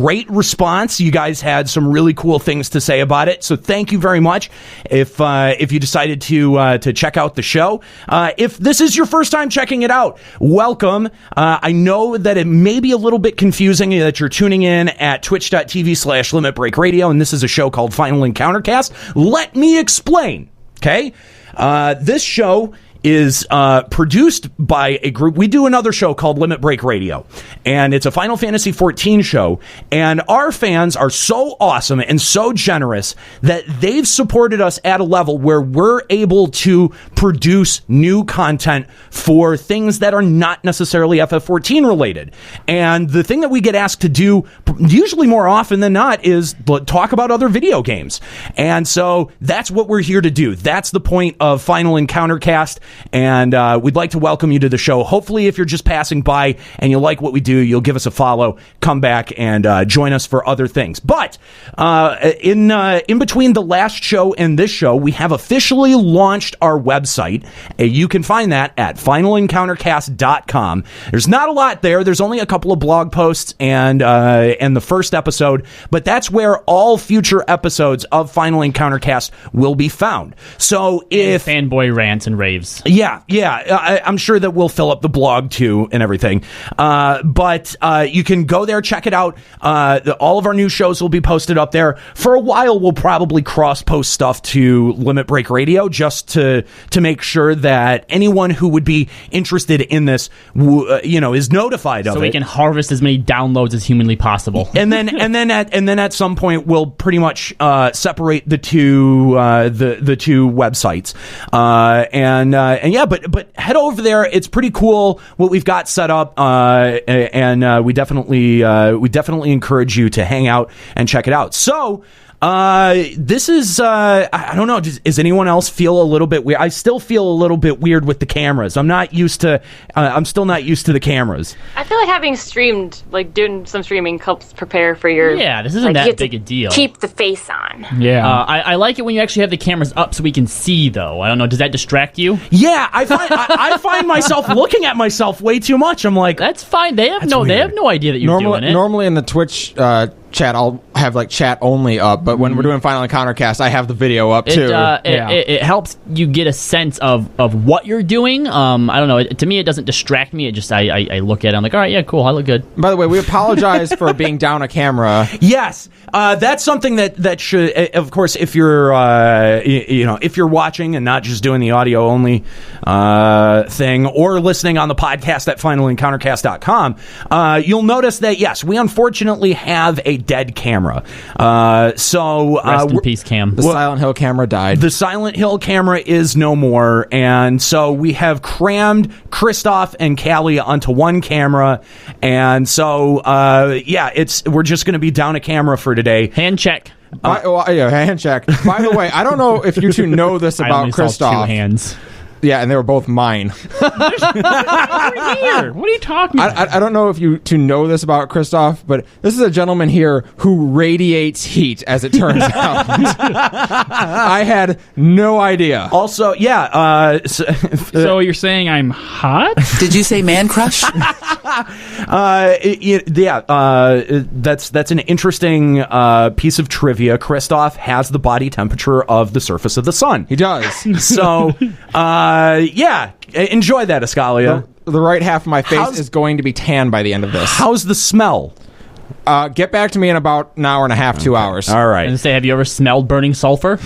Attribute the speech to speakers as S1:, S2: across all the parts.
S1: Great response. You guys had some really cool things to say about it, so thank you very much. If you decided to check out the show, if this is your first time checking it out, welcome. I know that it may be a little bit confusing that you're tuning in at twitch.tv/Limit Break Radio, and this is a show called Final Encountercast. Let me explain. Okay, this show is produced by a group. We do another show called Limit Break Radio, and it's a Final Fantasy XIV show, and our fans are so awesome and so generous that they've supported us at a level where we're able to produce new content for things that are not necessarily FF14 related. And the thing that we get asked to do, usually more often than not, is talk about other video games. And so that's what we're here to do. That's the point of Final Encountercast. And we'd like to welcome you to the show. Hopefully, if you're just passing by and you like what we do, you'll give us a follow, come back, and join us for other things. But in between the last show and this show, we have officially launched our website. You can find that at finalencountercast.com. There's not a lot there. There's only a couple of blog posts and the first episode, but that's where all future episodes of Final Encountercast will be found. So if
S2: fanboy rants and raves.
S1: Yeah, I'm sure that we'll fill up the blog too and everything. But you can go there, check it out. All of our new shows will be posted up there. For a while, we'll probably cross-post stuff to Limit Break Radio just to make sure that anyone who would be interested in this, is notified of it.
S2: So we can harvest as many downloads as humanly possible.
S1: And then at some point, we'll pretty much separate the two websites. And yeah, but head over there. It's pretty cool what we've got set up, and we definitely encourage you to hang out and check it out. So. This is, I don't know, does anyone else feel a little bit weird? I still feel a little bit weird with the cameras. I'm still not used to the cameras.
S3: I feel like having streamed, doing some streaming helps prepare for your...
S2: Yeah, this isn't that big a deal.
S3: Keep the face on.
S2: Yeah. I like it when you actually have the cameras up so we can see, though. I don't know, does that distract you?
S1: Yeah, I find myself looking at myself way too much. I'm like...
S2: That's fine. They have no idea that you're doing it.
S4: Normally in the Twitch... chat, I'll have chat only up, but when we're doing Final Encountercast, I have the video up too.
S2: It helps you get a sense of what you're doing. I don't know. To me, it doesn't distract me. It just I look at it. I'm like, all right, yeah, cool. I look good.
S4: By the way, we apologize for being down a camera.
S1: Yes, that's something that should, of course, if you're if you're watching and not just doing the audio only thing or listening on the podcast at finalencountercast.com, you'll notice that yes, we unfortunately have a dead camera. So
S2: rest in peace, Cam.
S4: The Silent Hill camera died.
S1: The Silent Hill camera is no more, and so we have crammed Kristoff and Callie onto one camera, and so we're just going to be down a camera for today.
S2: Hand check.
S4: Hand check. By the way, I don't know if you two know this about Kristoff.
S2: Saw 2 hands.
S4: Yeah, and they were both mine.
S2: Over here. What are you talking about?
S4: I don't know if you two know this about Kristoff, but this is a gentleman here who radiates heat, as it turns out. I had no idea.
S1: Also,
S2: so you're saying I'm hot?
S5: Did you say man crush?
S1: That's an interesting piece of trivia. Kristoff has the body temperature of the surface of the sun.
S4: He does.
S1: So, enjoy that, Escalia.
S4: The right half of my face is going to be tan by the end of this.
S1: How's the smell?
S4: Get back to me in about an hour and a half, 2 hours.
S1: All right.
S2: And say, have you ever smelled burning sulfur?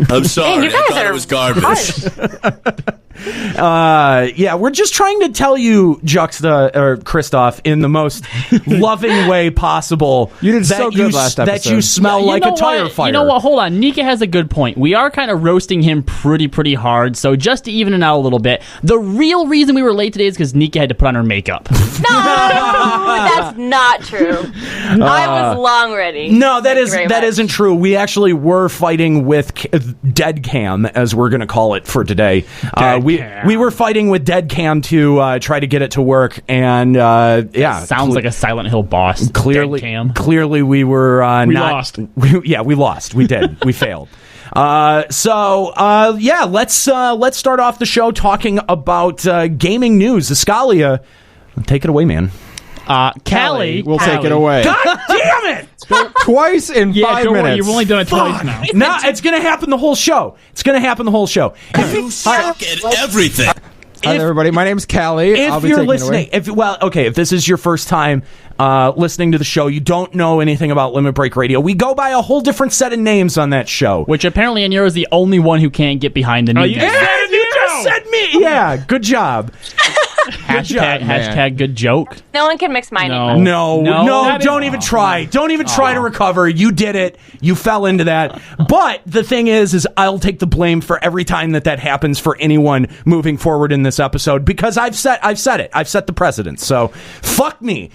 S6: I'm sorry. I thought it was garbage.
S1: We're just trying to tell you, Kristoff, in the most loving way possible.
S4: You did so good last episode.
S1: That you smell like a tire fire.
S2: You know what? Hold on. Nika has a good point. We are kind of roasting him pretty hard. So just to even it out a little bit, the real reason we were late today is because Nika had to put on her makeup.
S3: No, that's not true. I was long ready.
S1: No, that isn't true. We actually were fighting with Dead Cam, as we're going to call it for today. We were fighting with Dead Cam to try to get it to work, and
S2: sounds like a Silent Hill boss.
S1: Clearly, we were
S2: lost.
S1: We lost. We did. We failed. Let's start off the show talking about gaming news. Escalia, take it away, man.
S2: Callie
S4: will take it away.
S1: God damn it!
S4: Twice in 5
S5: don't worry,
S4: minutes.
S5: you've only done it twice now.
S1: No, it's going to happen the whole show. It's going to happen the whole show.
S6: You suck at everything.
S4: Hi, everybody. My name's Callie. I'll
S1: If
S4: be
S1: you're
S4: taking it
S1: listening,
S4: away.
S1: if this is your first time listening to the show, you don't know anything about Limit Break Radio. We go by a whole different set of names on that show.
S2: Which apparently Aniro is the only one who can't get behind the new
S5: you
S2: game.
S5: said
S1: You just said me. Yeah, good job.
S2: Hashtag good joke.
S3: No one can mix my
S2: No.
S3: name.
S1: No,
S5: That
S1: don't even try. Don't even try to recover. You did it. You fell into that. But the thing is I'll take the blame for every time that happens for anyone moving forward in this episode because I've said it. I've set the precedent. So fuck me.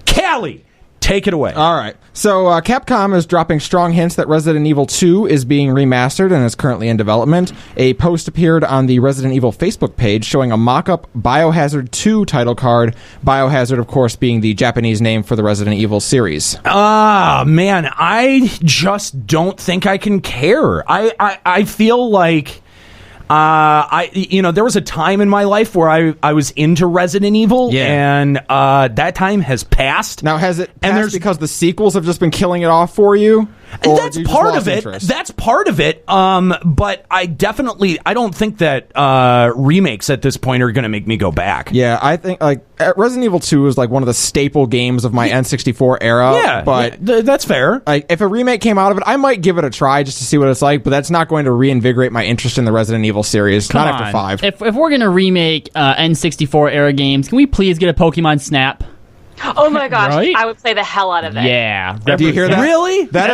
S1: Callie, take it away.
S4: All right. So Capcom is dropping strong hints that Resident Evil 2 is being remastered and is currently in development. A post appeared on the Resident Evil Facebook page showing a mock-up Biohazard 2 title card. Biohazard, of course, being the Japanese name for the Resident Evil series.
S1: Man, I just don't think I can care. I feel like there was a time in my life where I was into Resident Evil, and that time has passed.
S4: Now, has it
S1: And
S4: passed
S1: there's-
S4: because the sequels have just been killing it off for you? Or
S1: That's
S4: you just
S1: part
S4: lost
S1: of it.
S4: interest?
S1: That's part of it. But I don't think that remakes at this point are going to make me go back.
S4: Yeah, I think Resident Evil 2 is like one of the staple games of my N64 era.
S1: Yeah,
S4: but
S1: that's fair.
S4: like if a remake came out of it, I might give it a try just to see what it's like. But that's not going to reinvigorate my interest in the Resident Evil series.
S2: Come
S4: not
S2: on.
S4: after 5.
S2: If we're going to remake N64 era games, can we please get a Pokemon Snap?
S3: Oh my gosh,
S5: Right?
S3: I would play the hell out of it.
S2: Yeah.
S4: Do you hear that?
S1: Really?
S4: That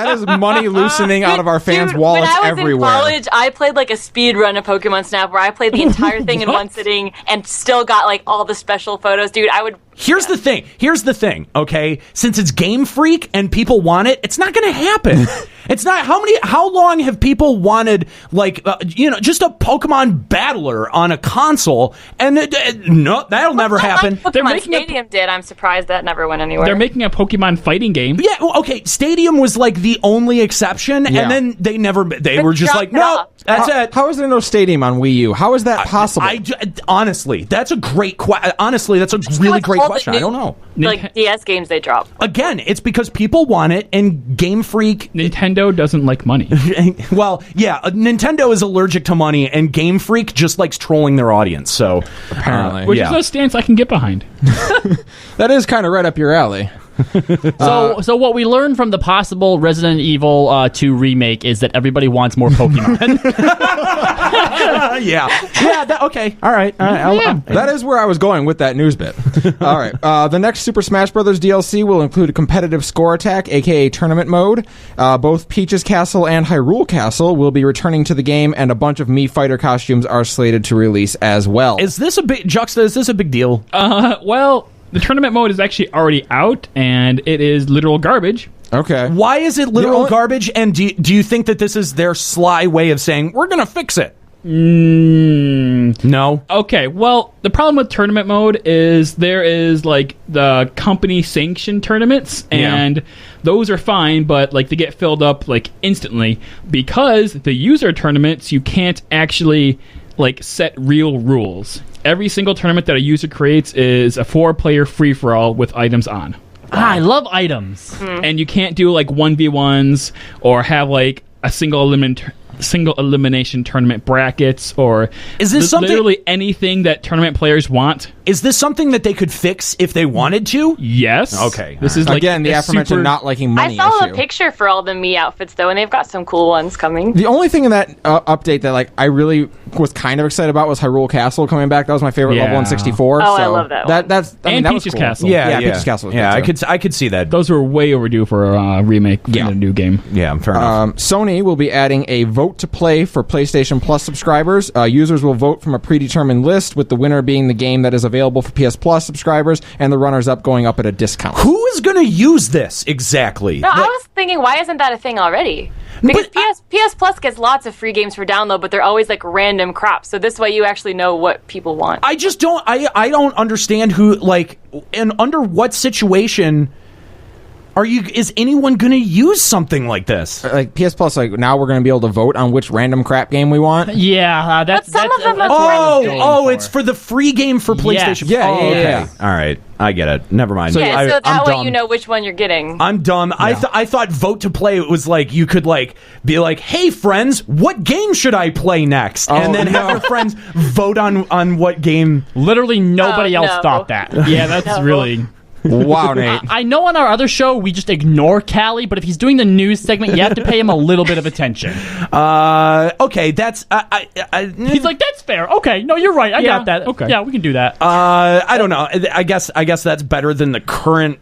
S4: is money loosening out of our fans'
S3: Dude,
S4: wallets
S3: when I was
S4: everywhere.
S3: in college, I played like a speed run of Pokemon Snap where I played the entire thing in one sitting and still got like all the special photos. Dude, I would.
S1: Here's the thing, okay? Since it's Game Freak and people want it, it's not going to happen. It's not. How long have people wanted, just a Pokemon battler on a console? And no, that'll never happen.
S3: Like
S5: They're
S3: Pokemon
S5: making a-
S3: Stadium did. I'm surprised that never went anywhere.
S5: They're making a Pokemon fighting game.
S1: Yeah, well, okay. Stadium was like the only exception,
S4: Yeah.
S1: and then they were just
S3: dropped
S1: like,
S3: it
S1: no,
S3: off.
S1: that's it.
S4: How is there no Stadium on Wii U? How is that possible?
S1: Honestly, that's a great question. Honestly, that's a really great question. I don't know.
S3: Like DS games they drop.
S1: Again, it's because people want it, and Game Freak.
S5: Nintendo doesn't like money.
S1: Well, yeah, Nintendo is allergic to money, and Game Freak just likes trolling their audience. So
S4: Apparently.
S5: Which
S1: yeah.
S5: is a stance I can get behind.
S4: That is kind of right up your alley.
S2: So what we learned from the possible Resident Evil 2 remake is that everybody wants more Pokemon.
S1: Okay, all right.
S4: That is where I was going with that news bit. All right. The next Super Smash Bros. DLC will include a competitive score attack, aka tournament mode. Both Peach's Castle and Hyrule Castle will be returning to the game, and a bunch of Mii Fighter costumes are slated to release as well.
S1: Is this a big Juxta? Is this a big deal?
S5: Well, the tournament mode is actually already out, and it is literal garbage.
S4: Okay.
S1: Why is it literal
S4: only-
S1: garbage? And do you think that this is their sly way of saying we're going to fix it? No.
S5: Okay, well, the problem with tournament mode is there is like the company sanctioned tournaments, and those are fine, but like they get filled up like instantly because the user tournaments you can't actually like set real rules. Every single tournament that a user creates is a 4-player free-for-all with items on.
S2: I love items.
S5: And you can't do like 1v1s or have like a single elimination tournament brackets or
S1: Is this something-
S5: literally anything that tournament players want.
S1: Is this something that they could fix if they wanted to?
S5: Yes.
S1: Okay.
S5: This is like
S4: Again, the
S5: a
S4: aforementioned
S5: super-
S4: not liking
S3: I
S4: money
S3: saw
S4: issue.
S3: a picture for all the Mii outfits though, and they've got some cool ones coming.
S4: The only thing in that update that like I really was kind of excited about was Hyrule Castle coming back. That was my favorite
S5: Yeah.
S4: level in 64.
S3: Oh, I
S4: so
S3: love that one.
S4: That's I mean,
S5: And
S4: that was
S5: Peach's
S4: cool.
S5: Castle.
S4: Yeah, Peach's Castle was
S1: yeah,
S4: good, too.
S1: I could see that.
S5: Those were way overdue for a remake in a new game.
S1: Yeah, fair enough.
S4: Sony will be adding a vote to play for PlayStation Plus subscribers. Users will vote from a predetermined list, with the winner being the game that is available for PS Plus subscribers, and the runners-up going up at a discount.
S1: Who is going to use this exactly?
S3: No, I was thinking, why isn't that a thing already? Because
S1: But
S3: PS Plus gets lots of free games for download, but they're always like random crap. So this way, you actually know what people want.
S1: I just don't. I don't understand who and under what situation is anyone going to use something like this?
S4: Like PS Plus, like now we're going to be able to vote on which random crap game we want.
S2: Yeah, that's
S3: But some of them
S2: that's
S3: are
S2: what I was
S3: free.
S2: going
S1: Oh,
S2: for.
S1: it's for the free game for PlayStation.
S4: Yeah,
S1: Oh,
S4: yeah,
S1: okay.
S4: yeah.
S1: All right. I get it. Never mind.
S3: So that
S1: I'm
S3: way
S1: dumb.
S3: you know which one you're getting.
S1: I'm dumb.
S4: Yeah.
S1: I thought vote to play was like you could like be like, hey friends, what game should I play next? And then have your friends vote on what game.
S2: Literally nobody else
S3: no.
S2: thought that.
S5: Yeah, that's really.
S4: Wow, Nate.
S2: I know on our other show we just ignore Callie, but if he's doing the news segment, you have to pay him a little bit of attention.
S1: Okay, that's
S2: He's like, that's fair. Okay, no, you're right. I got that.
S5: okay.
S2: Yeah, we can do that.
S1: I don't know. I guess that's better than the current.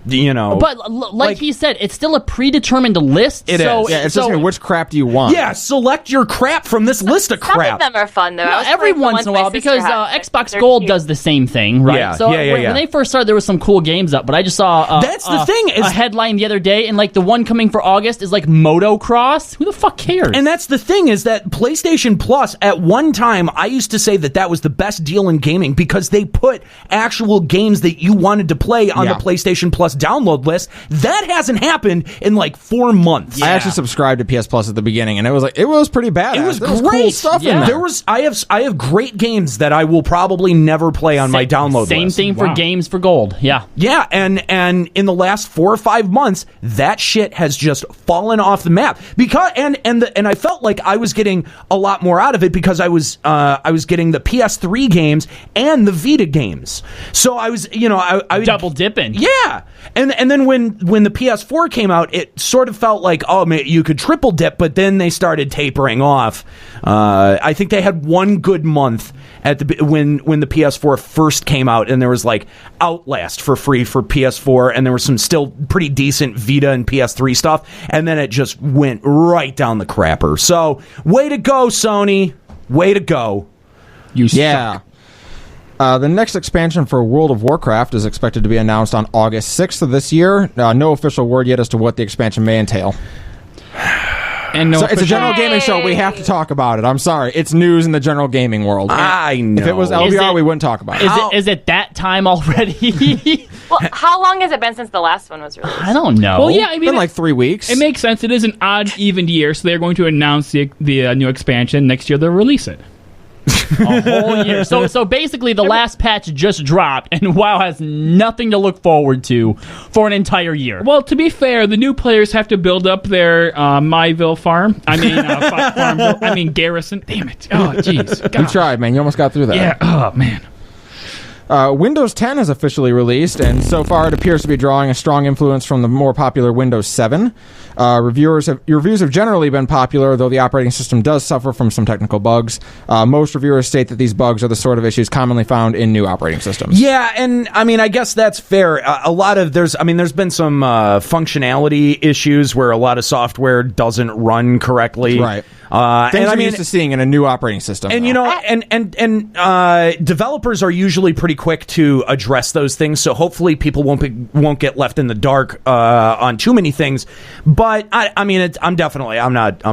S2: But like he said, it's still a predetermined list.
S1: It
S2: so,
S1: is.
S4: Yeah, it's
S2: so
S4: just me, which crap do you want?
S1: Yeah, select your crap from this list of
S3: Some
S1: crap.
S3: of them are fun though. I was
S2: every
S3: playing the
S2: once in a
S3: ones my
S2: while,
S3: sister
S2: because
S3: had.
S2: Xbox
S3: They're
S2: Gold
S3: cute.
S2: does the same thing, right?
S1: Yeah,
S2: So
S1: yeah.
S2: when they first started, there was some cool games up, but I just saw
S1: That's the thing is-
S2: a headline the other day, and like the one coming for August is like Motocross. Who the fuck cares?
S1: And that's the thing is that PlayStation Plus, at one time, I used to say that was the best deal in gaming because they put actual games that you wanted to play on
S4: Yeah.
S1: the PlayStation Plus download list. That hasn't happened in like 4 months.
S4: I actually subscribed to PS Plus at the beginning, and it was pretty bad.
S1: It was
S4: There
S1: great
S4: cool stuff in
S2: Yeah.
S4: there.
S1: I have great games that I will probably never play on my download
S2: Same
S1: list.
S2: thing for games for gold. Yeah.
S1: Yeah, and in the last 4 or 5 months, that shit has just fallen off the map. Because and I felt like I was getting a lot more out of it because I was getting the PS3 games and the Vita games. So I was I
S2: Double dipping.
S1: Yeah, and then when the PS4 came out, it sort of felt like you could triple dip, but then they started tapering off. I think they had one good month at when the PS4 first came out, and there was like Outlast for free for PS4, and there was some still pretty decent Vita and PS3 stuff, and then it just went right down the crapper. So way to go, Sony! Way to go!
S4: Yeah. The next expansion for World of Warcraft is expected to be announced on August 6th of this year. No official word yet as to what the expansion may entail.
S5: And no,
S4: So it's a general
S3: Yay!
S4: gaming show. We have to talk about it. I'm sorry. It's news in the general gaming world.
S1: I know.
S4: If it was
S2: Is
S4: LVR,
S2: it-
S4: we wouldn't talk about it.
S2: Is it that time already?
S3: Well, how long has it been since the last one was released?
S2: I don't know.
S5: well, yeah, I
S4: It's
S5: mean,
S4: been like 3 weeks.
S5: it makes sense. It is an odd, even year, so they're going to announce the new expansion next year. They'll release it.
S2: a whole year. So basically, the last patch just dropped, and WoW has nothing to look forward to for an entire year.
S5: Well, to be fair, the new players have to build up their Myville farm. I mean, Farmville. I mean, Garrison. Damn it. Oh, jeez.
S4: You tried, man. You almost got through that.
S5: Yeah. Oh, man.
S4: Windows 10 has officially released, and so far it appears to be drawing a strong influence from the more popular Windows 7. Reviews have generally been popular, though the operating system does suffer from some technical bugs. Most reviewers state that these bugs are the sort of issues commonly found in new operating systems.
S1: Yeah, and I mean, I guess that's fair. There's been some functionality issues where a lot of software doesn't run correctly.
S4: Right.
S1: And
S4: Things
S1: I
S4: we're
S1: mean,
S4: used to seeing in a new operating system.
S1: and you know, and developers are usually pretty quick to address those things. So hopefully, people won't get left in the dark on too many things. But I'm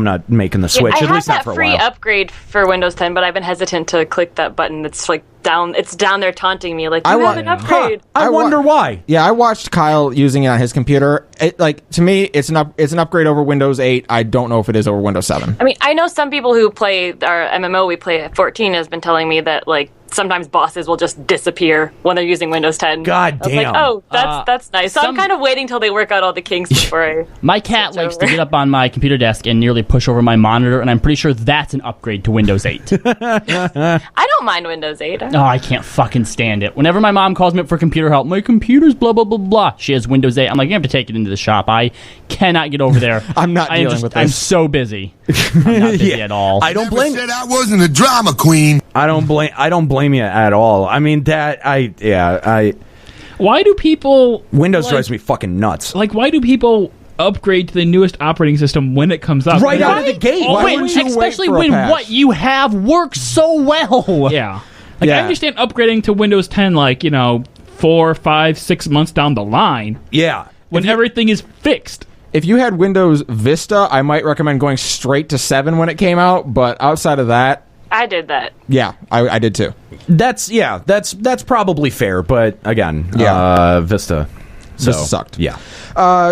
S1: not making the switch.
S3: I
S1: at
S3: had
S1: least not
S3: that
S1: for a
S3: free
S1: while.
S3: upgrade for Windows 10, but I've been hesitant to click that button. It's like down. It's down there taunting me, like
S4: I
S3: you
S4: wa-
S3: have an upgrade.
S1: I
S4: I wa-
S1: wonder why.
S4: Yeah, I watched Kyle using it on his computer. To me, it's an upgrade over Windows 8. I don't know if it is over Windows 7.
S3: I mean, I know some people who play our MMO we play at 14 has been telling me that like sometimes bosses will just disappear when they're using Windows 10.
S1: God
S3: I was
S1: damn.
S3: like, oh, that's nice. So I'm kind of waiting till they work out all the kinks before I.
S2: My cat
S3: Switch
S2: likes to
S3: over.
S2: get up on my computer desk and nearly push over my monitor, and I'm pretty sure that's an upgrade to Windows 8.
S3: I don't mind Windows 8.
S2: Oh, I can't fucking stand it. Whenever my mom calls me up for computer help, my computer's blah, blah, blah, blah. She has Windows 8. I'm like, you have to take it into the shop. I cannot get over there.
S4: I'm not dealing with
S2: I'm
S4: this.
S2: so busy. I'm not busy at all.
S1: I don't blame.
S6: Said I wasn't a drama queen.
S1: I don't blame you at all. I mean
S5: Why do people
S1: Windows
S5: like,
S1: drives me fucking nuts.
S5: like? Why do people upgrade to the newest operating system when it comes out?
S1: Right
S5: Like,
S1: out of the gate.
S4: Why
S2: When-
S4: wouldn't you wait
S2: especially
S4: for a
S2: when
S4: patch?
S2: what you have works so well.
S5: Yeah. Like
S4: Yeah.
S5: I understand upgrading to Windows 10, 4, 5, 6 months down the line
S1: Yeah.
S5: when everything is fixed.
S4: If you had Windows Vista, I might recommend going straight to 7 when it came out, but outside of that,
S3: I did that.
S4: yeah, I did too.
S1: That's probably fair, but again,
S4: Yeah.
S1: Vista. So,
S4: this sucked.
S1: Yeah.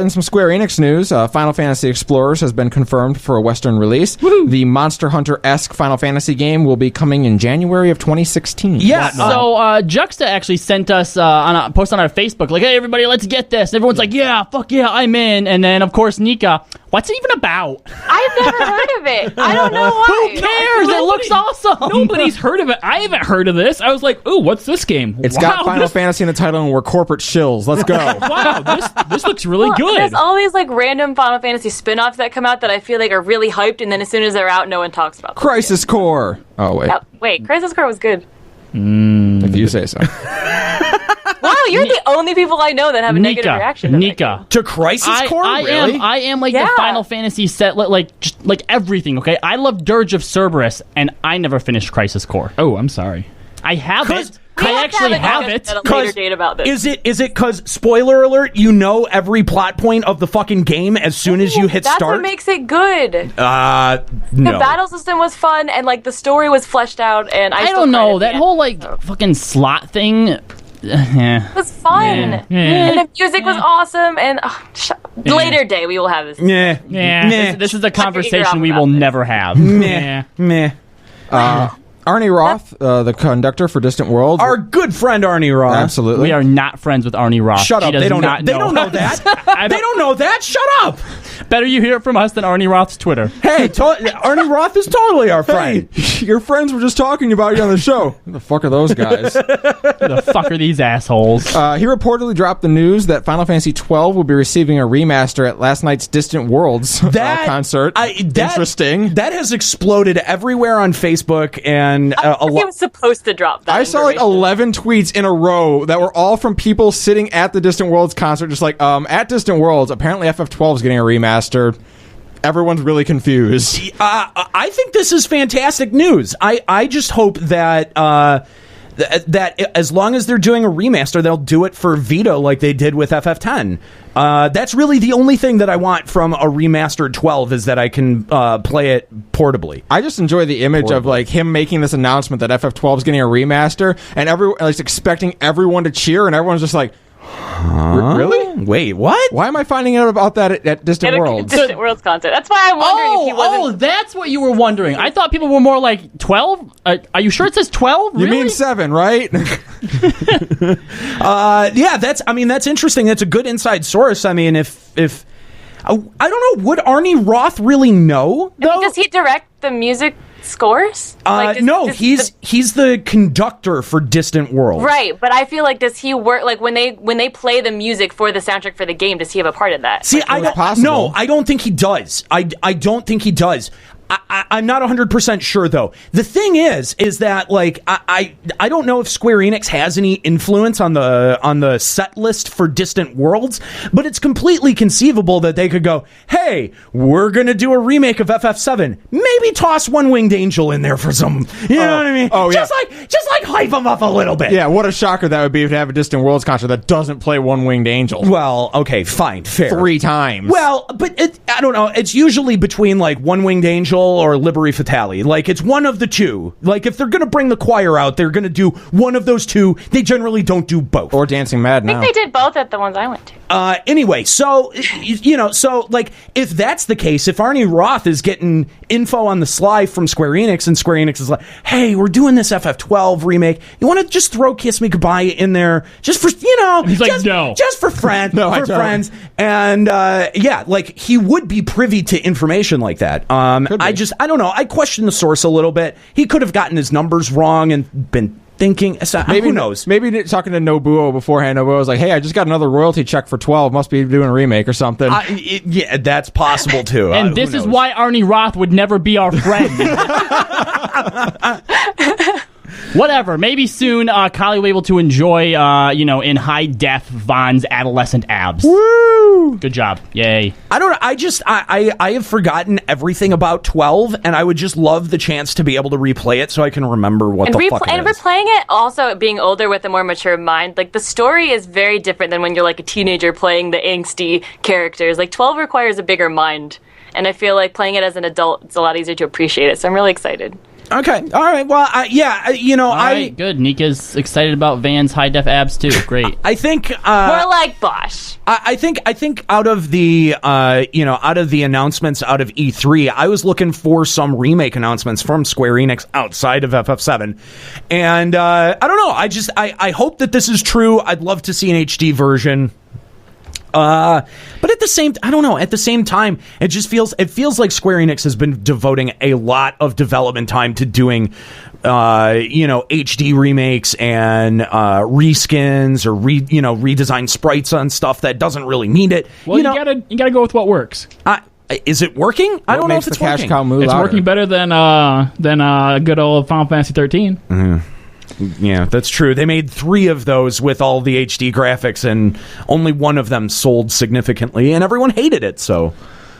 S4: In some Square Enix news, Final Fantasy Explorers has been confirmed for a Western release. The Monster Hunter-esque Final Fantasy game will be coming in January of 2016.
S1: Yeah.
S2: So Juxta actually sent us on a post on our Facebook, like, hey, everybody, let's get this. And everyone's like, yeah, fuck yeah, I'm in. And then, of course, Nika, what's it even about?
S3: I've never heard of it. I don't know why.
S2: Who cares? It looks awesome.
S5: Nobody's heard of it. I haven't heard of this. I was like, ooh, what's this game?
S4: It's
S5: Wow,
S4: got Final
S5: this-
S4: Fantasy in the title, and we're corporate shills. Let's go.
S5: Wow, this looks really good.
S3: There's all these like random Final Fantasy spin-offs that come out that I feel like are really hyped, and then as soon as they're out, no one talks about them.
S4: Crisis Core. Oh, wait.
S3: Wait, Crisis Core was good.
S4: If you say so.
S3: Wow, you're the only people I know that have a negative reaction to that
S2: Nika.
S1: To Crisis Core? Really?
S2: I am like
S3: Yeah.
S2: the Final Fantasy set, just like everything, okay? I love Dirge of Cerberus, and I never finished Crisis Core.
S5: Oh, I'm sorry.
S2: I have it.
S3: We
S2: I
S3: have to
S2: actually
S3: have a
S2: have
S3: discussion
S2: it.
S3: at a later date about this.
S1: Is it because, spoiler alert, you know every plot point of the fucking game as soon as you hit
S3: That's
S1: start?
S3: what makes it good.
S1: No.
S3: The battle system was fun, and like the story was fleshed out. And I
S2: I
S3: still
S2: don't
S3: cried
S2: know.
S3: at the
S2: That
S3: end.
S2: whole like fucking slot thing.
S3: It was fun,
S2: Yeah.
S3: and the music was awesome. And later day, we will have this.
S1: Yeah.
S5: Yeah.
S1: Meh.
S2: This is a
S3: figure out
S2: conversation we
S3: about
S2: will
S3: this.
S2: never have.
S1: Meh. Meh.
S4: Arnie Roth, the conductor for Distant Worlds.
S1: Our good friend Arnie Roth.
S4: Absolutely.
S2: We are not friends with Arnie Roth.
S1: Shut
S2: She
S1: up.
S2: does
S1: They don't know.
S2: not
S1: They don't know that. They don't know that. Shut up.
S2: Better you hear it from us than Arnie Roth's Twitter.
S1: Hey, Arnie Roth is totally our friend.
S4: Hey, your friends were just talking about you on the show. Who the fuck are those guys?
S2: Who the fuck are these assholes?
S4: He reportedly dropped the news that Final Fantasy XII will be receiving a remaster at last night's Distant Worlds concert. Interesting.
S1: That has exploded everywhere on Facebook and a
S3: He
S1: lot.
S3: was supposed to drop that.
S4: I saw like
S3: information.
S4: 11 tweets in a row that were all from people sitting at the Distant Worlds concert, just like, at Distant Worlds, apparently FF12 is getting a remaster. Everyone's really confused.
S1: I think this is fantastic news. I just hope that that as long as they're doing a remaster, they'll do it for Vita like they did with FF10. That's really the only thing that I want from a remastered 12 is that I can play it portably.
S4: I just enjoy the image of like him making this announcement that FF12 is getting a remaster, and everyone like expecting everyone to cheer, and everyone's just like, really?
S1: Wait, what?
S4: Why am I finding out about that at Distant
S3: At a
S4: Worlds?
S3: Distant Worlds concert. That's why I'm wondering if he wasn't.
S2: That's what you were wondering. I thought people were more like 12. Are you sure it says 12?
S4: You
S2: Really?
S4: mean 7, right?
S1: Yeah, that's interesting. That's a good inside source. I mean, if I don't know, would Arnie Roth really know though?
S3: Does he direct the music scores?
S1: No, he's the conductor for Distant Worlds.
S3: Right, but I feel like does he work like when they play the music for the soundtrack for the game? Does he have a part of that?
S1: See, I
S4: it's
S1: don't.
S4: possible.
S1: No, I don't think he does. I don't think he does. I'm not 100% sure though. The thing is that like I don't know if Square Enix has any influence on the set list for Distant Worlds, but it's completely conceivable that they could go, hey, we're gonna do a remake of FF7. Maybe toss One Winged Angel in there for some. You know what I mean?
S4: Oh, yeah.
S1: Just like hype them up a little bit.
S4: Yeah, what a shocker that would be to have a Distant Worlds concert that doesn't play One Winged Angel.
S1: Well, okay, fine, fair.
S4: 3 times.
S1: Well, but I don't know. It's usually between like One Winged Angel or Liberi Fatale. Like it's one of the two. Like if they're gonna bring the choir out, they're gonna do one of those two. They generally don't do both.
S4: Or Dancing Mad
S3: I
S4: now.
S3: think they did both at the ones I went to.
S1: Anyway, so so like if that's the case, if Arnie Roth is getting info on the sly from Square Enix, and Square Enix is like, hey, we're doing this FF12 remake. You want to just throw Kiss Me Goodbye in there just for
S5: He's like,
S1: just,
S5: no.
S1: just for friends,
S4: No, I
S1: for
S4: don't.
S1: friends, and yeah, like he would be privy to information like that. I don't know. I question the source a little bit. He could have gotten his numbers wrong and been thinking. So, who knows?
S4: Maybe talking to Nobuo beforehand, Nobuo was like, hey, I just got another royalty check for 12. Must be doing a remake or something.
S1: Yeah, that's possible too.
S2: And
S1: Who
S2: this is
S1: knows?
S2: why Arnie Roth would never be our friend. Whatever. Maybe soon Kylie will be able to enjoy, in high def Vaughn's adolescent abs.
S1: Woo!
S2: Good job. Yay.
S1: I don't know. I have forgotten everything about 12, and I would just love the chance to be able to replay it so I can remember what the fuck it is.
S3: Replaying it, also being older with a more mature mind, like the story is very different than when you're like a teenager playing the angsty characters. Like 12 requires a bigger mind, and I feel like playing it as an adult, it's a lot easier to appreciate it. So I'm really excited.
S1: Okay. All right. Well,
S2: All right, good. Nika's excited about Van's high def abs too. Great.
S1: I think
S3: More like Bosch.
S1: I think out of the announcements out of E3, I was looking for some remake announcements from Square Enix outside of FF7, and I don't know. I hope that this is true. I'd love to see an HD version. But at the same time, it feels like Square Enix has been devoting a lot of development time to doing, HD remakes and reskins or redesigned sprites on stuff that doesn't really need it.
S5: Well, you gotta go with what works.
S1: Is it working? I don't know if it's
S4: the cash
S1: working.
S4: cow move
S5: It's
S4: louder?
S5: working better than good old Final Fantasy 13.
S1: Yeah, that's true. They made 3 of those with all the HD graphics, and only one of them sold significantly, and everyone hated it, so...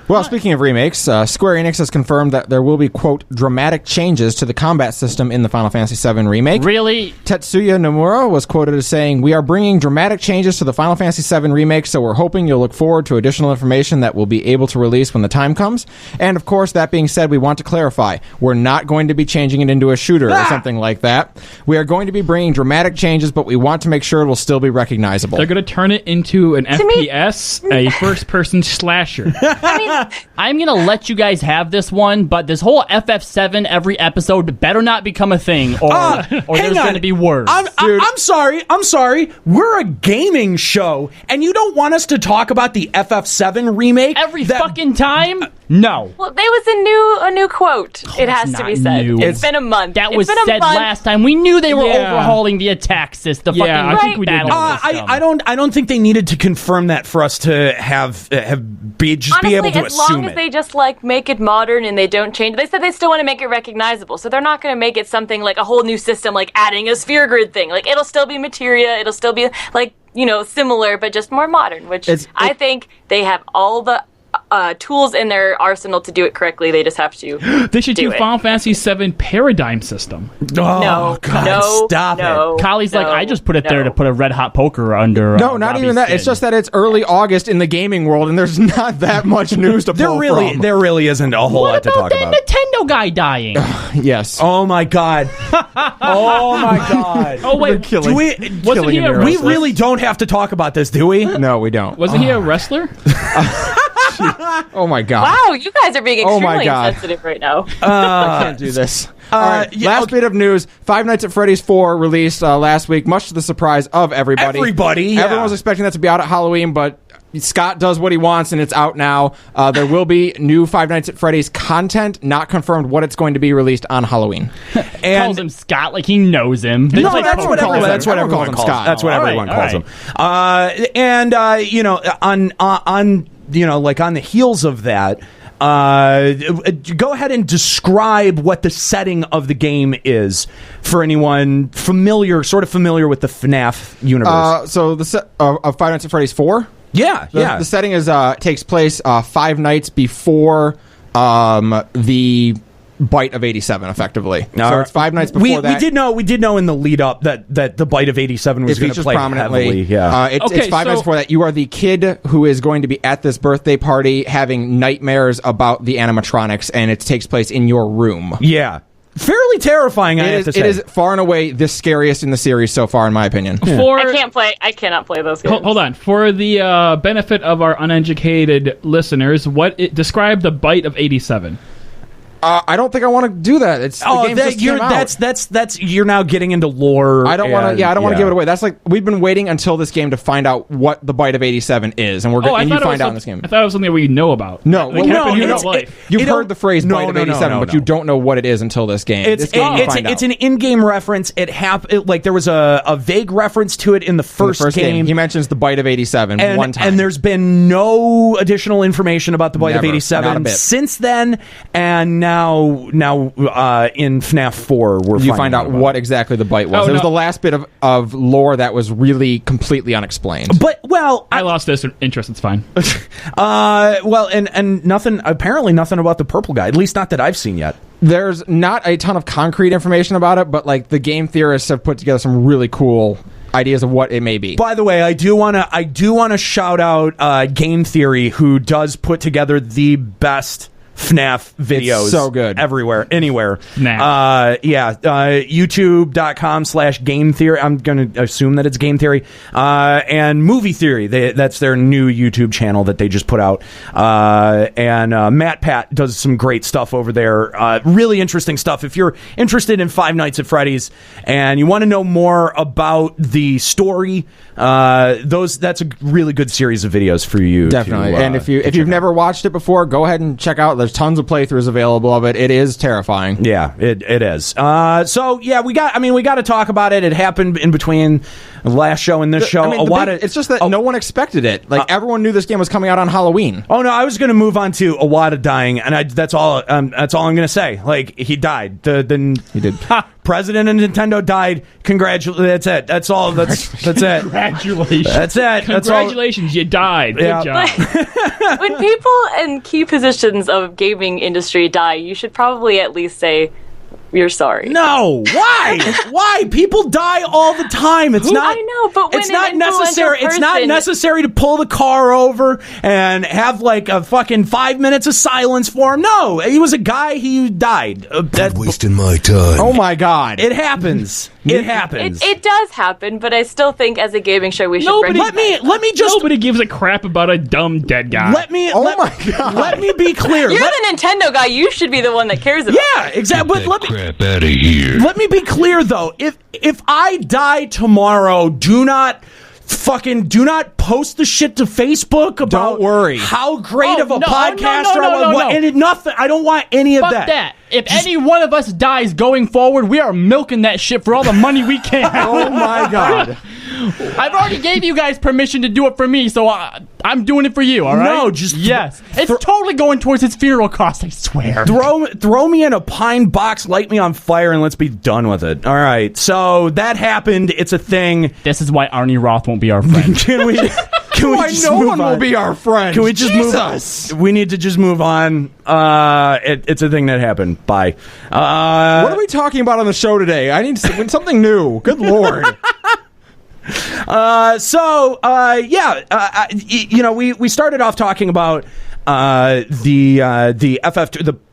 S4: Well, speaking of remakes, Square Enix has confirmed that there will be, quote, dramatic changes to the combat system in the Final Fantasy VII Remake.
S2: Really?
S4: Tetsuya Nomura was quoted as saying, "We are bringing dramatic changes to the Final Fantasy VII Remake, so we're hoping you'll look forward to additional information that we'll be able to release when the time comes. And, of course, that being said, we want to clarify, we're not going to be changing it into a shooter or something like that. We are going to be bringing dramatic changes, but we want to make sure it will still be recognizable."
S5: They're going to turn it into an FPS, a first-person slasher.
S2: I'm going to let you guys have this one, but this whole FF7 every episode better not become a thing, or there's going to be worse.
S1: I'm sorry. We're a gaming show, and you don't want us to talk about the FF7 remake?
S2: Every fucking time? No.
S3: Well, there was a new quote. It has to be said.
S2: new.
S3: It's been a month.
S2: That
S3: It's
S2: was
S3: been a
S2: said
S3: month.
S2: last time. We knew they were
S5: Yeah.
S2: overhauling the attack system. The
S5: Yeah,
S2: fucking
S5: I think we did
S2: battle
S5: know
S2: system.
S1: I don't think they needed to confirm that for us to be
S3: Honestly,
S1: able to
S3: as
S1: assume
S3: long as
S1: it.
S3: they just make it modern and they don't change. They said they still want to make it recognizable, so they're not going to make it something like a whole new system, like adding a sphere grid thing. Like it'll still be materia, it'll still be similar, but just more modern. Which I think they have all the tools in their arsenal to do it correctly. They just have to.
S5: They should do
S3: it.
S5: Final Fantasy VII Paradigm System.
S1: Oh, God, stop it.
S2: Kylie's like, I just put it there to put a red hot poker under.
S4: No, not
S2: Robbie's
S4: even that.
S2: skin.
S4: It's just that it's early August in the gaming world, and there's not that much news to pull from.
S1: There really isn't a whole lot to talk
S2: that
S1: about.
S2: Nintendo guy dying?
S4: Yes.
S1: Oh my God! Oh my God!
S5: Oh wait,
S1: Do we
S5: wasn't he a
S1: we
S5: wrestler?
S1: really don't have to talk about this, do we?
S4: No, we don't.
S5: Wasn't he a wrestler?
S4: Oh my God.
S3: Wow, you guys are being
S4: Oh my
S3: extremely
S4: God.
S3: insensitive right now.
S4: I can't do this. All right, last bit of news. Five Nights at Freddy's 4 released last week, much to the surprise of everybody.
S1: Yeah.
S4: Everyone was expecting that to be out at Halloween, but Scott does what he wants, and it's out now. There will be new Five Nights at Freddy's content, not confirmed what it's going to be released on Halloween.
S1: And
S2: calls him Scott like he knows him.
S1: No,
S2: Like,
S1: that's what everyone calls him.
S4: Scott.
S1: That's what
S2: All right,
S1: everyone
S2: all
S1: calls
S2: right.
S1: him. And on the heels of that, go ahead and describe what the setting of the game is for anyone familiar with the FNAF universe.
S4: So the set of Five Nights at Freddy's 4?
S1: The
S4: setting is takes place 5 nights before the Bite of 87, effectively. So it's 5 nights before that.
S1: We did know in the lead up that the Bite of 87 was
S4: It
S1: going to
S4: features
S1: play
S4: prominently.
S1: heavily. Yeah.
S4: It's
S5: Okay,
S4: 5 nights
S5: so-
S4: before that. You are the kid who is going to be at this birthday party having nightmares about the animatronics, and it takes place in your room.
S1: Yeah. Fairly terrifying, I have to say.
S4: It is far and away the scariest in the series so far, in my opinion.
S3: I cannot play those games.
S5: Hold on. For the benefit of our uneducated listeners, describe the Bite of 87.
S4: I don't think I want to do that. It's the game just came out.
S1: That's you're now getting into lore.
S4: I don't want to. Yeah, I don't want to give it away. That's like we've been waiting until this game to find out what the Bite of 87 is, and you find out in this game.
S5: I thought it was something we know about.
S4: No,
S5: Like, happened in real life.
S4: You've heard the phrase Bite of 87, but you don't know what it is until this game.
S1: It's an in-game reference. Like there was a vague reference to it in the first game.
S4: He mentions the Bite of 87 one time,
S1: and there's been no additional information about the Bite of
S4: Never.
S1: 87
S4: Not a bit.
S1: since then. And now in FNAF 4,
S4: you find out what exactly the Bite was. It was the last bit of lore that was really completely unexplained.
S1: But
S5: I lost this interest. It's fine.
S1: and nothing. Apparently, nothing about the purple guy. At least not that I've seen yet.
S4: There's not a ton of concrete information about it, but like the game theorists have put together some really cool ideas of what it may be.
S1: By the way, I do want to shout out Game Theory, who does put together the best FNAF videos.
S4: It's so good.
S1: Everywhere, anywhere.
S5: FNAF.
S1: YouTube.com/Game Theory. I'm going to assume that it's Game Theory. And Movie Theory. That's their new YouTube channel that they just put out. And Matt Pat does some great stuff over there. Really interesting stuff. If you're interested in Five Nights at Freddy's and you want to know more about the story, that's a really good series of videos for you.
S4: Definitely. And if you've never watched it before, go ahead and check out. There's tons of playthroughs available of it. It is terrifying.
S1: Yeah, it is. So yeah, we got to talk about it. It happened in between the last show and this show.
S4: It's just that no one expected it. Like everyone knew this game was coming out on Halloween.
S1: Oh no, I was going to move on to Iwata dying, and that's all. That's all I'm going to say. Like he died. He did. President of Nintendo died. Congratulations. That's it. That's all. That's it.
S5: Congratulations.
S1: That's it.
S5: Congratulations, you died. Good job.
S3: When people in key positions of gaming industry die, you should probably at least say you're sorry.
S1: No, why? Why? People die all the time. It's not.
S3: I know, but when
S1: it's not
S3: an
S1: necessary. It's not necessary to pull the car over and have like a fucking 5 minutes of silence for him. No, he was a guy. He died.
S6: Wasting my time.
S4: Oh my god!
S1: It happens. It happens.
S3: It does happen, but I still think as a gaming show we should bring
S1: let me just.
S5: Nobody gives a crap about a dumb dead guy.
S1: Let me be clear.
S3: You're the Nintendo guy. You should be the one that cares about.
S1: Yeah, exactly. But
S6: Crap out of here.
S1: Let me be clear though. If I die tomorrow, do not post the shit to Facebook about
S4: Don't worry.
S1: how great of a podcaster
S2: no.
S1: and nothing. I don't want any of
S2: Fuck
S1: that.
S2: that. If any one of us dies going forward, we are milking that shit for all the money we can.
S4: Oh my god!
S2: I've already gave you guys permission to do it for me, so I'm doing it for you, all right?
S1: No, just
S2: yes. It's totally going towards his funeral cost, I swear.
S1: Throw me in a pine box, light me on fire, and let's be done with it. All right. So that happened. It's a thing.
S2: This is why Arnie Roth won't be our friend.
S1: Can we just
S4: no
S1: move
S4: one
S1: on?
S4: will be our friend.
S1: Can we just move
S4: Jesus.
S1: on? We need to just move on. It's a thing that happened. Bye.
S4: What are we talking about on the show today? I need something new. Good lord. We started off talking about the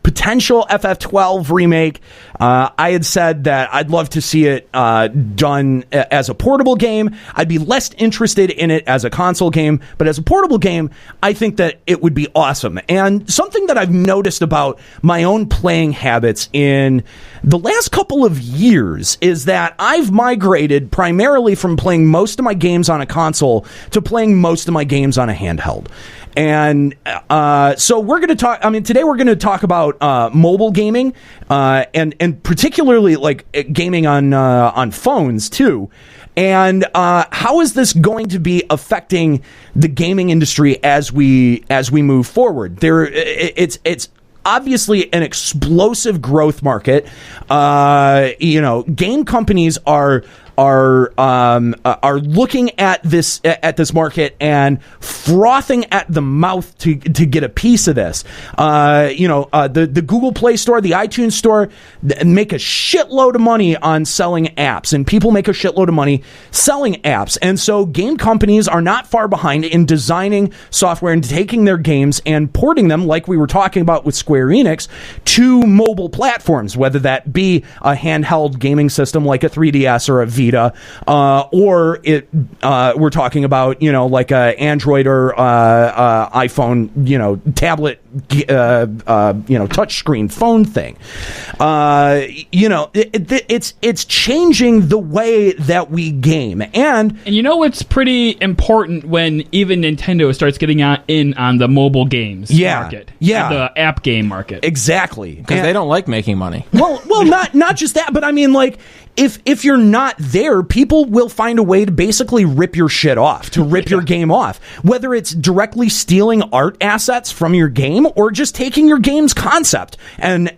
S4: potential FF12 remake. I had said that I'd love to see it done as a portable game. I'd be less interested in it as a console game, but as a portable game, I think that it would be awesome. And something that I've noticed about my own playing habits in the last couple of years is that I've migrated primarily from playing most of my games on a console to playing most of my games on a handheld. And so we're going to talk. I mean, today we're going to talk about mobile gaming, and particularly like gaming on phones too. And how is this going to be affecting the gaming industry as we move forward? It's obviously an explosive growth market. Game companies are looking at this market and frothing at the mouth to get a piece of this. The Google Play Store, the iTunes Store make a shitload of money on selling apps, and people make a shitload of money selling apps. And so game companies are not far behind in designing software and taking their games and porting them, like we were talking about with Square Enix, to mobile platforms, whether that be a handheld gaming system like a 3DS or a Vita, or we're talking about like a Android or iPhone tablet touchscreen phone thing. It's changing the way that we game, and
S5: it's pretty important when even Nintendo starts getting in on the mobile games market, the app game market,
S1: exactly,
S4: because they don't like making money.
S1: Well, not just that, but I mean, like, if you're not there, people will find a way to basically rip your shit off, to rip your game off, whether it's directly stealing art assets from your game or just taking your game's concept and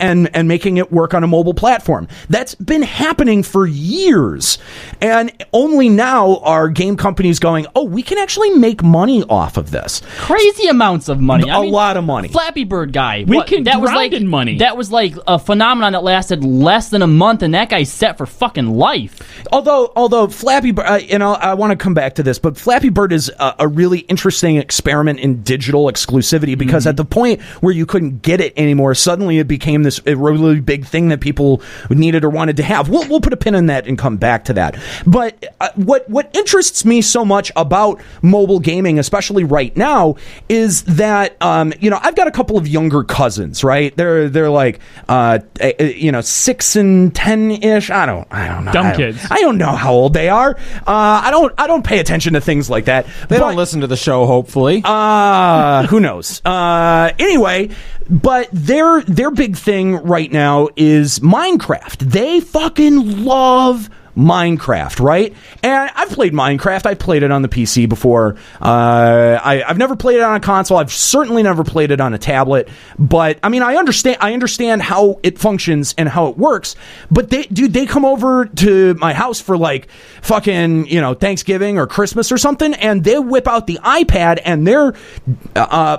S1: making it work on a mobile platform. That's been happening for years, and only now are game companies going, oh, we can actually make money off of this.
S2: Crazy amounts of money.
S1: A lot of money.
S2: Flappy Bird guy.
S5: That was like
S2: money. That was like a phenomenon that lasted less than a month, and that guy's set for fucking life.
S1: Although Flappy Bird, I want to come back to this, but Flappy Bird is a really interesting experiment in digital exclusivity, because at the point where you couldn't get it anymore, suddenly it became this really big thing that people needed or wanted to have. We'll put a pin in that and come back to that. But what interests me so much about mobile gaming, especially right now, is that I've got a couple of younger cousins, right? They're like 6 and 10-ish. I don't know.
S5: Dumb kids.
S1: I don't know how old they are. I don't pay attention to things like that.
S4: They don't listen to the show, hopefully.
S1: Who knows? Anyway, but their big thing right now is Minecraft. They fucking love Minecraft, right? And I've played Minecraft. I've played it on the PC before. I've never played it on a console. I've certainly never played it on a tablet. But I mean, I understand how it functions and how it works. But they come over to my house for like fucking Thanksgiving or Christmas or something, and they whip out the iPad and they're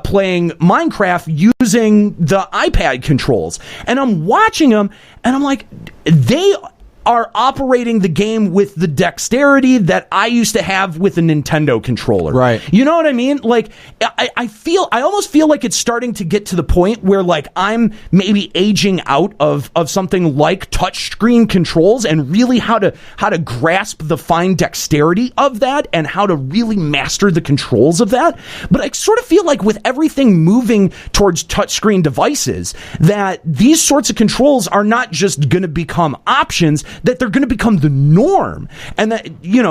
S1: playing Minecraft using the iPad controls. And I'm watching them, and I'm like, they are operating the game with the dexterity that I used to have with a Nintendo controller.
S4: Right.
S1: You know what I mean? Like, I almost feel like it's starting to get to the point where, like, I'm maybe aging out of something like touchscreen controls and really how to grasp the fine dexterity of that and how to really master the controls of that. But I sort of feel like with everything moving towards touchscreen devices, that these sorts of controls are not just going to become options, that they're going to become the norm. And that,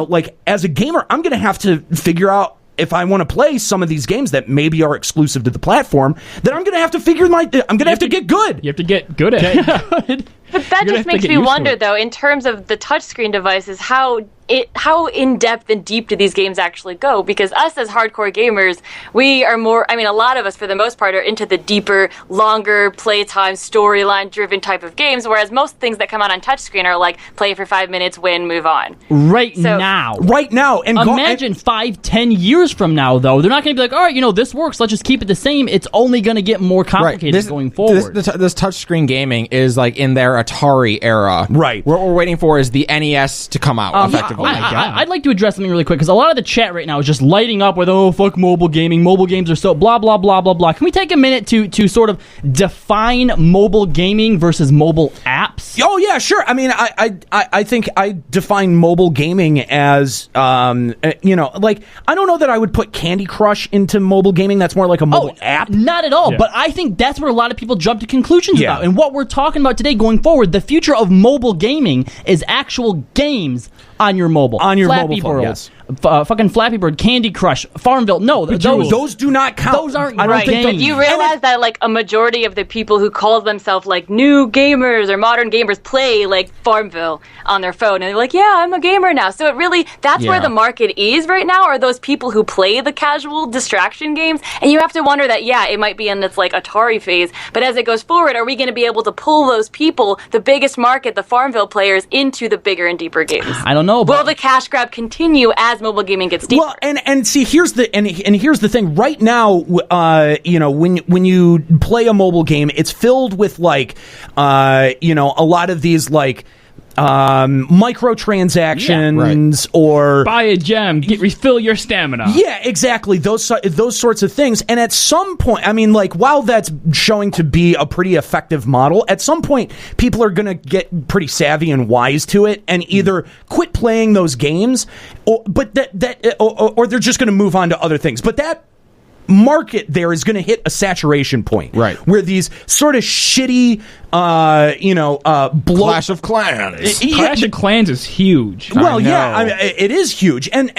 S1: like, as a gamer, I'm going to have to figure out, if I want to play some of these games that maybe are exclusive to the platform, then I'm going to have to get good.
S5: You have to get good at it.
S3: But that just makes me wonder, though, in terms of the touchscreen devices, how in-depth and deep do these games actually go? Because us as hardcore gamers, we are more, a lot of us, for the most part, are into the deeper, longer, playtime, storyline-driven type of games, whereas most things that come out on touchscreen are like, play for 5 minutes, win, move on.
S2: Right now.
S1: And
S2: imagine 5-10 years from now, though. They're not going to be like, all right, this works, let's just keep it the same. It's only going to get more complicated going forward.
S4: This touchscreen gaming is like in their Atari era.
S1: Right.
S4: What we're waiting for is the NES to come out, effectively.
S2: I'd like to address something really quick, because a lot of the chat right now is just lighting up with, oh, fuck mobile gaming. Mobile games are so blah, blah, blah, blah, blah. Can we take a minute to sort of define mobile gaming versus mobile apps?
S1: Oh, yeah, sure. I think I define mobile gaming as, like, I don't know that I would put Candy Crush into mobile gaming. That's more like a mobile app.
S2: Not at all.
S1: Yeah.
S2: But I think that's what a lot of people jump to conclusions about. And what we're talking about today going forward, the future of mobile gaming is actual games on your mobile.
S1: On your
S2: Flappy
S1: mobile phone,
S2: Bird,
S1: yes.
S2: Fucking Flappy Bird, Candy Crush, Farmville. No,
S1: those do not count.
S2: Those aren't
S1: I don't think
S3: But you realize that, like, a majority of the people who call themselves, like, new gamers or modern gamers play, like, Farmville on their phone. And they're like, yeah, I'm a gamer now. So it really, that's where the market is right now, are those people who play the casual distraction games. And you have to wonder that, yeah, it might be in this, like, Atari phase. But as it goes forward, are we going to be able to pull those people, the biggest market, the Farmville players, into the bigger and deeper games?
S2: I don't know.
S3: Will the cash grab continue as mobile gaming gets deeper?
S1: Well, and see, here's the thing. Right now, when you play a mobile game, it's filled with like, a lot of these like microtransactions or
S5: buy a gem, refill your stamina.
S1: Yeah, exactly. Those sorts of things. And at some point, while that's showing to be a pretty effective model, at some point people are going to get pretty savvy and wise to it and either quit playing those games or they're just going to move on to other things. But that market there is going to hit a saturation point,
S4: right?
S1: Where these sort of shitty,
S4: Clash of Clans.
S5: Clash of Clans is huge.
S1: Well, it is huge, and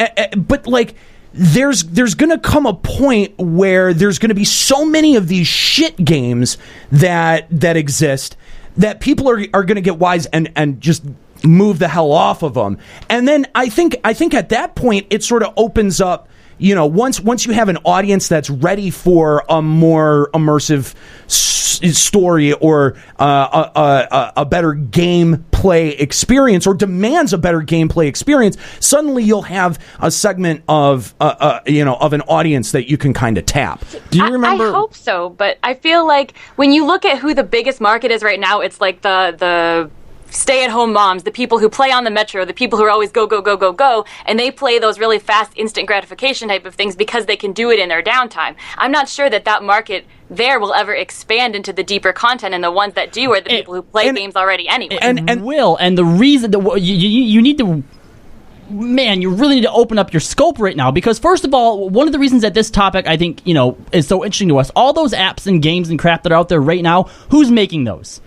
S1: but like. There's going to come a point where there's going to be so many of these shit games that exist that people are going to get wise and just move the hell off of them. And then I think at that point it sort of opens up. Once you have an audience that's ready for a more immersive story or a better gameplay experience, or demands a better gameplay experience, suddenly you'll have a segment of an audience that you can kind of tap.
S4: Do you remember?
S3: I hope so, but I feel like when you look at who the biggest market is right now, it's like the stay-at-home moms, the people who play on the metro, the people who are always go, and they play those really fast, instant gratification type of things because they can do it in their downtime. I'm not sure that market there will ever expand into the deeper content, and the ones that do are the people who play games already anyway.
S2: And the reason that you need to... Man, you really need to open up your scope right now, because first of all, one of the reasons that this topic, I think, is so interesting to us, all those apps and games and crap that are out there right now, who's making those?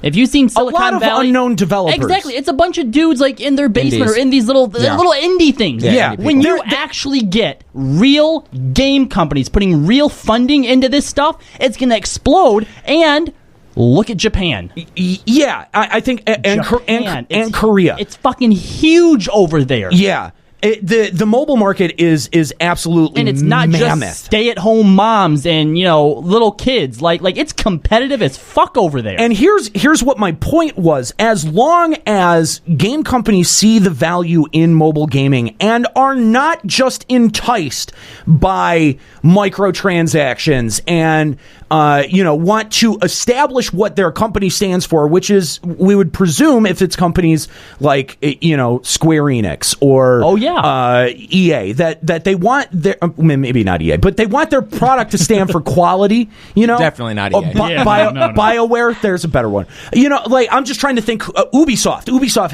S2: If you've seen Silicon Valley...
S1: A lot of unknown developers.
S2: Exactly. It's a bunch of dudes like in their basement or in these little indie things.
S1: Yeah.
S2: When you actually get real game companies putting real funding into this stuff, it's going to explode. And look at Japan.
S1: Yeah, I think... And Korea.
S2: It's fucking huge over there.
S1: Yeah. The mobile market is absolutely
S2: and it's not
S1: mammoth.
S2: Just stay-at-home moms and little kids. Like it's competitive as fuck over there.
S1: And here's what my point was: as long as game companies see the value in mobile gaming and are not just enticed by microtransactions and want to establish what their company stands for, which is, we would presume, if it's companies like Square Enix or EA, that they want their maybe not EA, but they want their product to stand for quality.
S4: Definitely not EA.
S1: No. BioWare, there's a better one. I'm just trying to think. Ubisoft. Ubisoft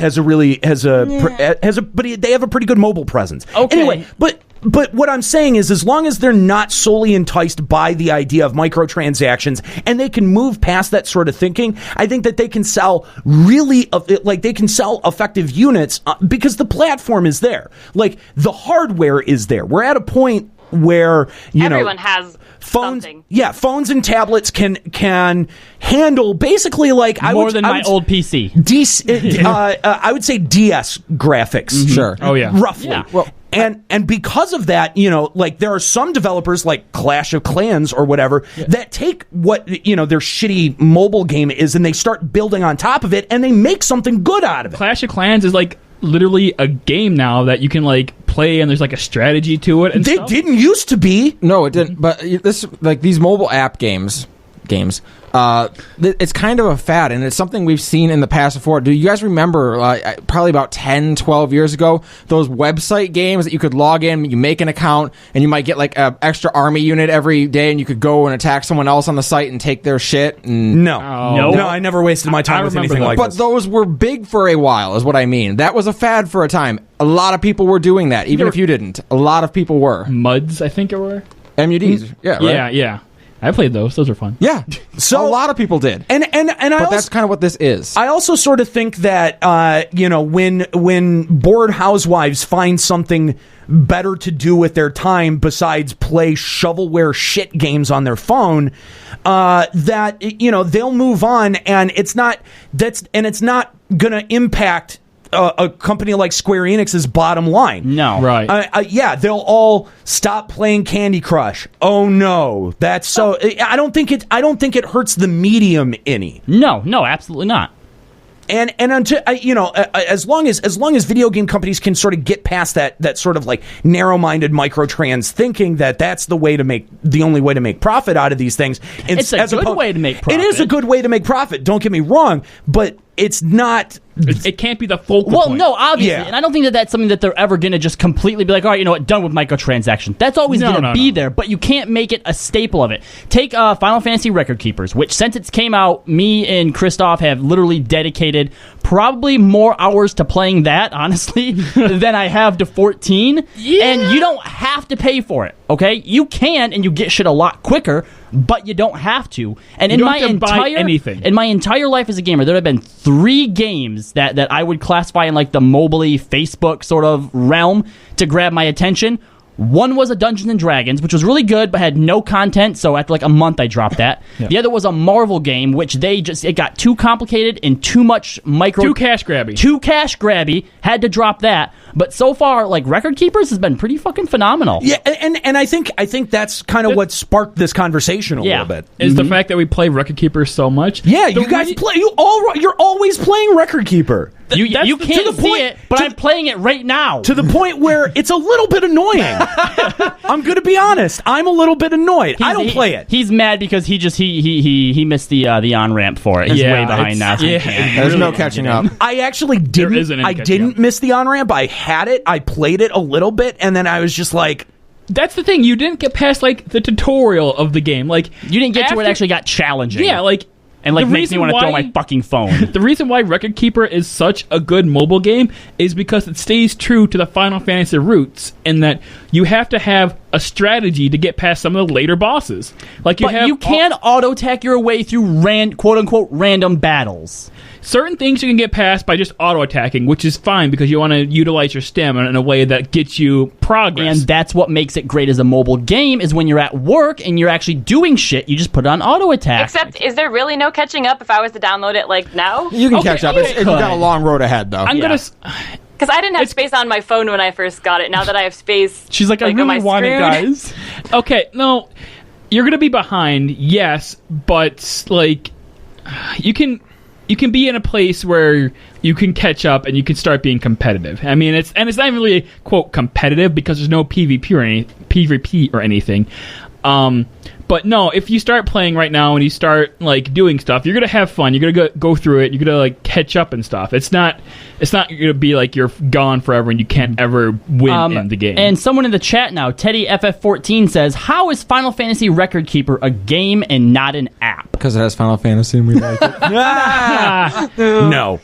S1: but they have a pretty good mobile presence.
S2: Okay.
S1: Anyway, But what I'm saying is, as long as they're not solely enticed by the idea of microtransactions and they can move past that sort of thinking, I think that they can sell effective units because the platform is there. Like, the hardware is there. We're at a point where,
S3: everyone has
S1: phones,
S3: something.
S1: Yeah, phones and tablets can handle basically my
S2: old PC.
S1: I would say DS graphics.
S4: Mm-hmm. Sure.
S5: Oh yeah.
S1: Roughly.
S2: Yeah.
S1: Well, and because of that, there are some developers like Clash of Clans or whatever that take what their shitty mobile game is and they start building on top of it and they make something good out of it.
S5: Clash of Clans is literally a game now that you can play, and there's a strategy to it. And
S1: they didn't used to be.
S4: No, it didn't. But these mobile app games. It's kind of a fad, and it's something we've seen in the past before. Do you guys remember, probably about 10, 12 years ago, those website games that you could log in, you make an account, and you might get an extra army unit every day, and you could go and attack someone else on the site and take their shit?
S1: No, I never wasted my time with anything like
S4: that. But
S1: this.
S4: those were big for a while, is what I mean. That was a fad for a time. A lot of people were doing that, even if you didn't. A lot of people were.
S5: MUDs, I think it were.
S4: MUDs, yeah, right?
S5: Yeah. I played those. Those are fun.
S4: Yeah. So a lot of people did.
S1: But
S4: that's kind of what this is.
S1: I also sort of think that when bored housewives find something better to do with their time besides play shovelware shit games on their phone, that they'll move on, and it's not going to impact a company like Square Enix's bottom line.
S2: No.
S5: Right.
S1: They'll all stop playing Candy Crush. Oh no, that's so. I don't think it hurts the medium any.
S2: No, absolutely not.
S1: And until as long as video game companies can sort of get past that sort of narrow-minded microtrans thinking that's the only way to make profit out of these things.
S2: It's a good way to make profit.
S1: It is a good way to make profit. Don't get me wrong, but it's not.
S5: It can't be the focal point.
S2: Well, no, obviously.
S1: Yeah.
S2: And I don't think that's something that they're ever going to just completely be like, all right, done with microtransactions. That's always going to be there, but you can't make it a staple of it. Take Final Fantasy Record Keepers, which since it came out, me and Christoph have literally dedicated probably more hours to playing that, honestly, than I have to 14. Yeah. And you don't have to pay for it, okay? You can, and you get shit a lot quicker, but you don't have to. And
S5: in my entire
S2: life as a gamer, there have been 3 games that I would classify in the mobile-y Facebook sort of realm to grab my attention. One was a Dungeons and Dragons, which was really good, but had no content, so after a month I dropped that. Yeah. The other was a Marvel game, which it got too complicated and too much
S5: Too cash grabby.
S2: Too cash grabby, had to drop that. But so far, Record Keepers has been pretty fucking phenomenal.
S1: Yeah, and I think that's kind of what sparked this conversation a little bit.
S5: Is the fact that we play Record Keepers so much.
S1: Yeah, you guys play. You're always playing Record Keeper.
S2: You can't
S1: to the
S2: see
S1: point-
S2: it, but I'm playing it right now.
S1: To the point where it's a little bit annoying. I'm going to be honest. I'm a little bit annoyed. I don't play it.
S2: He's mad because he missed the on ramp for it. He's way behind now. So he can't.
S4: There's no catching up.
S1: I actually didn't.
S5: isn't any
S1: I
S5: catching
S1: didn't
S5: up.
S1: miss the on ramp. I had it. I played it a little bit, and then I was just like,
S5: That's the thing. You didn't get past like the tutorial of the game. Like
S2: You didn't get to where it
S5: after-
S2: actually got challenging.
S5: Yeah, like
S2: and like
S5: the
S2: makes me
S5: reason
S2: want to throw
S5: why-
S2: my fucking phone.
S5: The reason why Record Keeper is such a good mobile game is because it stays true to the Final Fantasy roots in that you have to have a strategy to get past some of the later bosses. Like
S2: But you can auto attack your way through quote unquote random battles.
S5: certain things you can get past by just auto attacking, which is fine because you want to utilize your stamina in a way that gets you progress.
S2: And that's what makes it great as a mobile game is when you're at work and you're actually doing shit, you just put it on auto attack.
S3: Except, is there really no catching up if I was to download it like now?
S4: You can
S5: Okay,
S4: catch up.
S5: okay.
S4: You've got a long road ahead, though.
S5: I'm gonna.
S3: Because I didn't have space on my phone when I first got it. Now that I have space,
S2: She's like, I
S3: am
S2: really want it,
S3: screwed?
S2: guys.
S5: Okay, no, you're gonna be behind, yes, but like you can be in a place where you can catch up and you can start being competitive. I mean, it's not even really quote competitive because there's no PvP or anything. But no, if you start playing right now and you start like doing stuff, you're gonna have fun. You're gonna go through it. You're gonna like catch up and stuff. It's not gonna be like you're gone forever and you can't ever win in the game.
S2: And someone in the chat now, Teddy FF14 says, "How is Final Fantasy Record Keeper a game and not an app?"
S4: Because it has Final Fantasy and we like it.
S1: no.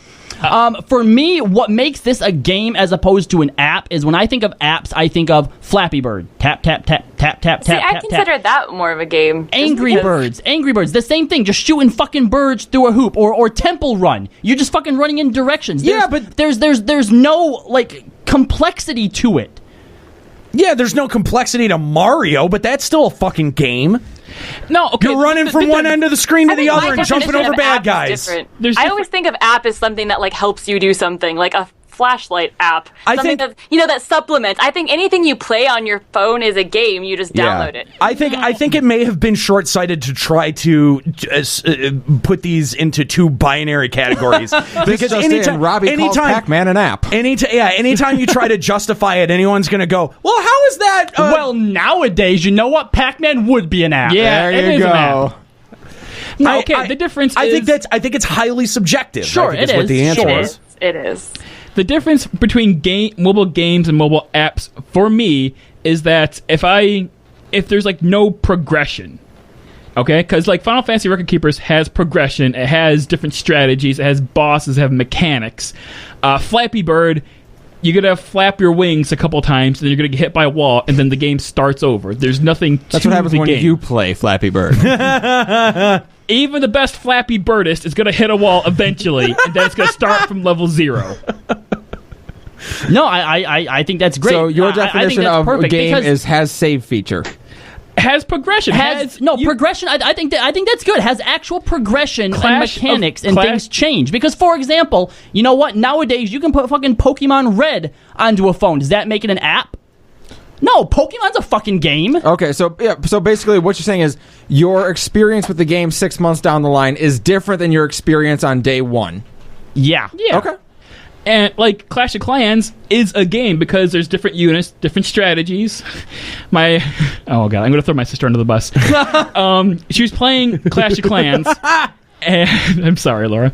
S2: For me, what makes this a game as opposed to an app is when I think of apps, I think of Flappy Bird. Tap, tap, tap, tap, tap,
S3: See,
S2: tap,
S3: I
S2: tap,
S3: consider
S2: tap.
S3: that more of a game.
S2: Angry Birds, the same thing, just shooting fucking birds through a hoop, or Temple Run. You're just fucking running in directions.
S1: Yeah,
S2: but there's no like complexity to it.
S1: Yeah, there's no complexity to Mario, but that's still a fucking game.
S5: No, okay.
S1: You're running from one end of the screen to
S3: I
S1: the
S3: think
S1: other
S3: my
S1: and jumping
S3: definition
S1: over
S3: of
S1: bad
S3: app is
S1: guys.
S3: different.
S5: There's
S3: I
S5: different-
S3: always think of app as something that like helps you do something, like a flashlight app.
S1: I
S3: Something
S1: think-
S3: that, that supplements. I think anything you play on your phone is a game. You just download it.
S1: I think it may have been short-sighted to try to put these into two binary categories.
S4: Because Robbie calls Pac-Man an app.
S1: Anytime you try to justify it, anyone's going to go, well, how is that?
S2: Well, nowadays, you know what? Pac-Man would be an app.
S5: Yeah,
S4: There
S5: it
S4: you
S5: is an app.
S4: go.
S5: No, okay. The difference
S1: I
S5: is
S1: think it's highly subjective.
S2: Sure,
S1: I think
S2: it
S1: what the
S2: is.
S1: answer
S2: Sure.
S1: is.
S3: It is.
S5: the difference between mobile games and mobile apps for me is that if there's like no progression. Okay, because like Final Fantasy Record Keepers has progression, it has different strategies, it has bosses, it has mechanics. Flappy Bird, you're gonna flap your wings a couple times, and then you're gonna get hit by a wall, and then the game starts over. There's nothing.
S4: That's
S5: to
S4: what happens
S5: the
S4: when
S5: game.
S4: you play Flappy Bird.
S5: Even the best Flappy Birdist is gonna hit a wall eventually, and then it's gonna start from level 0.
S2: No, I think that's great.
S4: So your
S2: I think
S4: definition
S2: that's
S4: of a
S2: perfect
S4: game
S2: because
S4: has save feature.
S5: Has progression.
S2: progression. I think that's good. It has actual progression and
S5: Clash
S2: mechanics,
S5: of
S2: and
S5: Clash-
S2: things change. Because, for example, you know what? Nowadays, you can put fucking Pokemon Red onto a phone. Does that make it an app? No, Pokemon's a fucking game.
S4: Okay, so basically what you're saying is your experience with the game 6 months down the line is different than your experience on day one.
S2: Yeah.
S4: Okay.
S5: And like Clash of Clans is a game because there's different units, different strategies. Oh god, I'm gonna throw my sister under the bus. She was playing Clash of Clans, and I'm sorry, Laura.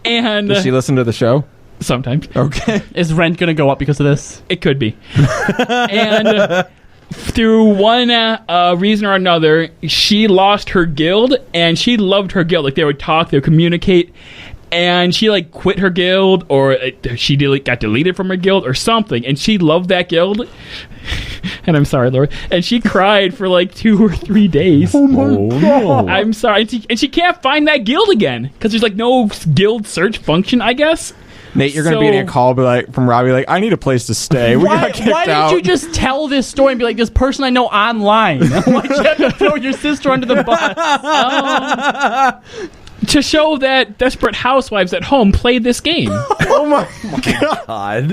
S5: And
S4: Does she listen to the show?
S5: sometimes
S4: Okay.
S2: Is rent gonna go up because of this?
S5: it could be. And through one reason or another, she lost her guild, and she loved her guild. Like they would talk, they would communicate. And she like quit her guild, or she got deleted from her guild, or something. And she loved that guild. And I'm sorry, Laura. And she cried for like 2 or 3 days.
S1: Oh no!
S5: I'm sorry. And she can't find that guild again because there's like no guild search function, I guess.
S4: Nate, you're going to be getting a call from Robbie like, I need a place to stay. We got kicked
S2: Why
S4: out.
S2: didn't you just tell this story and be like, this person I know online? Why'd you have to throw your sister under the bus?
S5: To show that desperate housewives at home play this game.
S4: Oh my
S1: God!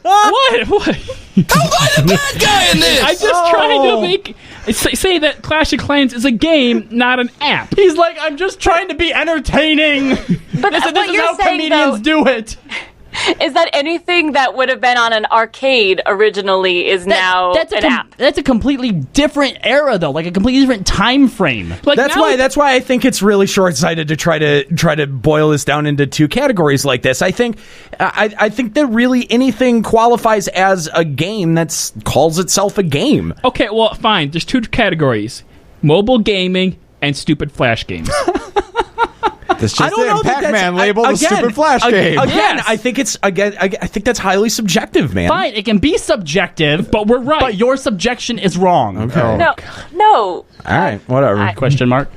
S5: What?
S6: Am I the bad guy in this?
S5: I'm just trying to make Say that Clash of Clans is a game, not an app.
S2: He's like, I'm just trying to be entertaining.
S3: But
S2: this
S3: what
S2: is
S3: you're
S2: how
S3: saying,
S2: comedians do it.
S3: is that anything that would have been on an arcade originally is now an app.
S2: That's a completely different era, though, like a completely different time frame.
S5: Like
S1: That's why I think it's really short-sighted to try to boil this down into two categories like this. I think that really anything qualifies as a game that calls itself a game.
S5: Okay, well, fine. There's two categories: mobile gaming and stupid Flash games.
S4: That's just
S1: I don't know that
S4: Pac-Man
S1: that's,
S4: labeled a stupid Flash game.
S1: Again,
S2: Yes.
S1: I think that's highly subjective, man.
S2: Fine, it can be subjective,
S5: But we're right.
S2: but your subjection is wrong.
S1: Okay.
S3: No.
S1: All right, whatever.
S2: Question mark.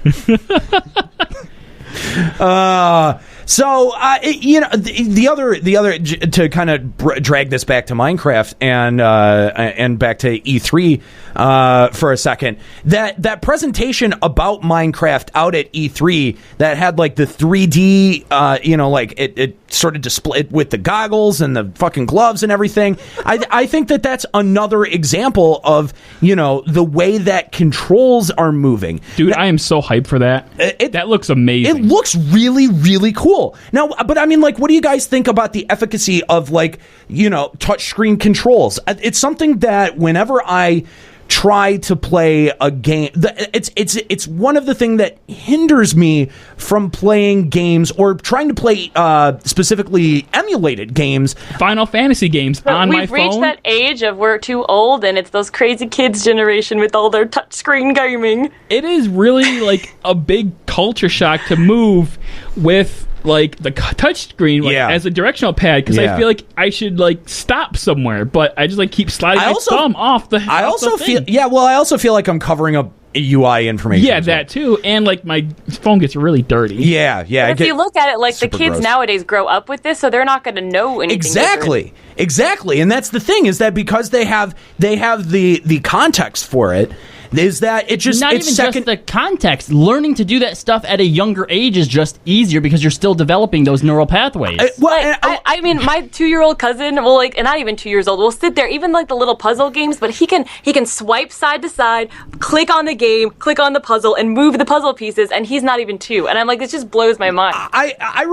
S1: So the other to kind of drag this back to Minecraft and back to E3 for a second, that presentation about Minecraft out at E3 that had like the 3D like it sort of displayed with the goggles and the fucking gloves and everything. I think that's another example of the way that controls are moving.
S5: Dude, I am so hyped for that. That looks amazing.
S1: It looks really, really cool. Now, but I mean, like, what do you guys think about the efficacy of, like, touchscreen controls? It's something that whenever I try to play a game, it's one of the things that hinders me from playing games or trying to play specifically emulated games.
S5: Final Fantasy games on my
S3: We've
S5: phone.
S3: reached that age of we're too old, and it's those crazy kids generation with all their touchscreen gaming.
S5: It is really like a big culture shock to move with like the touchscreen as a directional pad, because I feel like I should like stop somewhere, but I just like keep sliding my thumb off the.
S1: I also feel like I'm covering up UI information.
S5: Yeah,
S1: as well.
S5: that too, and like my phone gets really dirty.
S1: Yeah.
S3: But if you look at it, like the
S1: super
S3: kids
S1: gross.
S3: nowadays grow up with this, so they're not going to know anything.
S1: Exactly, and that's the thing, is that because they have the context for it, is that it just
S2: Not
S1: it's
S2: even
S1: second.
S2: just the context. Learning to do that stuff at a younger age is just easier because you're still developing those neural pathways.
S3: I mean, my 2-year-old cousin will and not even 2 years old, will sit there, even like the little puzzle games, but he can swipe side to side, click on the game, click on the puzzle, and move the puzzle pieces, and he's not even 2. And I'm like, this just blows my mind.
S1: I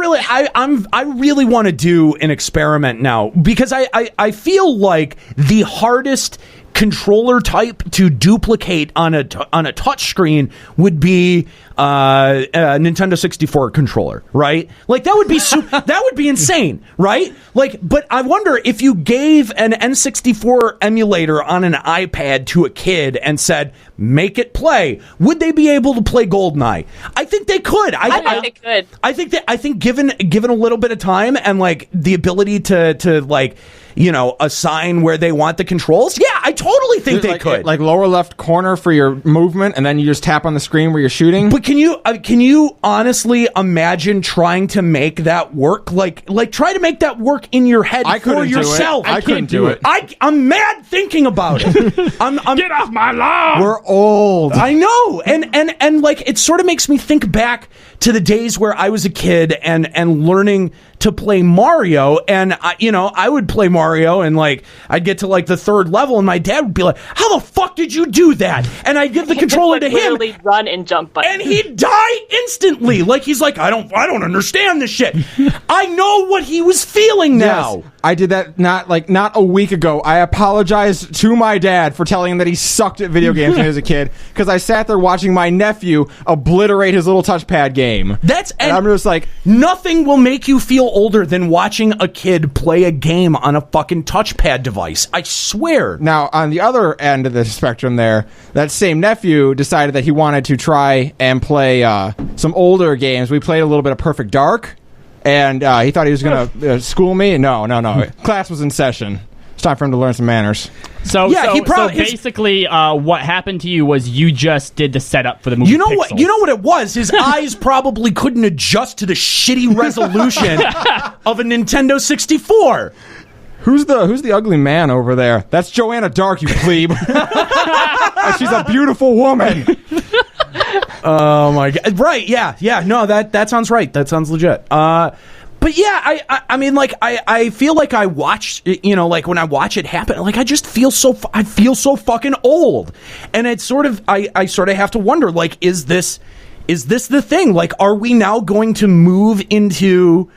S1: really want to do an experiment now, because I feel like the hardest controller type to duplicate on a touch screen would be a Nintendo 64 controller, right? Like that would be that would be insane, right? Like, but I wonder if you gave an N64 emulator on an iPad to a kid and said, "Make it play," would they be able to play GoldenEye? I think they could.
S3: I think they could.
S1: I think given a little bit of time and like the ability to like assign where they want the controls, yeah, I totally think they could.
S4: Like lower left corner for your movement, and then you just tap on the screen where you're shooting.
S1: But can you honestly imagine trying to make that work? Like try to make that work in your head for yourself.
S4: I couldn't do it.
S1: I'm mad thinking about it. I'm
S5: Get off my lawn!
S4: We're old.
S1: I know, and like it sort of makes me think back to the days where I was a kid and learning to play Mario, and I would play Mario, and like I'd get to like the 3rd level, and my dad would be like, "How the fuck did you do that?" And I'd give the controller to him,
S3: literally run and jump button,
S1: and he'd die instantly. Like he's like, I don't understand this shit. I know what he was feeling now.
S4: Yes, I did that not a week ago. I apologized to my dad for telling him that he sucked at video games when he was a kid, because I sat there watching my nephew obliterate his little touchpad game.
S1: And
S4: I'm just like,
S1: nothing will make you feel older than watching a kid play a game on a fucking touchpad device. I swear.
S4: Now, on the other end of the spectrum there, that same nephew decided that he wanted to try and play some older games. We played a little bit of Perfect Dark, and he thought he was going to school me. No. Class was in session. It's time for him to learn some manners.
S2: So basically, what happened to you was you just did the setup for the movie.
S1: You know what it was? His eyes probably couldn't adjust to the shitty resolution of a Nintendo 64.
S4: Who's the ugly man over there? That's Joanna Dark, you plebe. She's a beautiful woman.
S1: Oh my god! Right? Yeah. No, that sounds right. That sounds legit. But But yeah, I mean, like, I feel like I watch, like when I watch it happen, like I just feel I feel so fucking old, and it's sort of, I sort of have to wonder, like, is this the thing? Like, are we now going to move into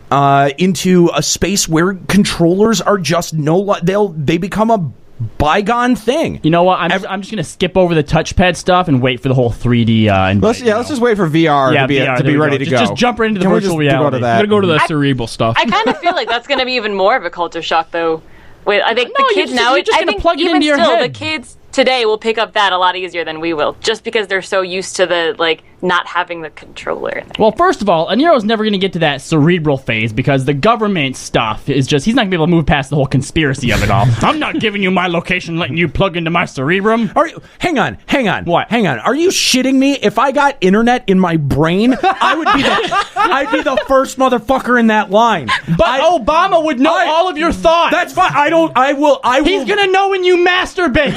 S1: a space where controllers are just they become a bygone thing?
S2: You know what? I'm just gonna skip over the touchpad stuff and wait for the whole 3D.
S4: Let's just wait for VR to be ready to go.
S2: Just jump right into the virtual reality.
S4: Go to that?
S5: I'm gonna go to the cerebral stuff.
S3: I kind of feel like that's going to be even more of a culture shock, though. I think the kids now.
S2: You're just
S3: I
S2: gonna
S3: think
S2: plug it
S3: even
S2: into your
S3: still,
S2: head.
S3: the kids today will pick up that a lot easier than we will, just because they're so used to the not having the controller in there.
S2: Well, first of all, Nero's never going to get to that cerebral phase because the government stuff is just, he's not going to be able to move past the whole conspiracy of it all. I'm not giving you my location, letting you plug into my cerebrum.
S1: Hang on.
S2: What?
S1: Hang on. Are you shitting me? If I got internet in my brain, I'd be the first motherfucker in that line.
S2: But Obama would know all of your thoughts.
S1: That's fine. I will.
S2: He's going to know when you masturbate.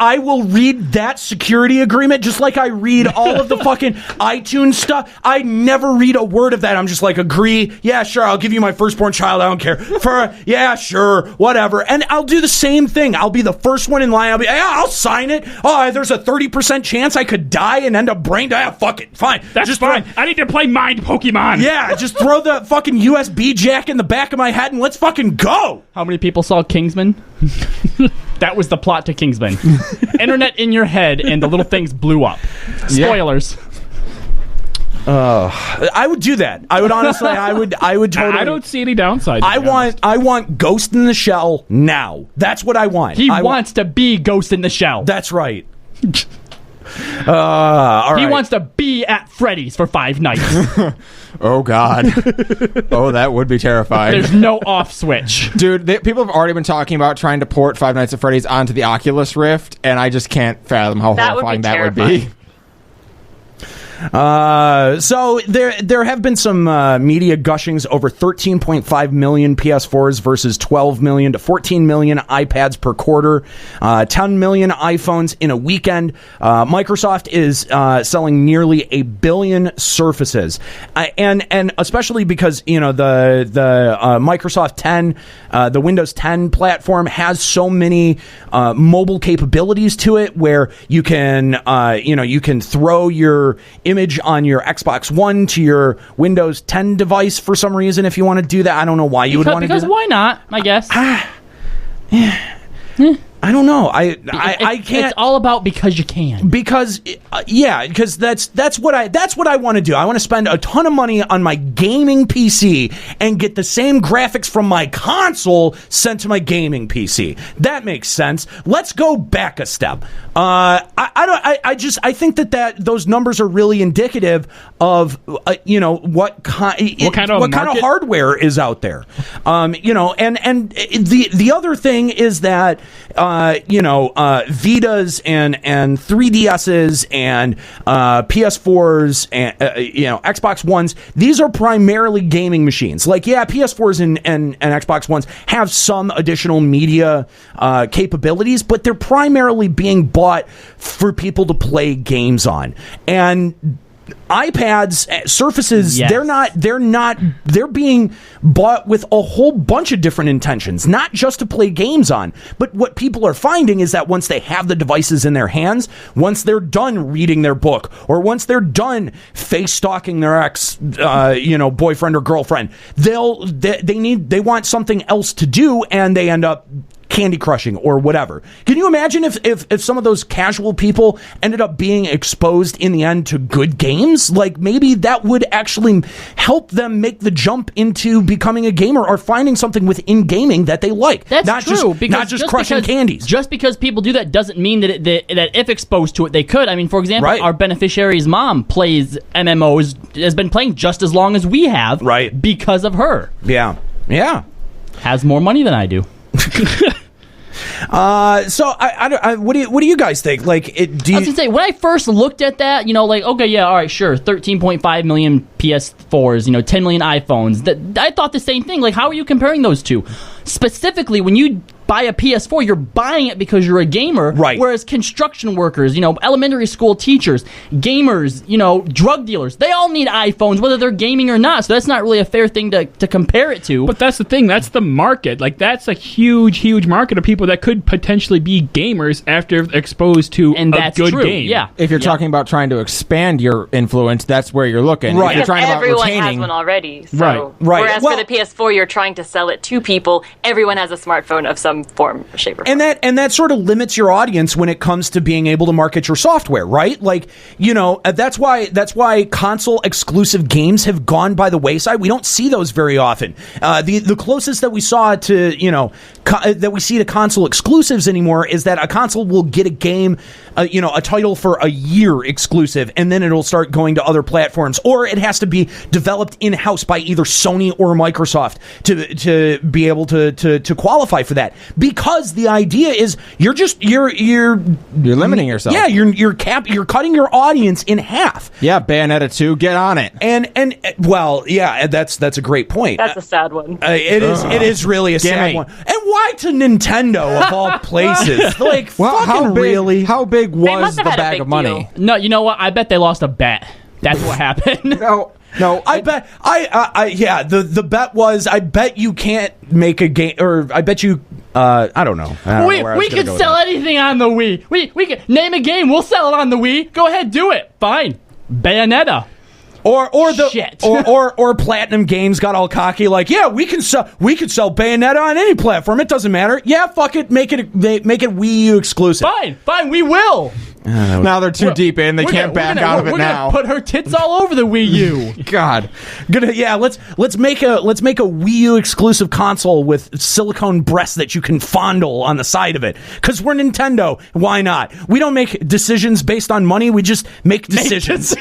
S1: I will read that security agreement just like I read all of the fucking iTunes stuff. I never read a word of that. I'm just like, agree. Yeah, sure. I'll give you my firstborn child. I don't care. Yeah, sure. Whatever. And I'll do the same thing. I'll be the first one in line. I'll sign it. Oh, there's a 30% chance I could die and end up brain die. Fuck it. Fine.
S5: That's just fine. I need to play Mind Pokemon.
S1: Yeah, just throw the fucking USB jack in the back of my head and let's fucking go.
S2: How many people saw Kingsman? That was the plot to Kingsman. Internet in your head and the little things blew up. Spoilers.
S1: I would do that. I would honestly. I would totally.
S5: I don't see any downside.
S1: I want Ghost in the Shell now. That's what I want.
S2: He wants to be Ghost in the Shell.
S1: That's right. All right.
S2: He wants to be at Freddy's for 5 nights.
S4: Oh, God. Oh, that would be terrifying.
S2: There's no off switch.
S4: Dude, people have already been talking about trying to port Five Nights at Freddy's onto the Oculus Rift, and I just can't fathom how horrifying that would be.
S1: So there have been some media gushings over 13.5 million PS4s versus 12 million to 14 million iPads per quarter, 10 million iPhones in a weekend. Microsoft is selling nearly 1 billion Surfaces, and especially because the Microsoft 10, the Windows 10 platform has so many mobile capabilities to it, where you can you can throw your image on your Xbox One to your Windows 10 device for some reason. If you want to do that, I don't know why you would want to do that.
S2: Because why not? I guess.
S1: I don't know. I can't.
S2: It's all about because you can.
S1: Because that's what I want to do. I want to spend a ton of money on my gaming PC and get the same graphics from my console sent to my gaming PC. That makes sense. Let's go back a step. I think that those numbers are really indicative of what kind of hardware is out there. And the other thing is that Vitas and 3DSs and PS4s and Xbox Ones, these are primarily gaming machines. Like, yeah, PS4s and Xbox Ones have some additional media capabilities, but they're primarily being bought for people to play games on. And iPads, Surfaces,
S2: yes.
S1: they're being bought with a whole bunch of different intentions, not just to play games on. But what people are finding is that once they have the devices in their hands, once they're done reading their book, or once they're done face stalking their ex, boyfriend or girlfriend, they want something else to do, and they end up Candy Crushing or whatever. Can you imagine if some of those casual people ended up being exposed in the end to good games? Like, maybe that would actually help them make the jump into becoming a gamer or finding something within gaming that they like.
S2: That's
S1: not
S2: true.
S1: Not just crushing candies.
S2: Just because people do that doesn't mean that if exposed to it, they could. I mean, for example,
S1: right.
S2: Our beneficiary's mom plays MMOs, has been playing just as long as we have,
S1: right?
S2: Because of her.
S1: Yeah.
S2: Has more money than I do.
S1: So what do you guys think? Like, I was
S2: gonna say, when I first looked at that, okay, yeah, all right, sure, 13.5 million PS4s, 10 million iPhones. I thought the same thing. Like, how are you comparing those two? Specifically, when you buy a PS4, you're buying it because you're a gamer.
S1: Right.
S2: Whereas construction workers, elementary school teachers, gamers, drug dealers, they all need iPhones, whether they're gaming or not. So that's not really a fair thing to compare it to.
S5: But that's the thing. That's the market. Like, that's a huge, huge market of people that could potentially be gamers after exposed to a good game.
S2: Yeah.
S4: If you're talking about trying to expand your influence, that's where you're looking.
S1: Right.
S4: If you're trying
S3: Everyone
S4: about
S3: has
S4: retaining,
S3: one already. So.
S5: Right.
S3: Whereas
S1: Well-
S3: for the PS4, you're trying to sell it to people. Everyone has a smartphone of some form, shape, or form.
S1: And that sort of limits your audience when it comes to being able to market your software, right? Like, that's why console exclusive games have gone by the wayside. We don't see those very often. The closest that we saw to that we see to console exclusives anymore is that a console will get a game, a title for a year exclusive, and then it'll start going to other platforms, or it has to be developed in-house by either Sony or Microsoft to be able to qualify for that. Because the idea is you're
S4: limiting yourself.
S1: Yeah, you're cutting your audience in half.
S4: Yeah, Bayonetta 2, get on it.
S1: And well, yeah, that's a great point.
S3: That's a sad one.
S1: It is really a sad one. And why to Nintendo of all places? Like, fucking really?
S4: How big was
S3: must
S4: the
S3: have had a
S4: bag
S3: big
S4: of money?
S3: deal.
S2: No, you know what? I bet they lost a bet. That's what happened.
S4: No,
S1: I bet the bet was I bet you can't make a game, or I bet you I don't know.
S2: We could sell anything on the Wii. We can name a game. We'll sell it on the Wii. Go ahead, do it. Fine. Bayonetta.
S1: Or
S2: Shit.
S1: or Platinum Games got all cocky, like, yeah, we could sell Bayonetta on any platform. It doesn't matter. Yeah, fuck it, make it Wii U exclusive.
S2: Fine, we will.
S4: Now they're too deep in. They can't back out of it now.
S2: We're gonna put her tits all over the Wii U.
S4: God.
S1: Let's make a Wii U exclusive console with silicone breasts that you can fondle on the side of it. Because we're Nintendo. Why not? We don't make decisions based on money. We just make decisions.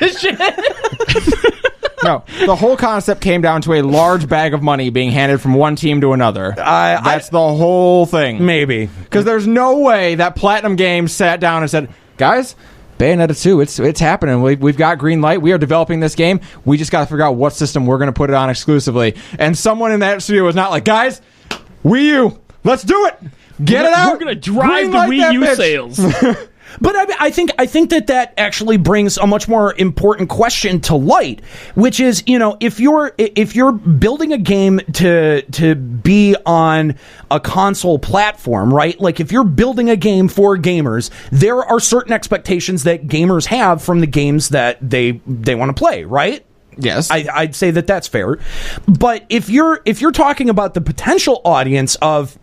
S4: No, the whole concept came down to a large bag of money being handed from one team to another. That's the whole thing.
S1: Maybe.
S4: Because there's no way that Platinum Games sat down and said, guys, Bayonetta 2, it's happening. We've got green light. We are developing this game. We just got to figure out what system we're going to put it on exclusively. And someone in that studio was not like, guys, Wii U, let's do it. Get it out.
S5: We're going to drive
S4: Green
S5: the
S4: light
S5: Wii
S4: that
S5: U
S4: bitch.
S5: sales.
S1: But I think that actually brings a much more important question to light, which is, if you're building a game to be on a console platform, right? Like, if you're building a game for gamers, there are certain expectations that gamers have from the games that they want to play, right?
S4: Yes.
S1: I'd say that that's fair. But if you're talking about the potential audience of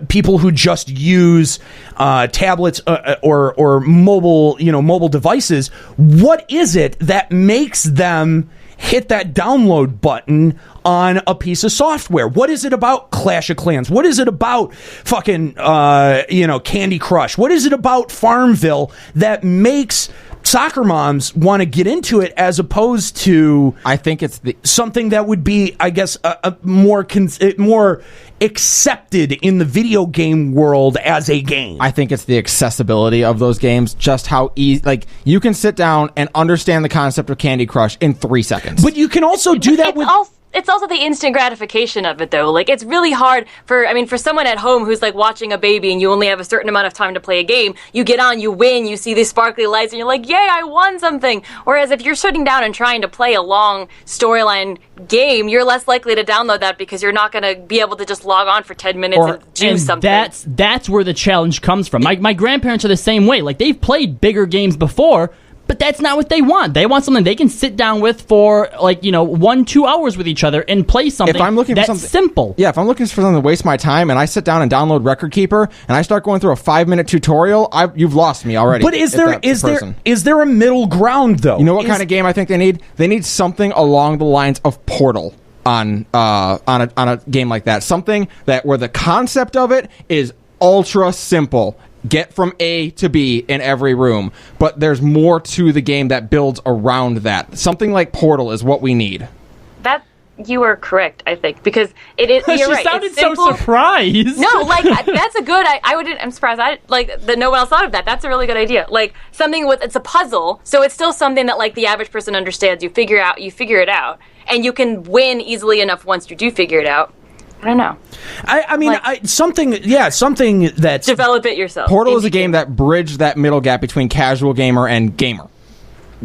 S1: people who just use tablets or mobile devices, what is it that makes them hit that download button on a piece of software? What is it about Clash of Clans? What is it about fucking Candy Crush? What is it about Farmville that makes soccer moms want to get into it, as opposed to,
S4: I think it's
S1: something that would be, I guess, a more accepted in the video game world as a game?
S4: I think it's the accessibility of those games, just how easy, like, you can sit down and understand the concept of Candy Crush in 3 seconds.
S1: But you can also do that with...
S3: It's also the instant gratification of it, though. Like, it's really hard for someone at home who's, like, watching a baby and you only have a certain amount of time to play a game. You get on, you win, you see these sparkly lights, and you're like, yay, I won something. Whereas if you're sitting down and trying to play a long storyline game, you're less likely to download that because you're not going to be able to just log on for 10 minutes and do something.
S2: That's where the challenge comes from. My grandparents are the same way. Like, they've played bigger games before, but that's not what they want. They want something they can sit down with for, 1-2 hours with each other and play something
S4: if I'm looking
S2: that's
S4: for something
S2: simple.
S4: Yeah, if I'm looking for something to waste my time and I sit down and download Record Keeper and I start going through a 5-minute tutorial, you've lost me already.
S1: But is there a middle ground, though?
S4: You know what kind of game I think they need? They need something along the lines of Portal on a game like that. Something that where the concept of it is ultra simple. Get from A to B in every room, but there's more to the game that builds around that. Something like Portal is what we need.
S3: That you are correct, I think, because it is. You're
S2: She
S3: right.
S2: sounded
S3: it's
S2: so
S3: simple.
S2: surprised.
S3: No, that's a good. I'm surprised. That no one else thought of that. That's a really good idea. Like, something it's a puzzle, so it's still something that, like, the average person understands. You figure it out, and you can win easily enough once you do figure it out. I don't know.
S1: I mean, something that's...
S3: Develop it yourself.
S4: Portal is a game that bridged that middle gap between casual gamer and gamer.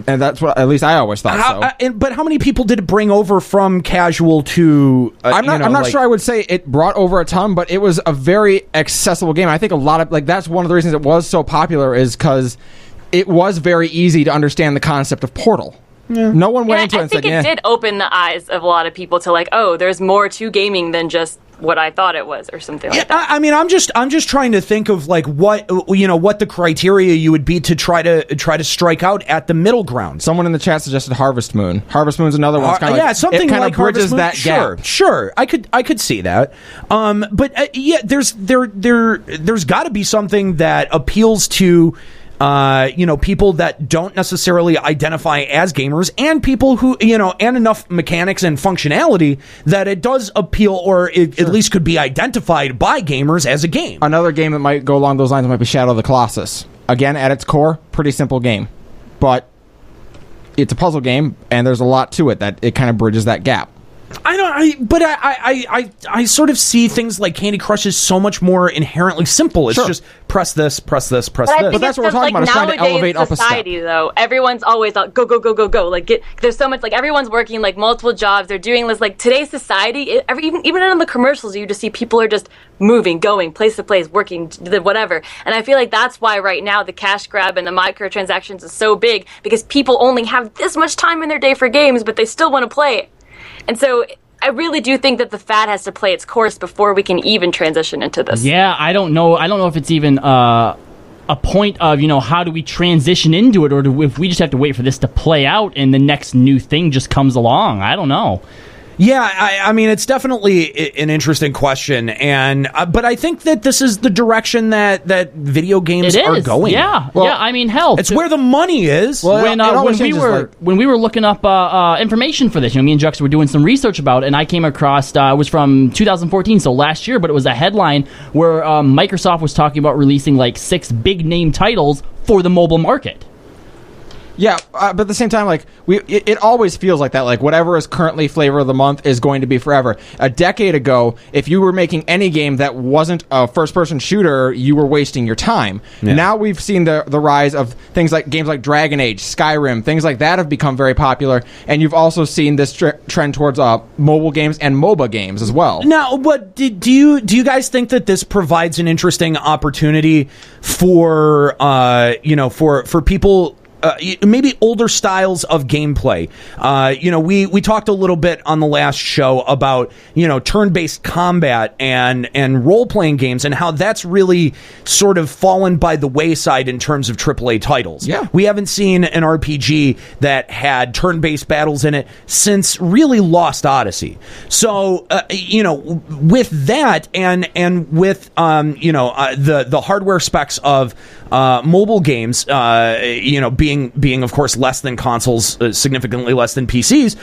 S4: And that's what, at least I always thought
S1: but how many people did it bring over from casual to...
S4: I'm not sure I would say it brought over a ton, but it was a very accessible game. I think a lot of... that's one of the reasons it was so popular is because it was very easy to understand the concept of Portal. Yeah. No one went into it and said,
S3: I think it did open the eyes of a lot of people to like, oh, there's more to gaming than just what I thought it was or something like that.
S1: I mean, I'm just trying to think of like what the criteria you would be to try to strike out at the middle ground.
S4: Someone in the chat suggested Harvest Moon. Harvest Moon's another one.
S1: Something
S4: it
S1: like
S4: bridges that gap.
S1: Sure, I could see that. But there's got to be something that appeals to people that don't necessarily identify as gamers and people who, and enough mechanics and functionality that it does appeal or it at least could be identified by gamers as a game.
S4: Another game that might go along those lines might be Shadow of the Colossus. Again, at its core, pretty simple game. But it's a puzzle game and there's a lot to it that it kind of bridges that gap.
S1: I sort of see things like Candy Crush as so much more inherently simple. It's just press this, press this, press this.
S4: But that's what we're talking about. It's trying to elevate up a step.
S3: Society, though, everyone's always out, go, go, go, go, go. Like, there's so much, like, everyone's working, like, multiple jobs. They're doing this, like, today's society, even in the commercials, you just see people are just moving, going, place to place, working, whatever. And I feel like that's why right now the cash grab and the microtransactions is so big, because people only have this much time in their day for games, but they still want to play. And so I really do think that the fad has to play its course before we can even transition into this.
S2: Yeah, I don't know if it's even a point of, how do we transition into it, or if we just have to wait for this to play out and the next new thing just comes along. I don't know.
S1: Yeah, I mean, it's definitely an interesting question, but I think that this is the direction that video games are going.
S2: Yeah, I mean, hell,
S1: it's where the money is.
S2: Well, when we were looking up information for this, me and Jux were doing some research about it, and I came across it was from 2014, so last year, but it was a headline where Microsoft was talking about releasing like 6 big name titles for the mobile market.
S4: Yeah, but at the same time, like it always feels like that. Like whatever is currently flavor of the month is going to be forever. A decade ago, if you were making any game that wasn't a first-person shooter, you were wasting your time. Yeah. Now we've seen the rise of things like games like Dragon Age, Skyrim, things like that have become very popular, and you've also seen this trend towards mobile games and MOBA games as well.
S1: Now, but do you guys think that this provides an interesting opportunity for for people? Maybe older styles of gameplay. We talked a little bit on the last show about turn-based combat and role-playing games and how that's really sort of fallen by the wayside in terms of AAA titles.
S4: Yeah,
S1: we haven't seen an RPG that had turn-based battles in it since really Lost Odyssey. So with that and with the hardware specs of mobile games, being of course less than consoles, significantly less than PCs,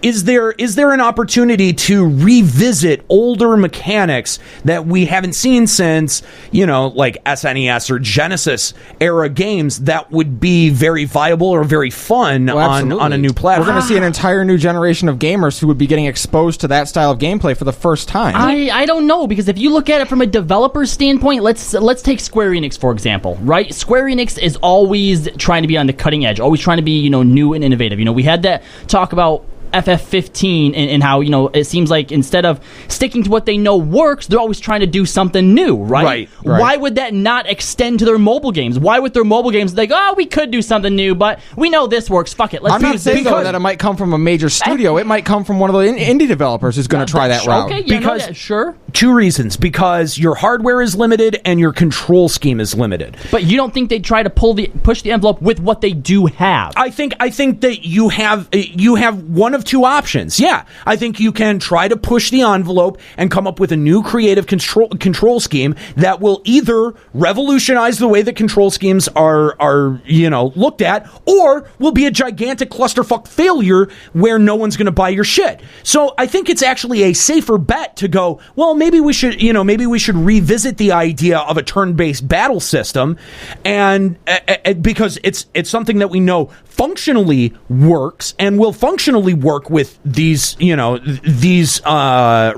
S1: is there an opportunity to revisit older mechanics that we haven't seen since like SNES or Genesis era games that would be very viable or very fun on a new platform?
S4: We're going to see an entire new generation of gamers who would be getting exposed to that style of gameplay for the first time.
S2: I don't know, because if you look at it from a developer standpoint, let's take Square Enix for example, right? Square Enix is always trying to be on the cutting edge, always trying to be new and innovative. We had that talk about FF15 and how it seems like instead of sticking to what they know works, they're always trying to do something new, right? Why would that not extend to their mobile games? Why with their mobile games they go, we could do something new, but we know this works, fuck it, let's
S4: I'm not saying though that it might come from a major studio. It might come from one of the indie developers who's going to try that route.
S2: Okay, sure.
S1: 2 reasons: because your hardware is limited and your control scheme is limited.
S2: But you don't think they'd try to push the envelope with what they do have?
S1: I think that you have one of 2 options. Yeah, I think you can try to push the envelope and come up with a new creative control scheme that will either revolutionize the way that control schemes are looked at, or will be a gigantic clusterfuck failure where no one's going to buy your shit. So I think it's actually a safer bet to go, well, maybe we should revisit the idea of a turn-based battle system, and because it's something that we know functionally works and will functionally work with these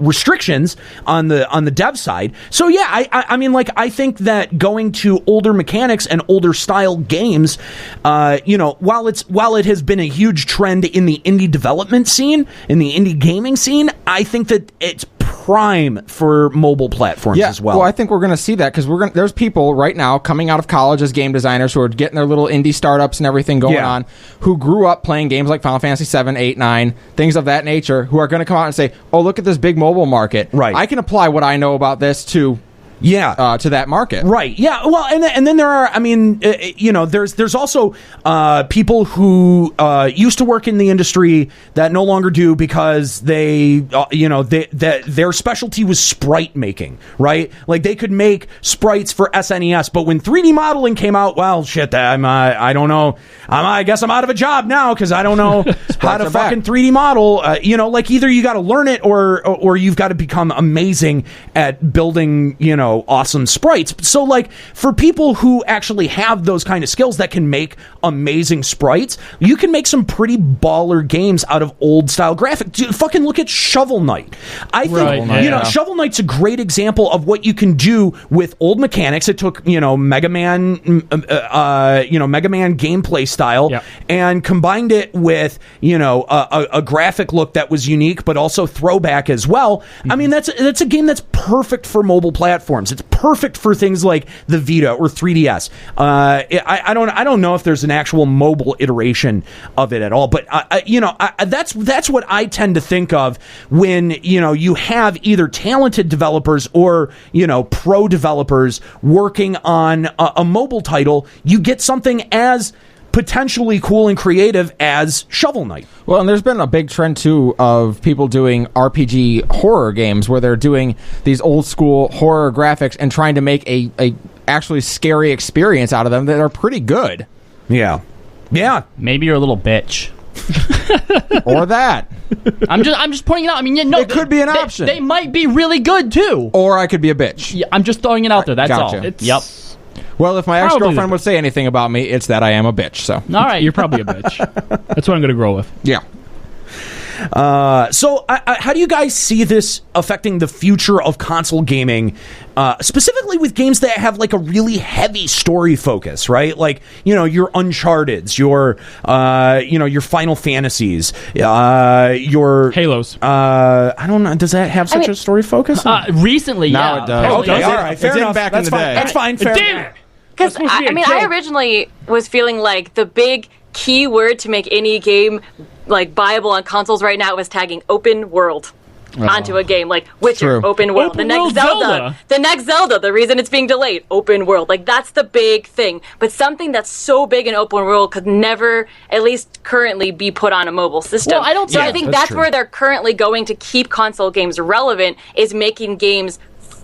S1: restrictions on the dev side. So yeah, I mean, like, I think that going to older mechanics and older style games, while it has been a huge trend in the indie development scene, in the indie gaming scene, I think that it's prime for mobile platforms as well.
S4: Well, I think we're going to see that because there's people right now coming out of college as game designers who are getting their little indie startups and everything going on, who grew up playing games like Final Fantasy 7, 8, 9, things of that nature, who are going to come out and say, oh, look at this big mobile market.
S1: Right.
S4: I can apply what I know about this to that market.
S1: Right. Yeah. Well, and then there are, I mean, there's also people who used to work in the industry that no longer do because their specialty was sprite making, right? Like, they could make sprites for SNES, but when 3D modeling came out, well, shit, I don't know. I guess I'm out of a job now because I don't know how to fucking 3D model. Like, either you got to learn it or you've got to become amazing at building, awesome sprites. So, like, for people who actually have those kind of skills that can make amazing sprites, you can make some pretty baller games out of old style graphics. Dude, fucking look at Shovel Knight. I think Shovel Knight's a great example of what you can do with old mechanics. It took Mega Man gameplay style and combined it with a graphic look that was unique but also throwback as well. I mean, that's a game that's perfect for mobile platforms. It's perfect for things like the Vita or 3DS. I don't know if there's an actual mobile iteration of it at all, but that's what I tend to think of when you have either talented developers or pro developers working on a mobile title. You get something as potentially cool and creative as Shovel Knight.
S4: Well, and there's been a big trend, too, of people doing RPG horror games where they're doing these old school horror graphics and trying to make a actually scary experience out of them that are pretty good.
S1: Yeah. Yeah.
S2: Maybe you're a little bitch.
S4: Or that.
S2: I'm just pointing it out. I mean,
S4: it could be an option.
S2: They might be really good, too.
S4: Or I could be a bitch.
S2: Yeah, I'm just throwing it out there. That's
S4: gotcha.
S2: all. Yep.
S4: Well, if my ex-girlfriend would say anything about me, it's that I am a bitch. So,
S5: all right, you're probably a bitch. That's what I'm going to grow with.
S4: Yeah.
S1: So, how do you guys see this affecting the future of console gaming, specifically with games that have like a really heavy story focus, right? Like, your Uncharted's, your Final Fantasies, your
S5: Halos.
S1: I don't know. Does that have such a story focus?
S2: Recently,
S4: now it does.
S1: Okay, all right, fair enough.
S4: Back in the day.
S1: That's fine. Fair enough.
S3: Because I originally was feeling like the big key word to make any game like viable on consoles right now was tagging open world onto a game, like Witcher, open world.
S5: Open
S3: the next
S5: world
S3: Zelda, the reason it's being delayed, open world. Like, that's the big thing. But something that's so big in open world could never, at least currently, be put on a mobile system.
S2: Well, I don't.
S3: So I think that's where they're currently going to keep console games relevant, is making games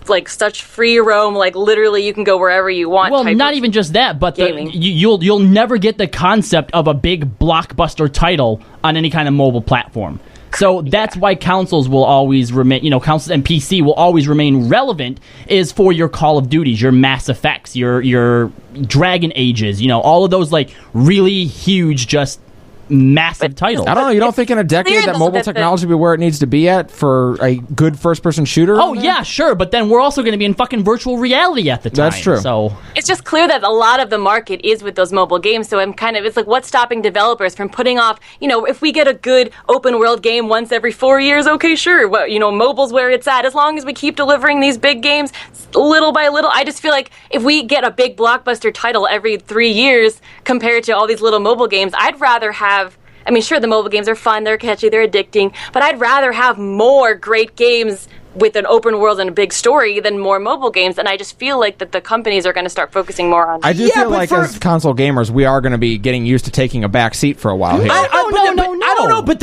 S3: like such free roam, like literally you can go wherever you want.
S2: Well, not even just that, but you'll never get the concept of a big blockbuster title on any kind of mobile platform. So that's why consoles will always remain, consoles and PC will always remain relevant, is for your Call of Duties, your Mass Effects, your Dragon Ages, all of those like really huge, just massive titles.
S4: I don't know. You don't think in a decade that mobile technology will be where it needs to be at for a good first-person shooter?
S2: Oh, yeah, sure. But then we're also going to be in fucking virtual reality at the time.
S4: That's true.
S2: So
S3: it's just clear that a lot of the market is with those mobile games. So it's like, what's stopping developers from putting off, if we get a good open-world game once every 4 years, okay, sure. Well, mobile's where it's at. As long as we keep delivering these big games little by little, I just feel like if we get a big blockbuster title every 3 years compared to all these little mobile games, I'd rather have, sure, the mobile games are fun, they're catchy, they're addicting, but I'd rather have more great games with an open world and a big story than more mobile games, and I just feel like that the companies are going to start focusing more on.
S4: I do feel like as console gamers, we are going to be getting used to taking a back seat for a while here.
S1: I don't know, but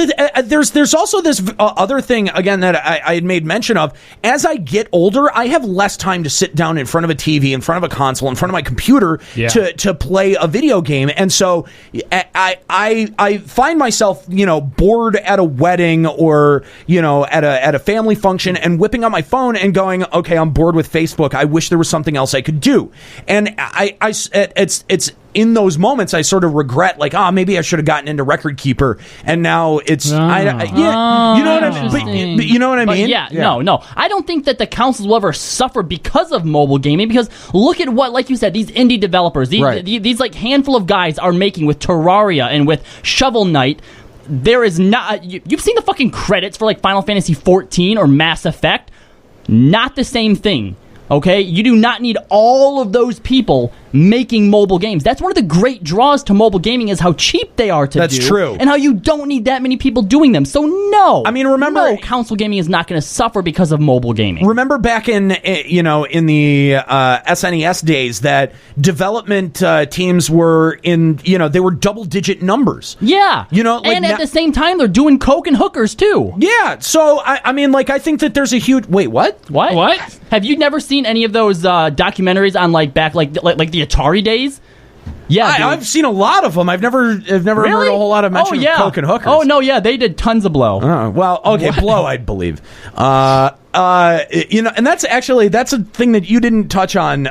S1: there's also this other thing, again, that I had made mention of. As I get older, I have less time to sit down in front of a TV, in front of a console, in front of my computer to play a video game, and so I find myself, bored at a wedding or, at a family function and whipping out my phone and going, okay, I'm bored with Facebook. I wish there was something else I could do. And it's in those moments, I sort of regret, like, maybe I should have gotten into Record Keeper, and now it's, you know what I mean? But you know what I mean?
S2: No. I don't think that the consoles will ever suffer because of mobile gaming, because look at what, like you said, these indie developers, these like handful of guys are making with Terraria and with Shovel Knight. There is not, you've seen the fucking credits for like Final Fantasy 14 or Mass Effect. Not the same thing. Okay, you do not need all of those people making mobile games. That's one of the great draws to mobile gaming, is how cheap they are to do.
S1: That's true.
S2: And how you don't need that many people doing them. So no.
S1: I mean, remember,
S2: console gaming is not going to suffer because of mobile gaming.
S1: Remember back in the SNES days that development teams were in, they were double-digit numbers.
S2: Yeah.
S1: And
S2: at the same time, they're doing coke and hookers too.
S1: Yeah. So I mean, like, I think that there's a huge. Wait, what?
S2: What? Have you never seen any of those documentaries on like the Atari days? Yeah,
S1: I've seen a lot of them. I've never heard a whole lot of mention of coke and hookers.
S2: Oh no, yeah, they did tons of blow.
S1: Well, okay, blow, I'd believe. And that's a thing that you didn't touch on,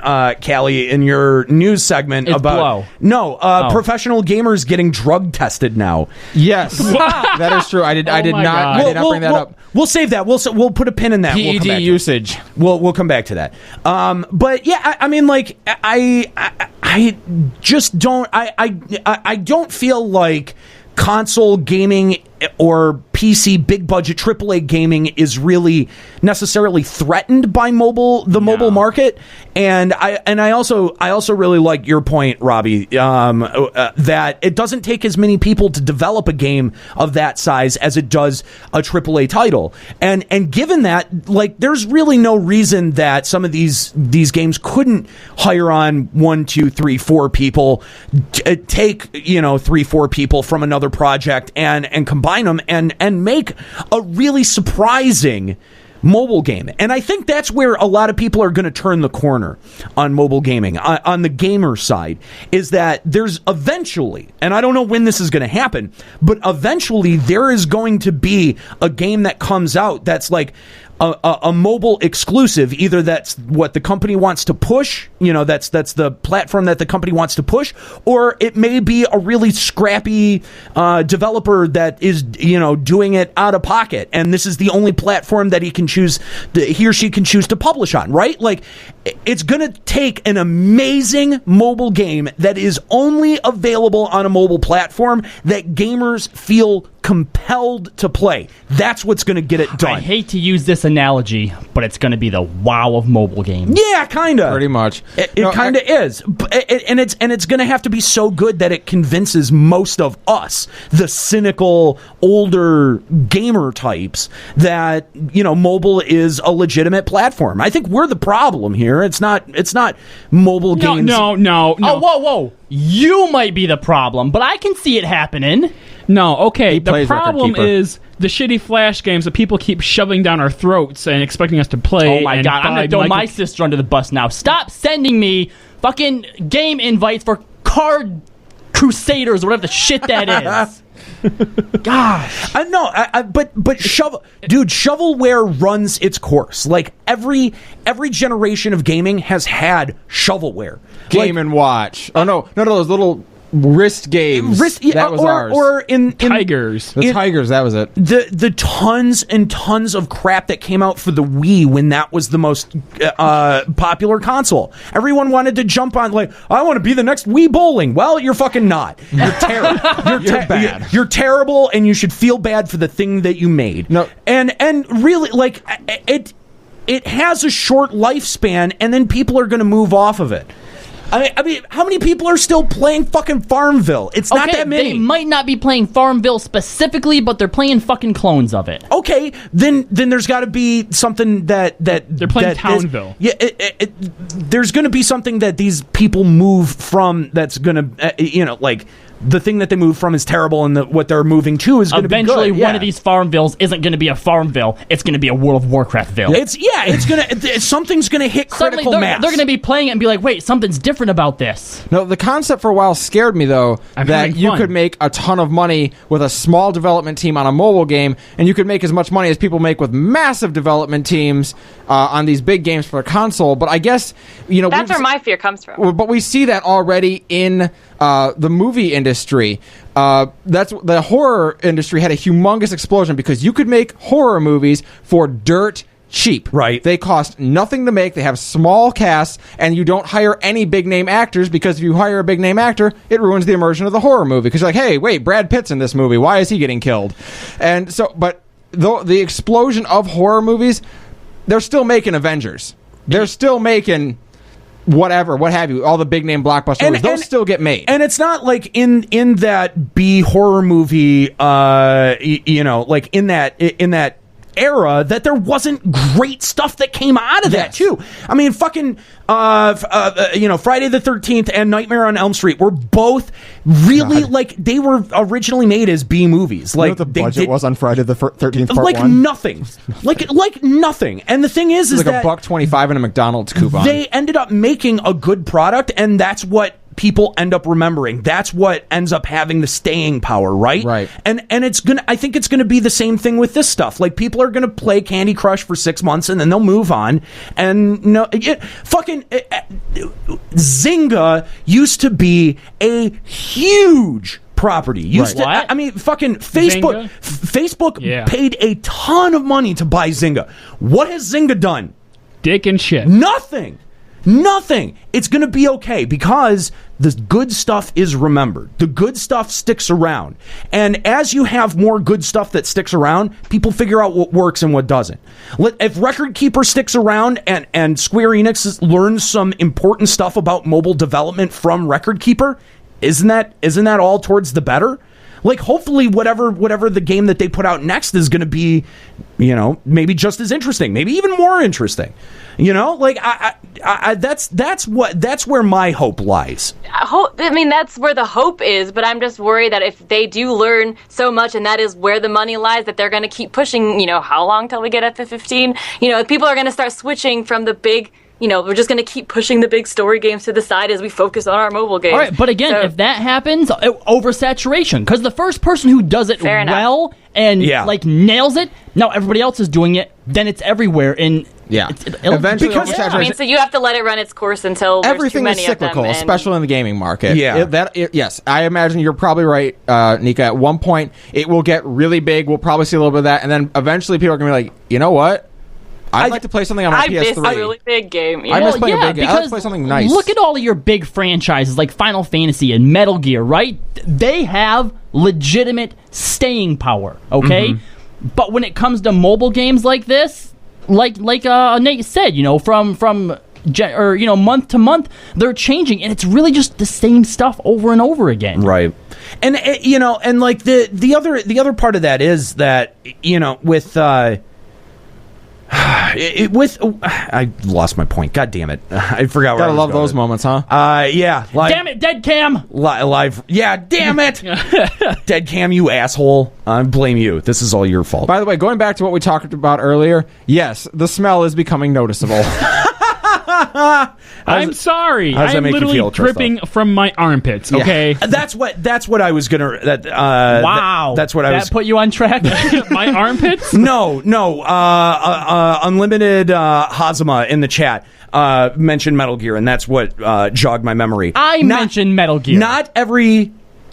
S1: Callie, in your news segment about
S2: blow.
S1: No, professional gamers getting drug tested now.
S4: Yes, that is true. I did not bring that up.
S1: We'll save that. We'll put a pin in that.
S4: PED usage.
S1: We'll come back to that. But yeah, I mean, like, I just don't. I don't feel like console gaming or PC big budget AAA gaming is really necessarily threatened by mobile market, and I also really like your point, Robbie, that it doesn't take as many people to develop a game of that size as it does a AAA title, and given that, like, there's really no reason that some of these games couldn't hire on 1, 2, 3, 4 people, take 3, 4 people from another project and combine them and make a really surprising mobile game. And I think that's where a lot of people are going to turn the corner on mobile gaming, on the gamer side, is that there's eventually, and I don't know when this is going to happen, but eventually there is going to be a game that comes out that's like a mobile exclusive. Either that's what the company wants to push, that's the platform that the company wants to push, or it may be a really scrappy developer that is, doing it out of pocket, and this is the only platform that he or she can choose to publish on, right? Like, it's going to take an amazing mobile game that is only available on a mobile platform that gamers feel compelled to play. That's what's going to get it done.
S2: I hate to use this analogy, but it's going to be the WoW of mobile games.
S1: Yeah, kind of.
S4: Pretty much.
S1: It kind of is. And it's going to have to be so good that it convinces most of us, the cynical, older gamer types, that, mobile is a legitimate platform. I think we're the problem here. It's not mobile games.
S2: No. Oh, whoa. You might be the problem, but I can see it happening.
S5: No, okay. The problem is the shitty Flash games that people keep shoving down our throats and expecting us to play.
S2: Oh my god, I'm going to throw my sister under the bus now. Stop sending me fucking game invites for Card Crusaders or whatever the shit that is. Gosh.
S1: I know, but shovelware runs its course. Like, every generation of gaming has had shovelware.
S4: Game and Watch. Oh no, those little wrist games. That was ours.
S1: Or in
S5: Tigers.
S4: Tigers, that was it.
S1: The tons and tons of crap that came out for the Wii when that was the most popular console. Everyone wanted to jump on, like, I want to be the next Wii Bowling. Well, you're fucking not. You're terrible. You're
S4: bad.
S1: You're terrible, and you should feel bad for the thing that you made.
S4: No.
S1: And really, like, it has a short lifespan, and then people are going to move off of it. I mean, how many people are still playing fucking Farmville? It's not that many.
S2: They might not be playing Farmville specifically, but they're playing fucking clones of it.
S1: Okay, then there's got to be something that
S5: they're playing Townville.
S1: There's going to be something that these people move from. That's going to, like, the thing that they moved from is terrible, and what they're moving to is going to be good.
S2: Eventually, one of these Farmvilles isn't going to be a Farmville. It's going to be a World of Warcraftville.
S1: Something's going to hit critical mass.
S2: They're going to be playing it and be like, wait, something's different about this.
S4: No, the concept for a while scared me, though, that you could make a ton of money with a small development team on a mobile game, and you could make as much money as people make with massive development teams on these big games for a console. But I guess,
S3: that's where my fear comes from.
S4: But we see that already in the movie industry. That's the horror industry had a humongous explosion because you could make horror movies for dirt cheap.
S1: Right.
S4: They cost nothing to make. They have small casts, and you don't hire any big name actors because if you hire a big name actor, it ruins the immersion of the horror movie. Because you're like, hey, wait, Brad Pitt's in this movie. Why is he getting killed? And so, but the explosion of horror movies, they're still making Avengers. They're still making whatever, what have you, all the big name blockbuster movies, those still get made.
S1: And it's not like in that B horror movie, like in that era that there wasn't great stuff that came out of that too. I mean, fucking Friday the 13th and Nightmare on Elm Street were both really like they were originally made as B movies. Like
S4: the budget was on Friday the 13th part
S1: like
S4: 1?
S1: Nothing. like nothing. And the thing is
S4: like
S1: that
S4: $1.25 in a McDonald's coupon.
S1: They ended up making a good product, and that's what people end up remembering. That's what ends up having the staying power, right?
S4: Right.
S1: And I think it's gonna be the same thing with this stuff. Like, people are gonna play Candy Crush for 6 months and then they'll move on. And Zynga used to be a huge property.
S2: What?
S1: I mean, fucking Facebook. Facebook paid a ton of money to buy Zynga. What has Zynga done?
S5: Dick and shit.
S1: Nothing. It's going to be okay because the good stuff is remembered. The good stuff sticks around. And as you have more good stuff that sticks around, people figure out what works and what doesn't. If Record Keeper sticks around and Square Enix learns some important stuff about mobile development from Record Keeper, isn't that all towards the better? Like, hopefully whatever the game that they put out next is going to be, maybe just as interesting, maybe even more interesting. That's where my hope lies.
S3: That's where the hope is, but I'm just worried that if they do learn so much and that is where the money lies, that they're going to keep pushing, how long till we get FF15? People are going to start switching from the big, we're just going to keep pushing the big story games to the side as we focus on our mobile games.
S2: All right, but again, if that happens, oversaturation, because the first person who does it well and nails it, now everybody else is doing it, then it's everywhere. And
S4: eventually,
S3: so you have to let it run its course until
S4: everything
S3: there's too many
S4: is cyclical,
S3: of them,
S4: especially in the gaming market.
S1: Yeah,
S4: yes, I imagine you're probably right, Nika. At one point, it will get really big. We'll probably see a little bit of that, and then eventually, people are going to be like, you know what? I'd like to play something on my PS3.
S3: I miss a really big game.
S4: I miss playing a big game. I'd like to play something nice.
S2: Look at all of your big franchises like Final Fantasy and Metal Gear, right? They have legitimate staying power, okay? Mm-hmm. But when it comes to mobile games like this, like Nate said, from month to month, they're changing, and it's really just the same stuff over and over again.
S1: Right. And and like the other part of that is that with I lost my point. God damn it! I forgot.
S4: Gotta love those moments, huh?
S1: Yeah.
S2: Damn it, Dead Cam.
S1: Live. Yeah. Damn it, Dead Cam, you asshole. I blame you. This is all your fault.
S4: By the way, going back to what we talked about earlier, yes, the smell is becoming noticeable.
S5: I'm sorry.
S1: How does that
S5: I'm
S1: make you
S5: literally
S1: feel,
S5: dripping from my armpits. Okay.
S1: That's what I was gonna.
S2: Wow.
S1: That's what I was.
S2: That put you on track.
S5: My armpits?
S1: No. Unlimited Hazama in the chat mentioned Metal Gear, and that's what jogged my memory.
S2: I mentioned Metal Gear.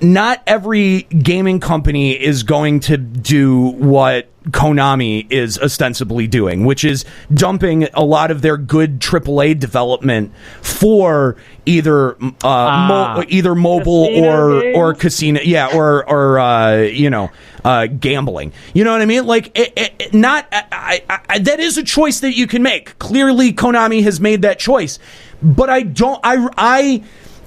S1: Not every gaming company is going to do what Konami is ostensibly doing, which is dumping a lot of their good AAA development for either mobile or casino, or gambling. You know what I mean? Like, that is a choice that you can make. Clearly, Konami has made that choice, but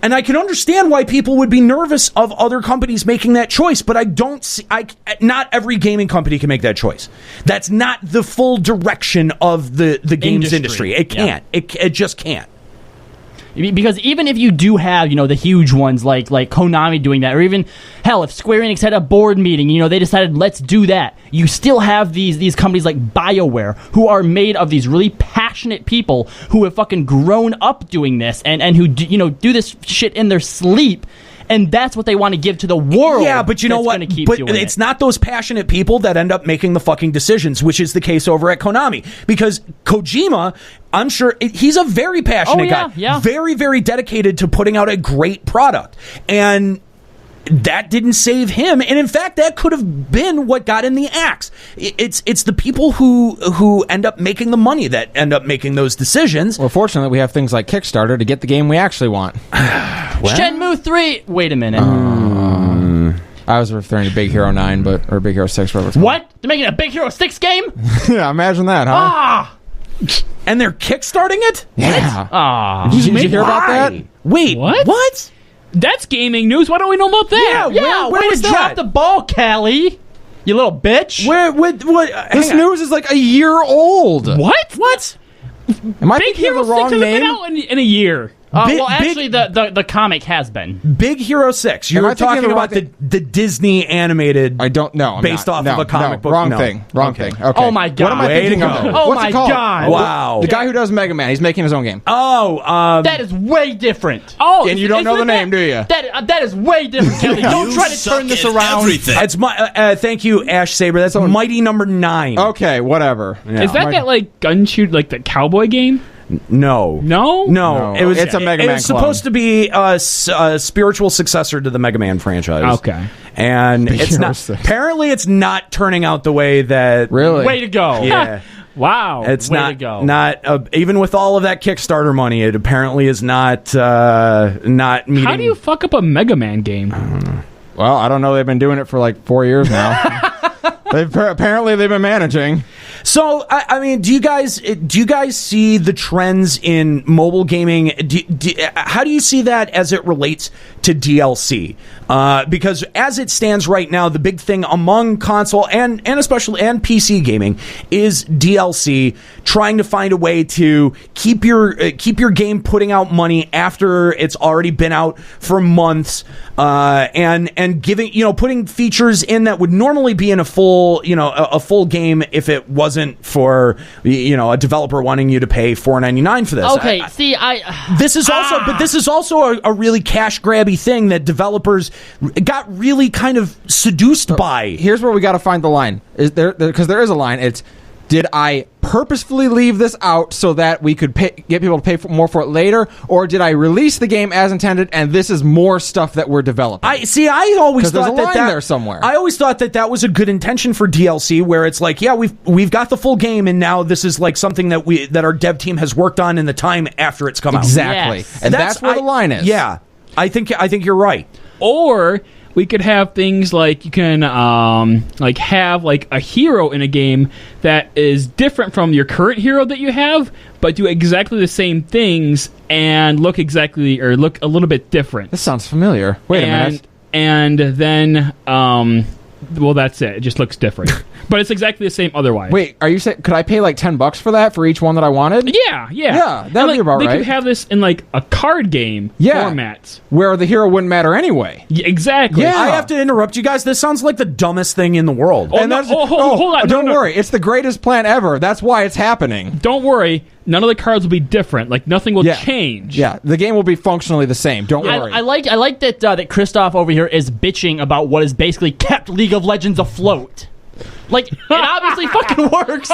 S1: and I can understand why people would be nervous of other companies making that choice, but I don't see. Not every gaming company can make that choice. That's not the full direction of the games industry. It can't. Yeah. It just can't.
S2: Because even if you do have, the huge ones like Konami doing that, or even, hell, if Square Enix had a board meeting, they decided, let's do that, you still have these companies like BioWare, who are made of these really passionate people who have fucking grown up doing this, and who, do this shit in their sleep. And that's what they want to give to the world.
S1: Yeah, but you know what? But it's not those passionate people that end up making the fucking decisions, which is the case over at Konami. Because Kojima, I'm sure he's a very passionate guy.
S2: Yeah.
S1: Very, very dedicated to putting out a great product. And that didn't save him, and in fact, that could have been what got in the axe. It's the people who end up making the money that end up making those decisions.
S4: Well, fortunately, we have things like Kickstarter to get the game we actually want.
S2: Shenmue 3. Wait a minute.
S4: I was referring to Big Hero 9, or Big Hero 6.
S2: What? They're making a Big Hero 6 game?
S4: Yeah, imagine that, huh?
S1: And they're kickstarting it?
S4: Yeah. Did you hear about that?
S1: Wait, what?
S5: That's gaming news. Why don't we know about that?
S2: Yeah,
S1: where
S2: way
S1: was
S2: to drop
S1: that?
S2: the ball, Callie. You little bitch.
S1: What?
S4: This news is like a year old.
S5: What?
S4: Am I
S5: Big
S4: thinking
S5: Hero
S4: of the wrong
S5: 6 hasn't been
S4: name?
S5: out in a year.
S2: Well, actually, the comic has been.
S1: Big Hero 6.
S4: Am
S1: You're
S4: I thinking
S1: talking
S4: about
S1: about the Disney animated.
S4: I don't know. I'm
S1: Based
S4: not.
S1: off
S4: No,
S1: of a comic
S4: no,
S1: book.
S4: Wrong
S1: No.
S4: thing.
S1: Okay.
S4: Okay.
S2: Oh my God.
S4: What am I
S1: Way to
S4: thinking
S1: go.
S4: of?
S2: Oh
S4: What's
S2: my
S4: it called?
S2: God.
S1: Wow.
S4: The guy who does Mega Man. He's making his own game.
S2: That is way different.
S5: Oh,
S4: And you don't know the name, do you?
S2: That is way different, Kelly. Don't try to turn this around.
S6: Everything.
S1: It's my. Thank you, Ash Saber. That's Mighty Number 9.
S4: Okay, whatever.
S5: Is that like gun shoot, like the cowboy game?
S1: No.
S4: No. It's a Mega Man
S1: It's supposed to be a spiritual successor to the Mega Man franchise.
S5: Okay.
S1: And it's
S4: Hero
S1: not.
S4: 6.
S1: Apparently, it's not turning out the way that.
S4: Really?
S2: Way to go.
S1: Yeah.
S5: Wow.
S1: It's
S2: Way
S1: not.
S2: to go.
S1: Not even with all of that Kickstarter money, it apparently is not. Not meeting.
S5: How do you fuck up a Mega Man game?
S4: Well, I don't know. They've been doing it for like 4 years now. Apparently, they've been managing.
S1: So, I mean, do you guys see the trends in mobile gaming? How do you see that as it relates to DLC? Because as it stands right now, the big thing among console and especially PC gaming is DLC, trying to find a way to keep your game putting out money after it's already been out for months, and giving putting features in that would normally be in a full game if it wasn't for a developer wanting you to pay $4.99 for this.
S2: Okay,
S1: This is also a really cash grabby thing that developers got really kind of seduced by.
S4: Here's where we got to find the line. Is there? Because there is a line. It's, did I purposefully leave this out so that we could get people to pay more for it later, or did I release the game as intended and this is more stuff that we're developing?
S1: I always thought
S4: there's a line there somewhere.
S1: I always thought that was a good intention for DLC, where it's like, yeah, we've got the full game, and now this is like something that our dev team has worked on in the time after it's come out.
S4: Exactly,
S2: Yes.
S4: and that's where the line is.
S1: Yeah, I think you're right.
S5: Or we could have things like you can have like a hero in a game that is different from your current hero that you have, but do exactly the same things and look a little bit different.
S4: This sounds familiar. Wait a minute.
S5: And then well, that's it. It just looks different. But it's exactly the same otherwise.
S4: Wait, are you saying, could I pay like $10 for that for each one that I wanted?
S5: Yeah.
S4: Yeah, that'd be about
S5: they
S4: right.
S5: could have this in like a card game formats.
S4: Where the hero wouldn't matter anyway.
S5: Yeah, exactly.
S4: Yeah.
S1: I have to interrupt you guys. This sounds like the dumbest thing in the world.
S5: hold on.
S4: Don't
S5: No.
S4: worry. It's the greatest plan ever. That's why it's happening.
S5: Don't worry. None of the cards will be different. Like nothing will
S4: Yeah.
S5: change.
S4: Yeah, the game will be functionally the same. Don't worry.
S2: I like that Christoph over here is bitching about what has basically kept League of Legends afloat. Like, it obviously fucking works.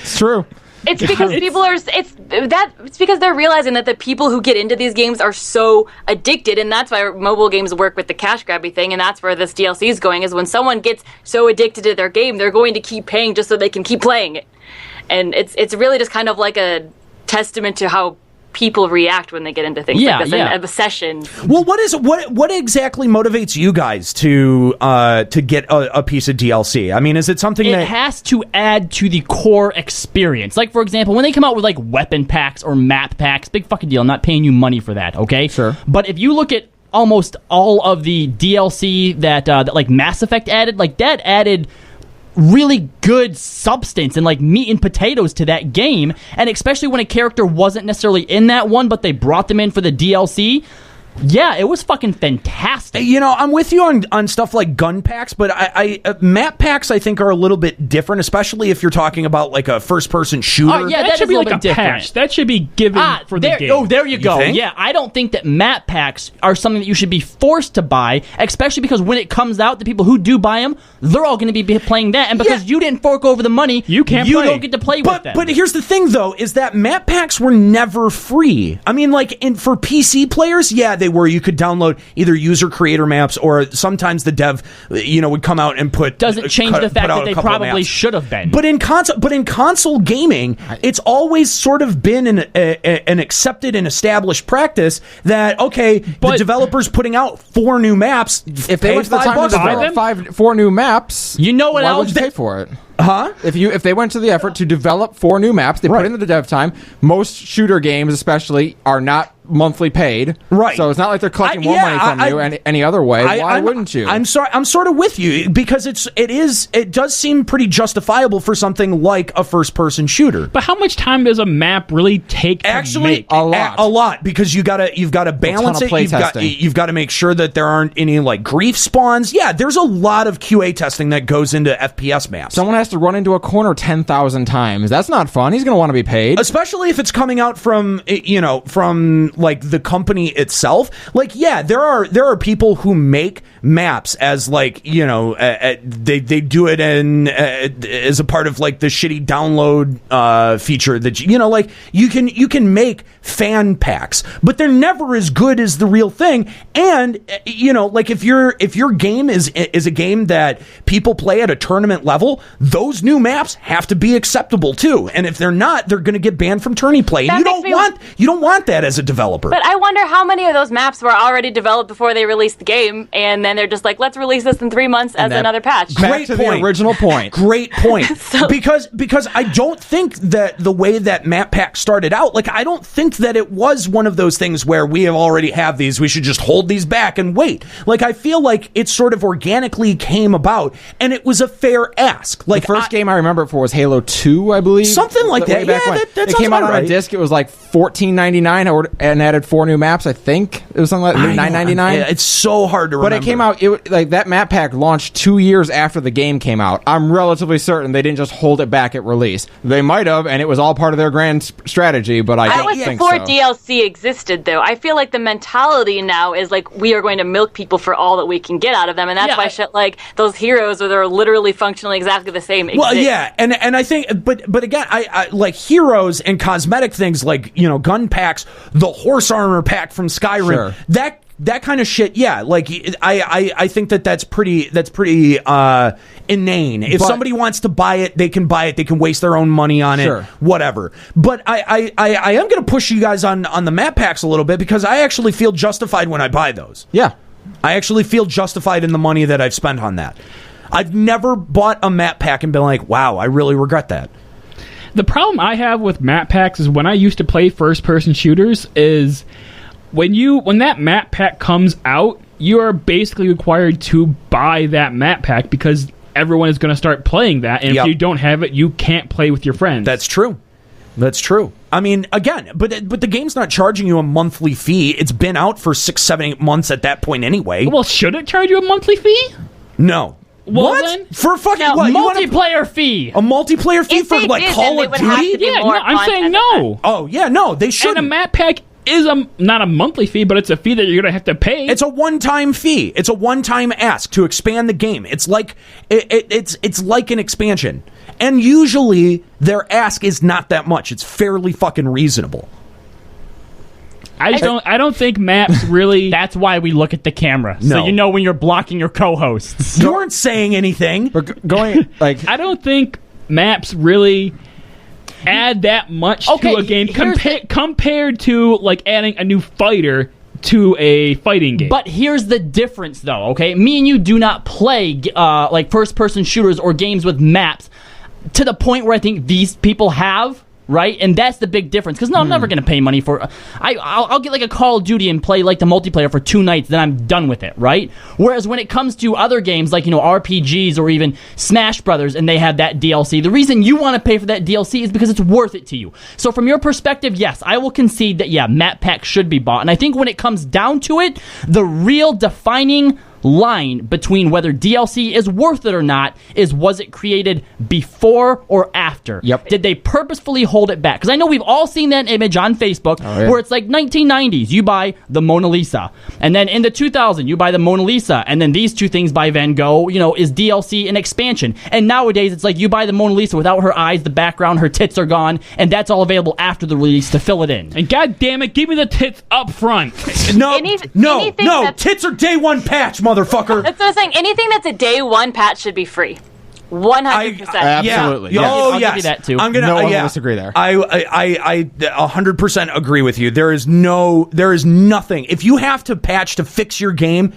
S4: It's true.
S3: It's because it's because they're realizing that the people who get into these games are so addicted, and that's why mobile games work with the cash grabby thing, and that's where this DLC is going, is when someone gets so addicted to their game, they're going to keep paying just so they can keep playing it. And it's really just kind of like a testament to how people react when they get into things like this, an obsession.
S1: Well, what exactly motivates you guys to get a piece of DLC? I mean, is it something
S2: It
S1: that
S2: has to add to the core experience. Like, for example, when they come out with like weapon packs or map packs, big fucking deal. I'm not paying you money for that, okay?
S4: Sure.
S2: But if you look at almost all of the DLC that like Mass Effect added, like that added really good substance and like meat and potatoes to that game, and especially when a character wasn't necessarily in that one, but they brought them in for the DLC. Yeah, it was fucking fantastic.
S1: You know, I'm with you on stuff like gun packs, but map packs I think are a little bit different, especially if you're talking about like a first-person shooter.
S2: Yeah,
S5: that should
S2: is
S5: be
S2: a
S5: like
S2: little
S5: a
S2: bit different.
S5: patch. That should be given for the game.
S2: Oh, there you go.
S1: think?
S2: Yeah, I don't think that map packs are something that you should be forced to buy, especially because when it comes out, the people who do buy them, they're all going to be playing that, and because you didn't fork over the money,
S5: you can't
S2: you
S5: play.
S2: don't get to play with them.
S1: But here's the thing, though, is that map packs were never free. I mean, like, for PC players, yeah, they were. You could download either user creator maps, or sometimes the dev, would come out and put.
S2: Doesn't change the fact that they probably should have been.
S1: But in console gaming, it's always sort of been an accepted and established practice that the developer's putting out 4 new maps.
S4: If they went to the time to develop 4 new maps,
S2: you know what
S4: why
S2: else?
S4: would you pay for it?
S1: Huh?
S4: If they went to the effort to develop 4 new maps, they put in the dev time. Most shooter games, especially, are not monthly paid.
S1: Right.
S4: So it's not like they're collecting more money from you any other way. Why wouldn't you?
S1: I'm sorry. I'm sort of with you because it does seem pretty justifiable for something like a first-person shooter.
S5: But how much time does a map really take to make?
S1: A lot, because you've got to balance it. You've got to make sure that there aren't any like grief spawns. Yeah, there's a lot of QA testing that goes into FPS maps.
S4: Someone has to run into a corner 10,000 times. That's not fun. He's going to want to be paid,
S1: especially if it's coming out from like the company itself. Like, yeah, there are people who make maps as like they do it as a part of like the shitty download feature that like you can make fan packs, but they're never as good as the real thing. And like if your game is a game that people play at a tournament level, those new maps have to be acceptable too. And if they're not, they're going to get banned from tourney play. And you don't want that as a developer.
S3: But I wonder how many of those maps were already developed before they released the game, and then they're just like, let's release this in 3 months as another patch.
S1: Great point.
S4: The original point.
S1: Great point. Because I don't think that the way that map pack started out, like I don't think that it was one of those things where we already have these, we should just hold these back and wait. Like I feel like it sort of organically came about, and it was a fair ask. Like
S4: the first game I remember it for was Halo 2, I believe.
S1: Something like that. Yeah, that
S4: it came out on a disc. It was like $14.99 and added 4 new maps. I think it was something like $9.99.
S1: It's so hard to remember.
S4: But it came out like that map pack launched 2 years after the game came out. I'm relatively certain they didn't just hold it back at release. They might have, and it was all part of their grand strategy. But I don't think so.
S3: Before DLC existed, though, I feel like the mentality now is like we are going to milk people for all that we can get out of them, and that's why shit like those heroes that are literally functionally exactly the same.
S1: Well, yeah, and I think, but again, I like heroes and cosmetic things like gun packs, the horse armor pack from Skyrim, that kind of shit. Yeah, like I think that's pretty inane. If somebody wants to buy it, they can buy it. They can waste their own money on it, whatever. But I am going to push you guys on the map packs a little bit because I actually feel justified when I buy those.
S4: Yeah,
S1: I actually feel justified in the money that I've spent on that. I've never bought a map pack and been like, wow, I really regret that.
S5: The problem I have with map packs is when I used to play first-person shooters is when that map pack comes out, you are basically required to buy that map pack because everyone is going to start playing that, and if you don't have it, you can't play with your friends.
S1: That's true. I mean, again, but the game's not charging you a monthly fee. It's been out for 6, 7, 8 months at that point anyway.
S5: Well, should it charge you a monthly fee?
S1: No.
S5: Well,
S1: what?
S5: Then?
S1: For fucking
S2: what? Multiplayer fee.
S1: A multiplayer fee for like Call of Duty?
S5: Yeah, no, I'm saying no.
S1: Oh, yeah, no, they shouldn't.
S5: And a map pack is not a monthly fee, but it's a fee that you're going to have to pay.
S1: It's a one-time fee. It's a one-time ask to expand the game. It's like it's like an expansion. And usually their ask is not that much. It's fairly fucking reasonable.
S5: I don't think maps really.
S2: That's why we look at the camera, so you know when you're blocking your co-hosts.
S1: You weren't saying anything.
S4: But going like,
S5: I don't think maps really add that much to a game compared to like adding a new fighter to a fighting game.
S2: But here's the difference, though. Okay, me and you do not play like first-person shooters or games with maps to the point where I think these people have. right? And that's the big difference. Because I'm never going to pay money for. I'll get like a Call of Duty and play like the multiplayer for 2 nights, then I'm done with it, right? Whereas when it comes to other games like RPGs or even Smash Brothers, and they have that DLC, the reason you want to pay for that DLC is because it's worth it to you. So from your perspective, yes, I will concede that map packs should be bought. And I think when it comes down to it, the real defining line between whether DLC is worth it or not is, was it created before or after?
S4: Yep.
S2: Did they purposefully hold it back? Because I know we've all seen that image on Facebook where it's like 1990s, you buy the Mona Lisa. And then in the 2000s, you buy the Mona Lisa. And then these two things by Van Gogh, is DLC and expansion. And nowadays, it's like you buy the Mona Lisa without her eyes, the background, her tits are gone, and that's all available after the release to fill it in.
S5: And god damn it, give me the tits up front.
S1: No,
S3: anything
S1: tits are day one patch, motherfucker.
S3: That's what I'm saying. Anything that's a day one patch should be free. 100%.
S4: Absolutely.
S1: Yeah.
S4: Yes.
S1: Oh,
S2: I'll
S1: yes.
S2: give you that, too.
S1: I'm gonna.
S4: No one will disagree there.
S1: I 100% agree with you. There is nothing. If you have to patch to fix your game,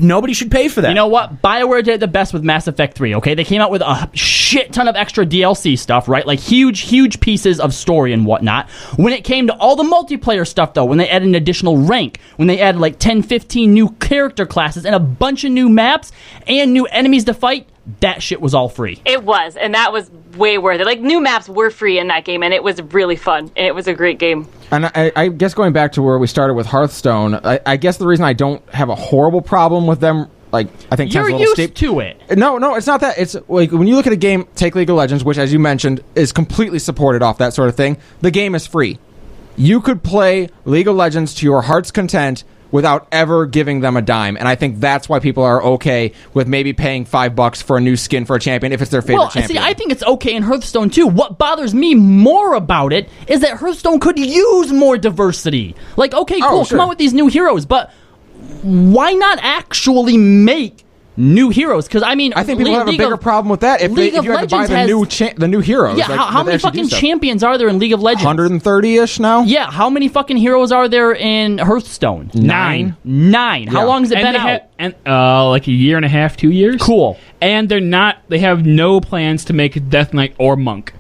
S1: nobody should pay for that.
S2: You know what? BioWare did it the best with Mass Effect 3, okay? They came out with a shit ton of extra DLC stuff, right? Like huge pieces of story and whatnot. When it came to all the multiplayer stuff, though, when they added an additional rank, when they added like 10, 15 new character classes and a bunch of new maps and new enemies to fight, that shit was all free.
S3: It was, and that was way worth it. Like, new maps were free in that game, and it was really fun, and it was a great game.
S4: And I guess going back to where we started with Hearthstone, I guess the reason I don't have a horrible problem with them, like, I think
S2: You're used to it.
S4: No, it's not that. It's like when you look at a game, take League of Legends, which, as you mentioned, is completely supported off that sort of thing. The game is free. You could play League of Legends to your heart's content without ever giving them a dime. And I think that's why people are okay with maybe paying $5 for a new skin for a champion if it's their favorite champion.
S2: See, I think it's okay in Hearthstone too. What bothers me more about it is that Hearthstone could use more diversity. Like, okay, cool,
S4: sure.
S2: come out with these new heroes, but why not actually make new heroes? Because I
S4: think people have a bigger problem with that if you have to buy the new heroes.
S2: Yeah, how many fucking champions are there in League of Legends?
S4: 130-ish now?
S2: Yeah, how many fucking heroes are there in Hearthstone?
S5: 9.
S2: How long has it been out?
S5: Like a year and a half, 2 years.
S2: Cool.
S5: And they have no plans to make Death Knight or Monk.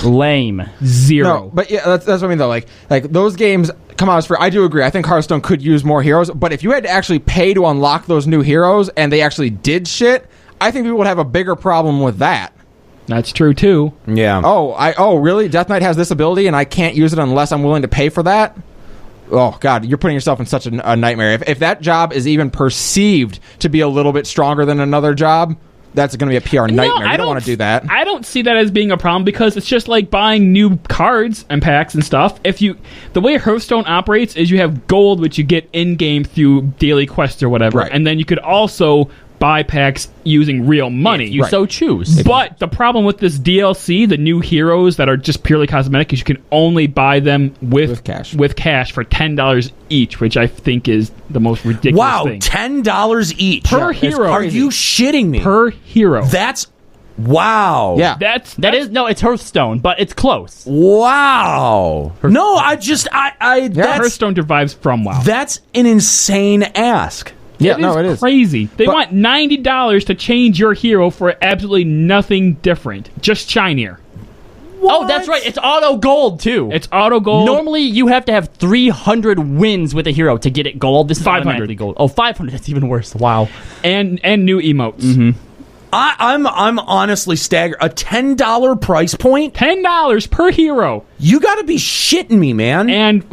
S2: Lame.
S5: 0.
S4: No, but yeah, that's what I mean though. Like those games come out as free. I do agree. I think Hearthstone could use more heroes, but if you had to actually pay to unlock those new heroes and they actually did shit, I think people would have a bigger problem with that.
S5: That's true too.
S1: Yeah.
S4: Oh, really? Death Knight has this ability and I can't use it unless I'm willing to pay for that? Oh, God, you're putting yourself in such a nightmare. If that job is even perceived to be a little bit stronger than another job, that's going to be a PR nightmare. You don't want to do that.
S5: I don't see that as being a problem because it's just like buying new cards and packs and stuff. The way Hearthstone operates is you have gold, which you get in-game through daily quests or whatever,
S4: right.
S5: And then you could also buy packs using real money.
S2: If you so choose.
S5: But the problem with this DLC, the new heroes that are just purely cosmetic, is you can only buy them with cash for $10 each, which I think is the most ridiculous thing.
S1: $10 each
S5: per hero.
S1: Are you shitting me?
S5: Per hero.
S1: That's wow.
S4: Yeah.
S2: It's Hearthstone, but it's close.
S1: Wow. No,
S5: Hearthstone derives from WoW.
S1: That's an insane ask.
S4: Yeah, it is
S5: crazy. They want $90 to change your hero for absolutely nothing different, just shinier.
S2: What? Oh, that's right. It's auto gold too.
S5: It's auto gold.
S2: Normally, you have to have 300 wins with a hero to get it gold. This is
S5: 500
S2: gold. Oh, 500. That's even worse. Wow.
S5: And new emotes.
S2: Mm-hmm.
S1: I'm honestly staggered. A $10 price point?
S5: $10 per hero.
S1: You got to be shitting me, man.
S5: And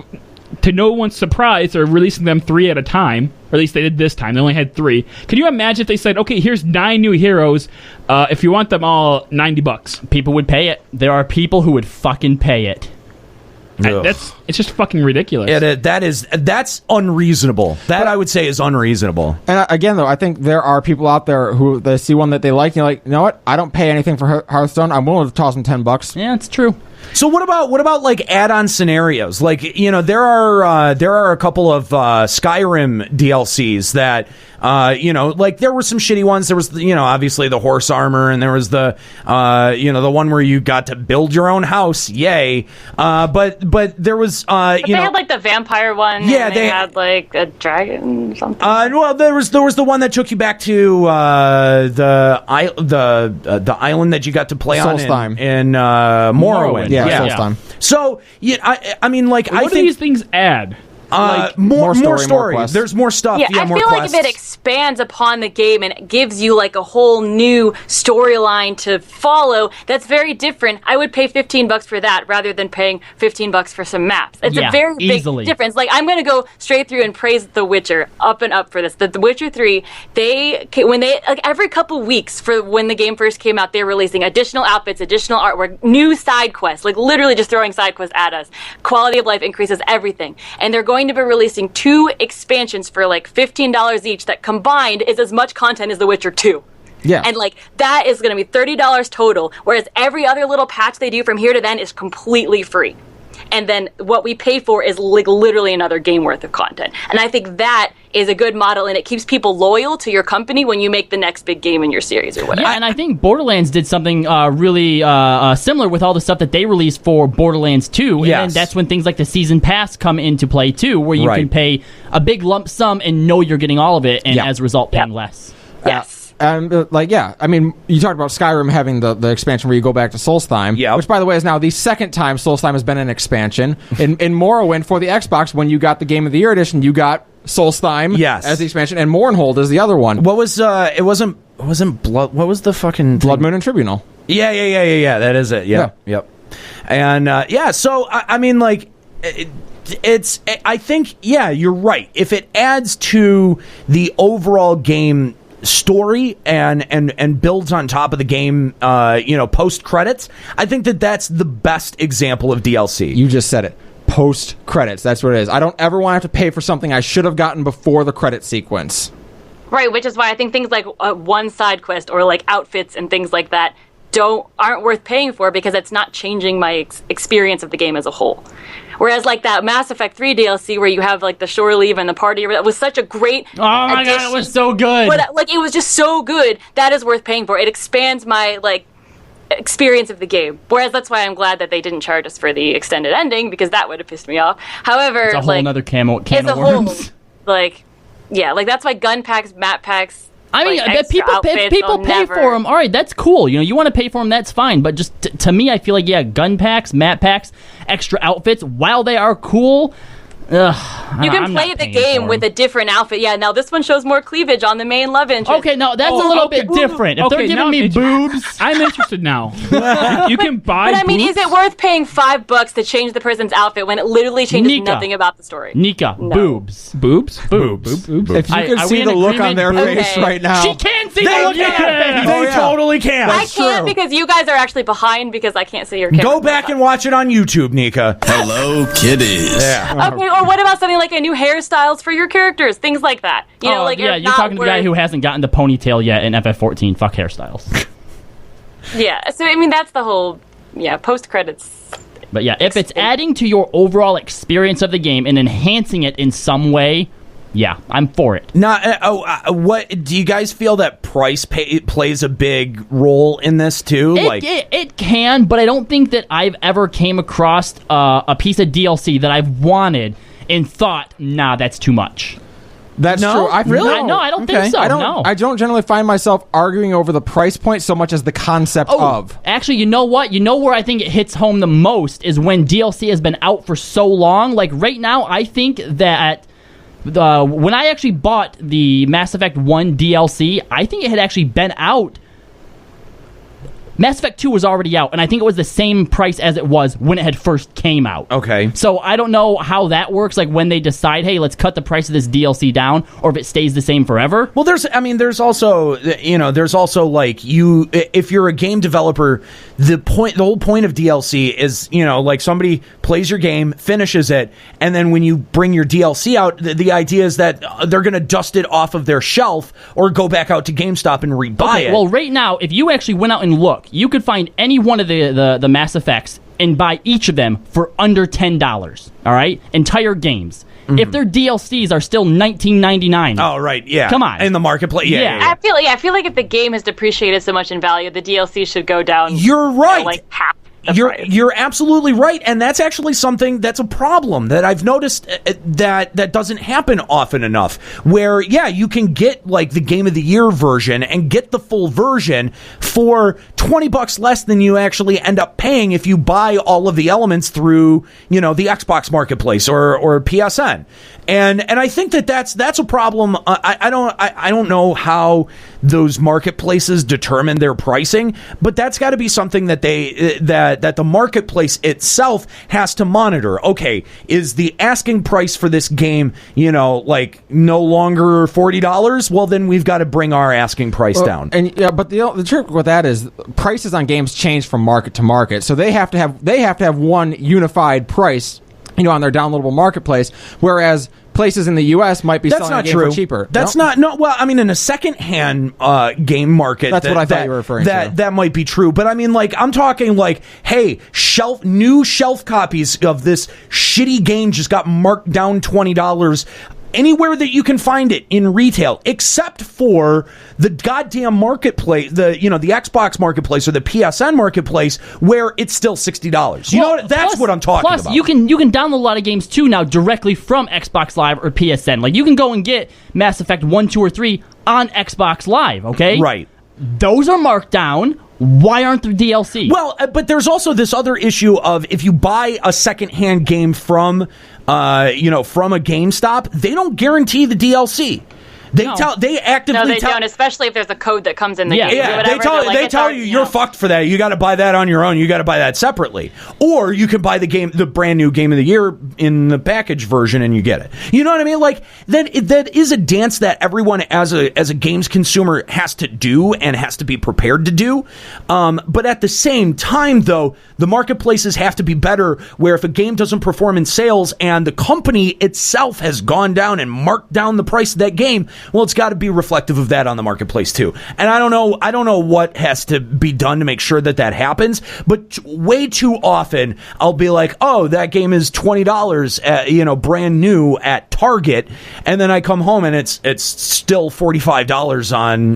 S5: to no one's surprise, they're releasing them 3 at a time. Or at least they did this time. They only had 3. Can you imagine if they said, okay, here's 9 new heroes. If you want them all, $90.
S2: People would pay it. There are people who would fucking pay it.
S5: It's just fucking ridiculous.
S1: That's unreasonable. That I would say is unreasonable.
S4: And again, though, I think there are people out there who they see one that they like, and you're like, you know what? I don't pay anything for Hearthstone. I'm willing to toss them $10.
S2: Yeah, it's true.
S1: So what about like add-on scenarios? Like, there are a couple of Skyrim DLCs that like there were some shitty ones. There was obviously the horse armor, and there was the the one where you got to build your own house. Yay! But there was
S3: they had like the vampire one. Yeah, and they had like a dragon or something.
S1: Well, there was the one that took you back to the island that you got to play on in Morrowind. happened.
S4: Yeah, Solstheim.
S1: So, I mean, like,
S5: What
S1: I
S5: do
S1: think
S5: these things add?
S1: more
S4: more
S1: story.
S4: quests.
S1: There's more stuff.
S3: Yeah, I
S1: more
S3: feel
S1: quests.
S3: like if it expands upon the game and it gives you like a whole new storyline to follow, that's very different. I would pay $15 for that rather than paying $15 for some maps. It's
S2: Yeah,
S3: a very
S2: easily.
S3: big difference. Like, I'm going to go straight through and praise The Witcher up and up for this. The Witcher 3, when they like every couple weeks for when the game first came out, they're releasing additional outfits, additional artwork, new side quests, like literally just throwing side quests at us. Quality of life increases, everything. And they're going to be releasing 2 expansions for like $15 each that combined is as much content as The Witcher 2.
S4: Yeah.
S3: And like that is going to be $30 total, whereas every other little patch they do from here to then is completely free. And then what we pay for is like literally another game worth of content. And I think that is a good model, and it keeps people loyal to your company when you make the next big game in your series or whatever.
S2: Yeah, and I think Borderlands did something really similar with all the stuff that they released for Borderlands 2.
S1: Yes.
S2: And that's when things like the Season Pass come into play, too, where you
S1: Right.
S2: can pay a big lump sum and know you're getting all of it, and
S1: Yeah.
S2: as a result, paying less.
S3: Yes.
S4: And I mean, you talked about Skyrim having the expansion where you go back to Solstheim,
S1: Yep.
S4: which, by the way, is now the second time Solstheim has been an expansion. In Morrowind for the Xbox, when you got the Game of the Year edition, you got Solstheim
S1: Yes.
S4: as the expansion, and Mournhold is the other one.
S1: What was it wasn't blood. What was the fucking
S4: Blood
S1: thing?
S4: Moon and Tribunal.
S1: Yeah. That is it. Yep. And so I mean, like, it's. I think you're right. If it adds to the overall game story and builds on top of the game, post credits, I think that's the best example of DLC.
S4: You just said it. Post credits. That's what it is. I don't ever want to have to pay for something I should have gotten before the credit sequence.
S3: Right, which is why I think things like one side quest or like outfits and things like that aren't worth paying for, because it's not changing my experience of the game as a whole. Whereas like that Mass Effect 3 DLC where you have like the shore leave and the party, that was such a great
S2: Oh my
S3: addition.
S2: god, it was so good.
S3: But like it was just so good, that is worth paying for. It expands my like experience of the game. Whereas that's why I'm glad that they didn't charge us for the extended ending, because that would have pissed me off. However,
S2: It's a whole
S3: like
S2: nother can
S3: it's
S2: of
S3: a whole
S2: worms.
S3: like like that's why gun packs, map packs.
S2: I mean,
S3: like,
S2: if
S3: extra
S2: people
S3: outfits, I'll
S2: pay
S3: never-
S2: for them, all right, that's cool. You want to pay for them, that's fine. But just to me, I feel like gun packs, map packs, extra outfits, while they are cool,
S3: You can play the game with a different outfit. Yeah, now this one shows more cleavage on the main love interest.
S2: Okay, no, that's a little bit different. If they're giving
S5: now
S2: me
S5: it's-
S2: boobs,
S5: I'm interested now. You can buy.
S3: But I mean,
S5: boobs?
S3: is it worth paying $5 to change the person's outfit when it literally changes
S2: Nika.
S3: nothing about the story?
S2: Nika, boobs.
S5: boobs?
S2: Boobs.
S4: If you
S2: Are
S4: could
S2: we
S4: see
S2: in
S4: the look on
S2: agreement?
S4: their face
S3: Okay.
S4: right now.
S2: She can see
S1: They
S2: the look on her face.
S1: They
S4: yeah.
S1: totally can.
S3: I can't
S4: true.
S3: because you guys are actually behind because I can't see your camera.
S1: Go back and watch it on YouTube, Nika.
S6: Hello, kiddies.
S1: Yeah.
S3: Okay, or what about something like a new hairstyles for your characters? Things like that. You know, like
S2: yeah,
S3: it's
S2: you're
S3: not
S2: talking to the guy
S3: worth-
S2: who hasn't gotten the ponytail yet in FF14. Fuck hairstyles.
S3: Yeah, so I mean, that's the whole, post credits.
S2: But yeah, if it's adding to your overall experience of the game and enhancing it in some way, yeah, I'm for it.
S1: Now, what do you guys feel that price plays a big role in this too?
S2: It can, but I don't think that I've ever came across a piece of DLC that I've wanted and thought, nah, that's too much.
S4: That's
S1: No?
S4: true. I
S1: Really?
S2: No, I don't think so.
S4: I don't generally find myself arguing over the price point so much as the concept of.
S2: Actually, you know what? You know where I think it hits home the most is when DLC has been out for so long. Like right now, I think that when I actually bought the Mass Effect 1 DLC, I think it had actually been out. Mass Effect 2 was already out, and I think it was the same price as it was when it had first came out.
S1: Okay.
S2: So I don't know how that works, like when they decide, hey, let's cut the price of this DLC down, or if it stays the same forever.
S1: Well, there's also like if you're a game developer, the whole point of DLC is, like somebody plays your game, finishes it, and then when you bring your DLC out, the idea is that they're going to dust it off of their shelf or go back out to GameStop and rebuy it.
S2: Well, right now, if you actually went out and look, you could find any one of the Mass Effects and buy each of them for under $10. All right, entire games. If their DLCs are still $19.99.
S1: Oh, right, yeah.
S2: Come on.
S1: In the marketplace, yeah.
S3: I feel like if the game has depreciated so much in value, the DLC should go down.
S1: You're right.
S3: Like half.
S1: You're absolutely right, and that's actually something that's a problem that I've noticed that doesn't happen often enough. Where you can get like the Game of the Year version and get the full version for $20 less than you actually end up paying if you buy all of the elements through the Xbox Marketplace or PSN. And I think that's a problem. I don't know how those marketplaces determine their pricing, but that's got to be something that that the marketplace itself has to monitor. Okay, is the asking price for this game, like no longer $40? Well, then we've got to bring our asking price down.
S4: And but the trick with that is prices on games change from market to market, so they have to have one unified price, on their downloadable marketplace, whereas places in the U.S. might be selling a game for cheaper.
S1: That's not well, I mean, in a second-hand game market,
S4: that's what I thought you were referring to.
S1: That might be true, but I mean, like, I'm talking like, hey, new shelf copies of this shitty game just got marked down $20. Anywhere that you can find it in retail, except for the goddamn marketplace, the Xbox Marketplace or the PSN Marketplace, where it's still $60. That's what I'm talking about.
S2: Plus, you can download a lot of games too now directly from Xbox Live or PSN. Like, you can go and get Mass Effect 1, 2, or 3 on Xbox Live. Okay,
S1: right.
S2: Those are marked down. Why aren't there DLC?
S1: Well, but there's also this other issue of if you buy a secondhand game from a GameStop, they don't guarantee the DLC. They actively tell.
S3: Don't, especially if there's a code that comes in the game.
S1: Yeah, they tell you you're fucked for that. You got to buy that on your own. You got to buy that separately, or you can buy the brand new Game of the Year in the package version, and you get it. You know what I mean? Like that is a dance that everyone as a games consumer has to do and has to be prepared to do. But at the same time, though, the marketplaces have to be better. Where if a game doesn't perform in sales and the company itself has gone down and marked down the price of that game, well, it's got to be reflective of that on the marketplace too. And I don't know what has to be done to make sure that happens, but way too often I'll be like, oh, that game is $20 brand new at Target, and then I come home and it's still $45 on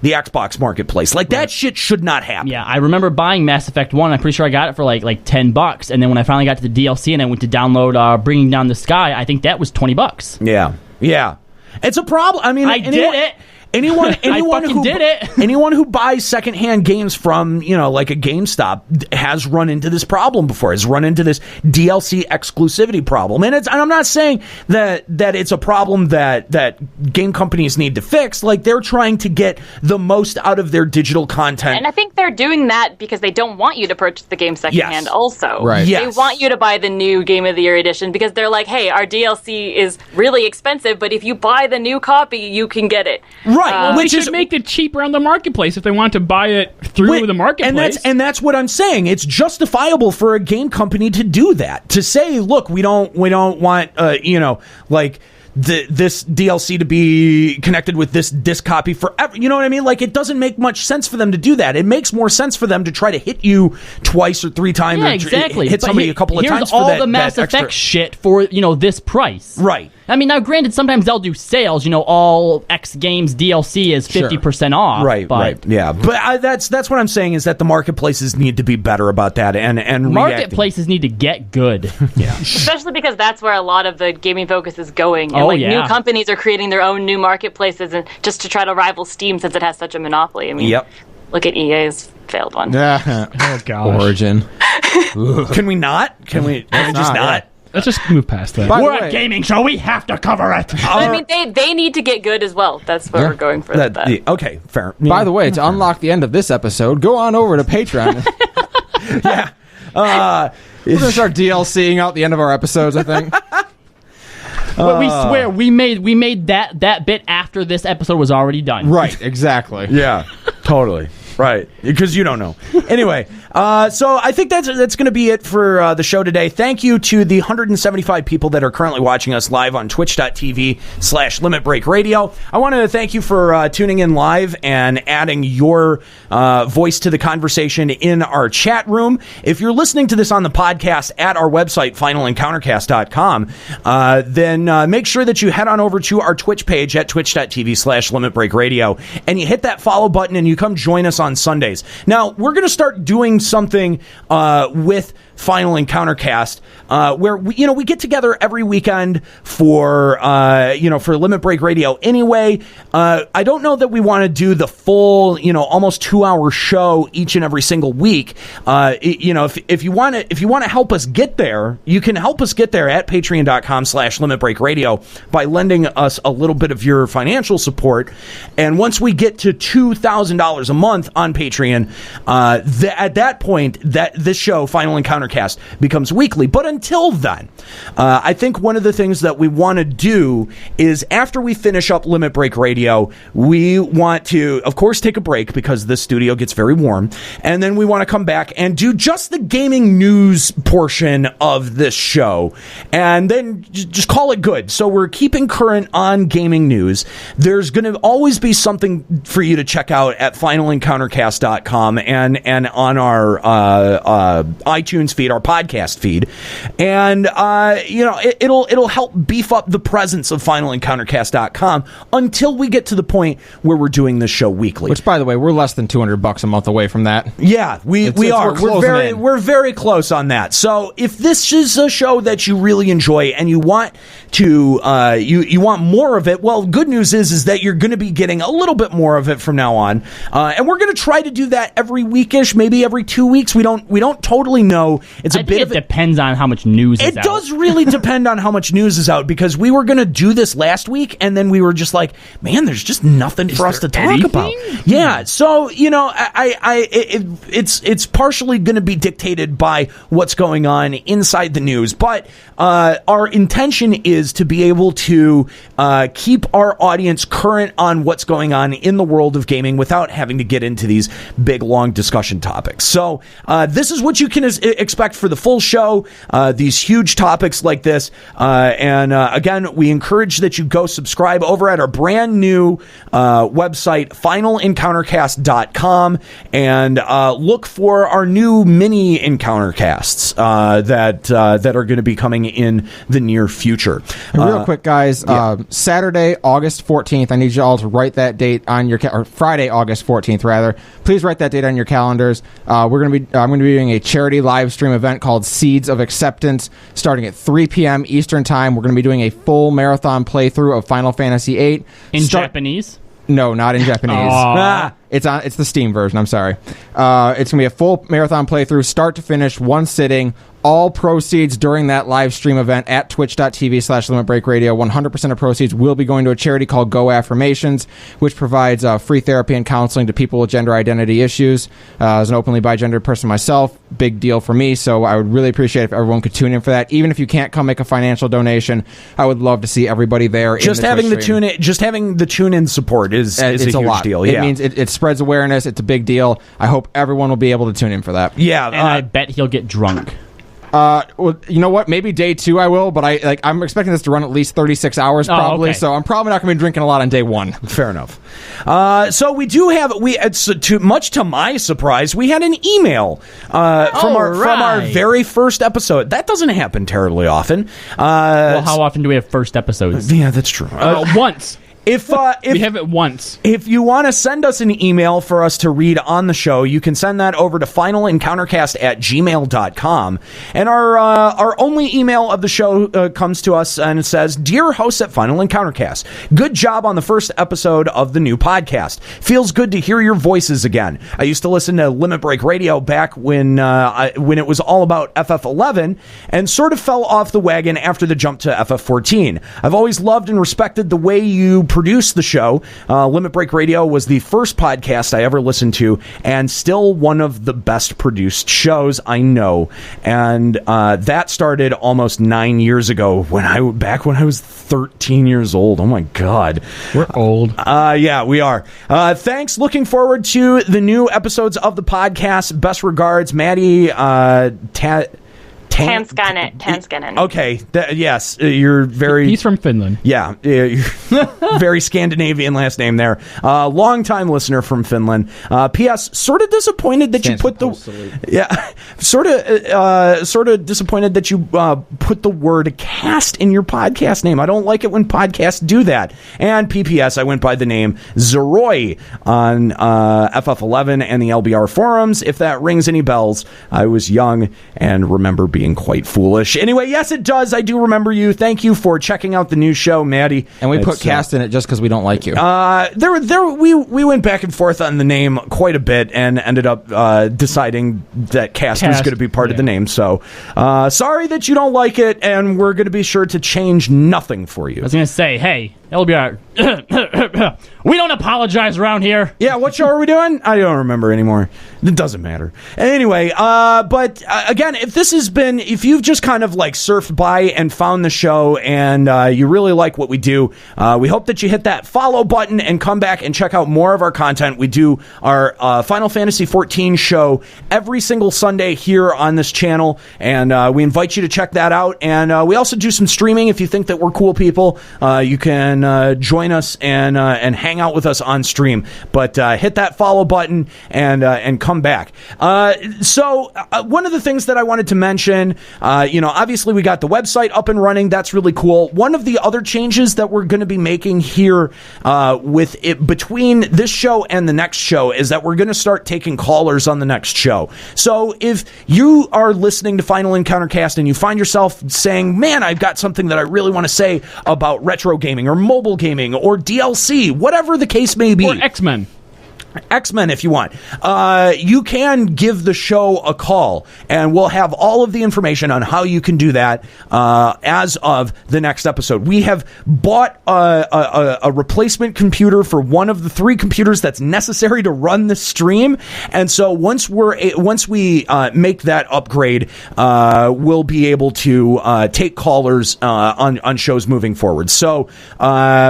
S1: the Xbox Marketplace. Like, that shit should not happen.
S2: Yeah, I remember buying Mass Effect 1. I'm pretty sure I got it for like $10, and then when I finally got to the DLC and I went to download Bringing Down the Sky, I think that was $20.
S1: Yeah. It's a problem. I mean,
S2: did it.
S1: Anyone who
S2: did it.
S1: Anyone who buys secondhand games from like a GameStop has run into this problem before. Has run into this DLC exclusivity problem, and I'm not saying that it's a problem that game companies need to fix. Like, they're trying to get the most out of their digital content,
S3: and I think they're doing that because they don't want you to purchase the game secondhand.
S1: Yes.
S3: Also,
S4: right?
S3: They want you to buy the new Game of the Year edition because they're like, hey, our DLC is really expensive, but if you buy the new copy, you can get it.
S1: Right,
S5: which should make it cheaper on the marketplace if they want to buy it through the marketplace.
S1: And that's what I'm saying. It's justifiable for a game company to do that. To say, look, we don't want this DLC to be connected with this disc copy forever. You know what I mean? Like, it doesn't make much sense for them to do that. It makes more sense for them to try to hit you twice or three times.
S2: Yeah, exactly.
S1: Hit somebody a couple of times.
S2: Here's all the Mass Effect shit for this price.
S1: Right.
S2: I mean, now granted, sometimes they'll do sales. All X Games DLC is 50% off.
S1: Right. Yeah, but that's what I'm saying is that the marketplaces need to be better about that and
S2: marketplaces need to get good.
S1: Yeah,
S3: especially because that's where a lot of the gaming focus is going. And new companies are creating their own new marketplaces and just to try to rival Steam since it has such a monopoly. I mean, look at EA's failed one.
S4: Oh gosh. Origin.
S1: Can we not? Can we just not?
S5: Let's just move past that.
S2: We're a gaming show. We have to cover it.
S3: I mean, they need to get good as well. That's where we're going for that.
S1: Okay, fair.
S4: By the way, to unlock the end of this episode, go on over to Patreon.
S1: Yeah.
S4: We're going to start DLCing out the end of our episodes, I think.
S2: But we swear we made that bit after this episode was already done.
S4: Right, exactly.
S1: Yeah, totally. Right, because you don't know. Anyway, so I think that's going to be it for the show today. Thank you to the 175 people that are currently watching us live on twitch.tv/Limit Break Radio. I want to thank you for tuning in live and adding your voice to the conversation in our chat room. If you're listening to this on the podcast at our website, finalencountercast.com, then make sure that you head on over to our Twitch page at twitch.tv/Limit Break Radio, and you hit that follow button and you come join us on on Sundays. Now, we're going to start doing something with Final Encounter Cast, where we get together every weekend for Limit Break Radio. Anyway, I don't know that we want to do the full, almost 2-hour show each and every single week. If you want to help us get there, you can help us get there at patreon.com/Limit Break Radio by lending us a little bit of your financial support. And once we get to $2,000 a month on Patreon, at that point, this show, Final Encounter Cast, becomes weekly. But until then, I think one of the things that we want to do is after we finish up Limit Break Radio, we want to, of course, take a break because this studio gets very warm. And then we want to come back and do just the gaming news portion of this show. And then just call it good. So we're keeping current on gaming news. There's going to always be something for you to check out at finalencountercast.com and on our iTunes feed, our podcast feed, and it'll help beef up the presence of finalencountercast.com until we get to the point where we're doing this show weekly.
S4: Which, by the way, we're less than $200 a month away from that.
S1: Yeah, we are. We're very close on that. So if this is a show that you really enjoy and you want to you want more of it, well, good news is that you're going to be getting a little bit more of it from now on, and we're going to try to do that every weekish, maybe every 2 weeks. We don't totally know.
S2: I think it depends on how much news is out.
S1: It does really depend on how much news is out, because we were going to do this last week, and then we were just like, man, there's just nothing for us to talk about. Yeah, so, it's partially going to be dictated by what's going on inside the news, but our intention is to be able to keep our audience current on what's going on in the world of gaming without having to get into these big, long discussion topics. So this is what you can expect for the full show, these huge topics like this. And again, we encourage that you go subscribe over at our brand new website, finalencountercast.com, and look for our new mini Encountercasts that are going to be coming in the near future.
S4: And real quick, guys, Saturday, August 14th, I need you all to write that date on your or Friday, August 14th, rather. Please write that date on your calendars. I'm going to be doing a charity live stream event called Seeds of Acceptance, starting at 3 p.m. Eastern Time. We're going to be doing a full marathon playthrough of Final Fantasy VIII.
S2: In Japanese?
S4: No, not in Japanese. It's the Steam version. I'm sorry. It's gonna be a full marathon playthrough, start to finish, one sitting. All proceeds during that live stream event at twitch.tv/limitbreakradio, 100% of proceeds will be going to a charity called Go Affirmations, which provides free therapy and counseling to people with gender identity issues. As an openly bigendered person myself, big deal for me, so I would really appreciate if everyone could tune in for that. Even if you can't come make a financial donation, I would love to see everybody there.
S1: Just having the tune-in support is a huge
S4: lot.
S1: Deal.
S4: It means it spreads awareness. It's a big deal. I hope everyone will be able to tune in for that.
S1: Yeah,
S2: and I bet he'll get drunk.
S4: Well, you know what? Maybe day 2 I will, but I'm expecting this to run at least 36 hours probably, so I'm probably not going to be drinking a lot on day 1.
S1: Fair enough. So we do have much to my surprise, we had an email from our very first episode. That doesn't happen terribly often.
S2: Well, how often do we have first episodes?
S1: Yeah, that's true.
S5: Once.
S1: If
S5: we have it once.
S1: If you want to send us an email for us to read on the show, you can send that over to finalencountercast@gmail.com. And our only email of the show comes to us, and it says, "Dear hosts at Final Encountercast, good job on the first episode of the new podcast. Feels good to hear your voices again. I used to listen to Limit Break Radio back when it was all about FF11, and sort of fell off the wagon after the jump to FF14. I've always loved and respected the way you produced the show. Limit Break Radio was the first podcast I ever listened to, and still one of the best produced shows I know. And that started almost 9 years ago, back when I was 13 years old. Oh my God,
S5: we're old.
S1: Yeah, we are. Thanks. Looking forward to the new episodes of the podcast. Best regards, Maddie
S3: Tanskanen.
S1: Okay, yes, you're very...
S5: He's from Finland.
S1: Yeah, very Scandinavian last name there. Long-time listener from Finland. P.S. Sort of disappointed that you put the... Yeah, sort of disappointed that you put the word cast in your podcast name. I don't like it when podcasts do that. And P.P.S. I went by the name Zeroy on FF11 and the LBR forums. If that rings any bells, I was young and remember being quite foolish. Anyway, yes, it does. I do remember you. Thank you for checking out the new show, Maddie.
S4: And we put cast in it just because we don't like you.
S1: We went back and forth on the name quite a bit and ended up deciding that cast was going to be part of the name. So sorry that you don't like it, and we're going to be sure to change nothing for you.
S2: I was going to say, hey, LBR, we don't apologize around here.
S1: Yeah, what show are we doing? I don't remember anymore. It doesn't matter. Anyway, but again, if you've just kind of like surfed by and found the show and you really like what we do, we hope that you hit that follow button and come back and check out more of our content. We do our Final Fantasy XIV show every single Sunday here on this channel, and we invite you to check that out. And we also do some streaming. If you think that we're cool people, you can join us and hang out with us on stream. But hit that follow button and come back. So one of the things that I wanted to mention, obviously we got the website up and running. That's really cool. One of the other changes that we're going to be making here with it between this show and the next show is that we're going to start taking callers on the next show. So if you are listening to Final Encounter Cast and you find yourself saying, man, I've got something that I really want to say about retro gaming or mobile gaming or DLC, whatever the case may be.
S5: Or X-Men,
S1: if you want. You can give the show a call, and we'll have all of the information on how you can do that as of the next episode. We have bought a replacement computer for one of the 3 computers that's necessary to run the stream, and so once we make that upgrade, we'll be able to take callers on shows moving forward. So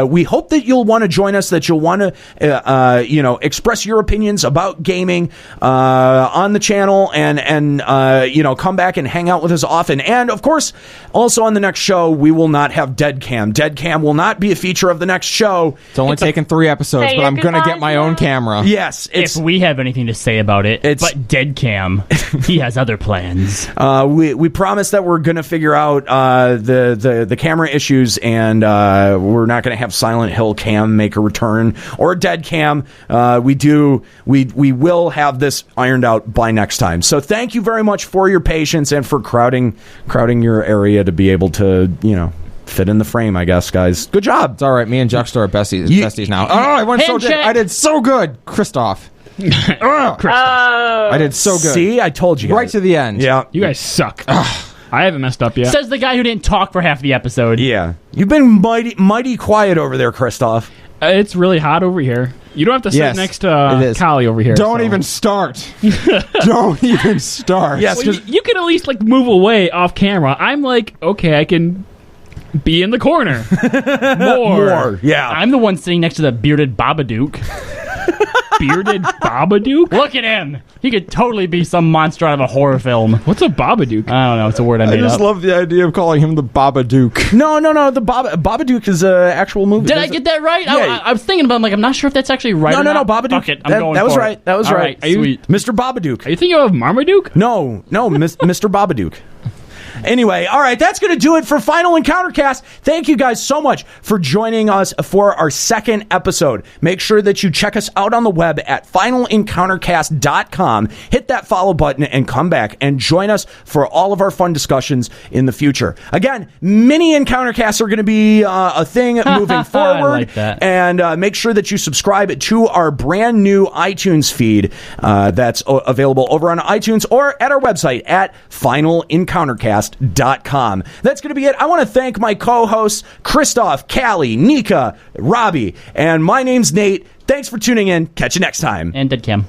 S1: we hope that you'll want to join us, that you'll want to express your opinions about gaming on the channel and come back and hang out with us often. And of course, also on the next show, we will not have Dead Cam. Dead Cam will not be a feature of the next show.
S4: It's only taken 3 episodes, but I'm going to get my own camera.
S1: Yes.
S2: If we have anything to say about it, but Dead Cam, he has other plans.
S1: We promise that we're going to figure out the camera issues, and we're not going to have Silent Hill Cam make a return or Dead Cam. We will have this ironed out by next time. So thank you very much for your patience and for crowding your area to be able to, fit in the frame, I guess, guys. Good job.
S4: It's all right. Me and Juxtor are besties now. I did so good. Christoph. I did so good.
S1: See, I told you.
S4: Right to the end.
S1: Yeah.
S5: You guys suck. I haven't messed up yet.
S2: Says the guy who didn't talk for half the episode.
S1: Yeah. You've been mighty quiet over there, Christoph.
S5: It's really hot over here. You don't have to sit next to Callie over here.
S4: Don't even start. Don't even start.
S1: Yes,
S5: well, you can at least move away off camera. I'm like, okay, I can be in the corner. More.
S1: Yeah.
S2: I'm the one sitting next to the bearded Babadook.
S5: Bearded Babadook?
S2: Look at him. He could totally be some monster out of a horror film.
S5: What's a Babadook?
S2: I don't know. It's a word I made up.
S4: I just love the idea of calling him the Babadook.
S1: No. The Babadook is an actual movie.
S2: Did I get that right?
S1: Yeah.
S2: I was thinking about it. I'm not sure if that's actually right or not.
S1: No, Babadook.
S2: Fuck it. I'm going
S1: that was
S2: for
S1: right.
S2: it.
S1: That was right.
S2: Sweet.
S1: Mr. Babadook.
S5: Are you thinking of Marmaduke?
S1: No, Mr. Babadook. Anyway, all right, that's going to do it for Final Encounter Cast. Thank you guys so much for joining us for our second episode. Make sure that you check us out on the web at finalencountercast.com. Hit that follow button and come back and join us for all of our fun discussions in the future. Again, mini Encounter Casts are going to be a thing moving forward.
S2: I like that.
S1: And make sure that you subscribe to our brand new iTunes feed that's available over on iTunes or at our website at finalencountercast.com. That's going to be it. I want to thank my co-hosts, Christoph, Callie, Nika, Robbie, and my name's Nate. Thanks for tuning in. Catch you next time.
S2: And Dead Cam.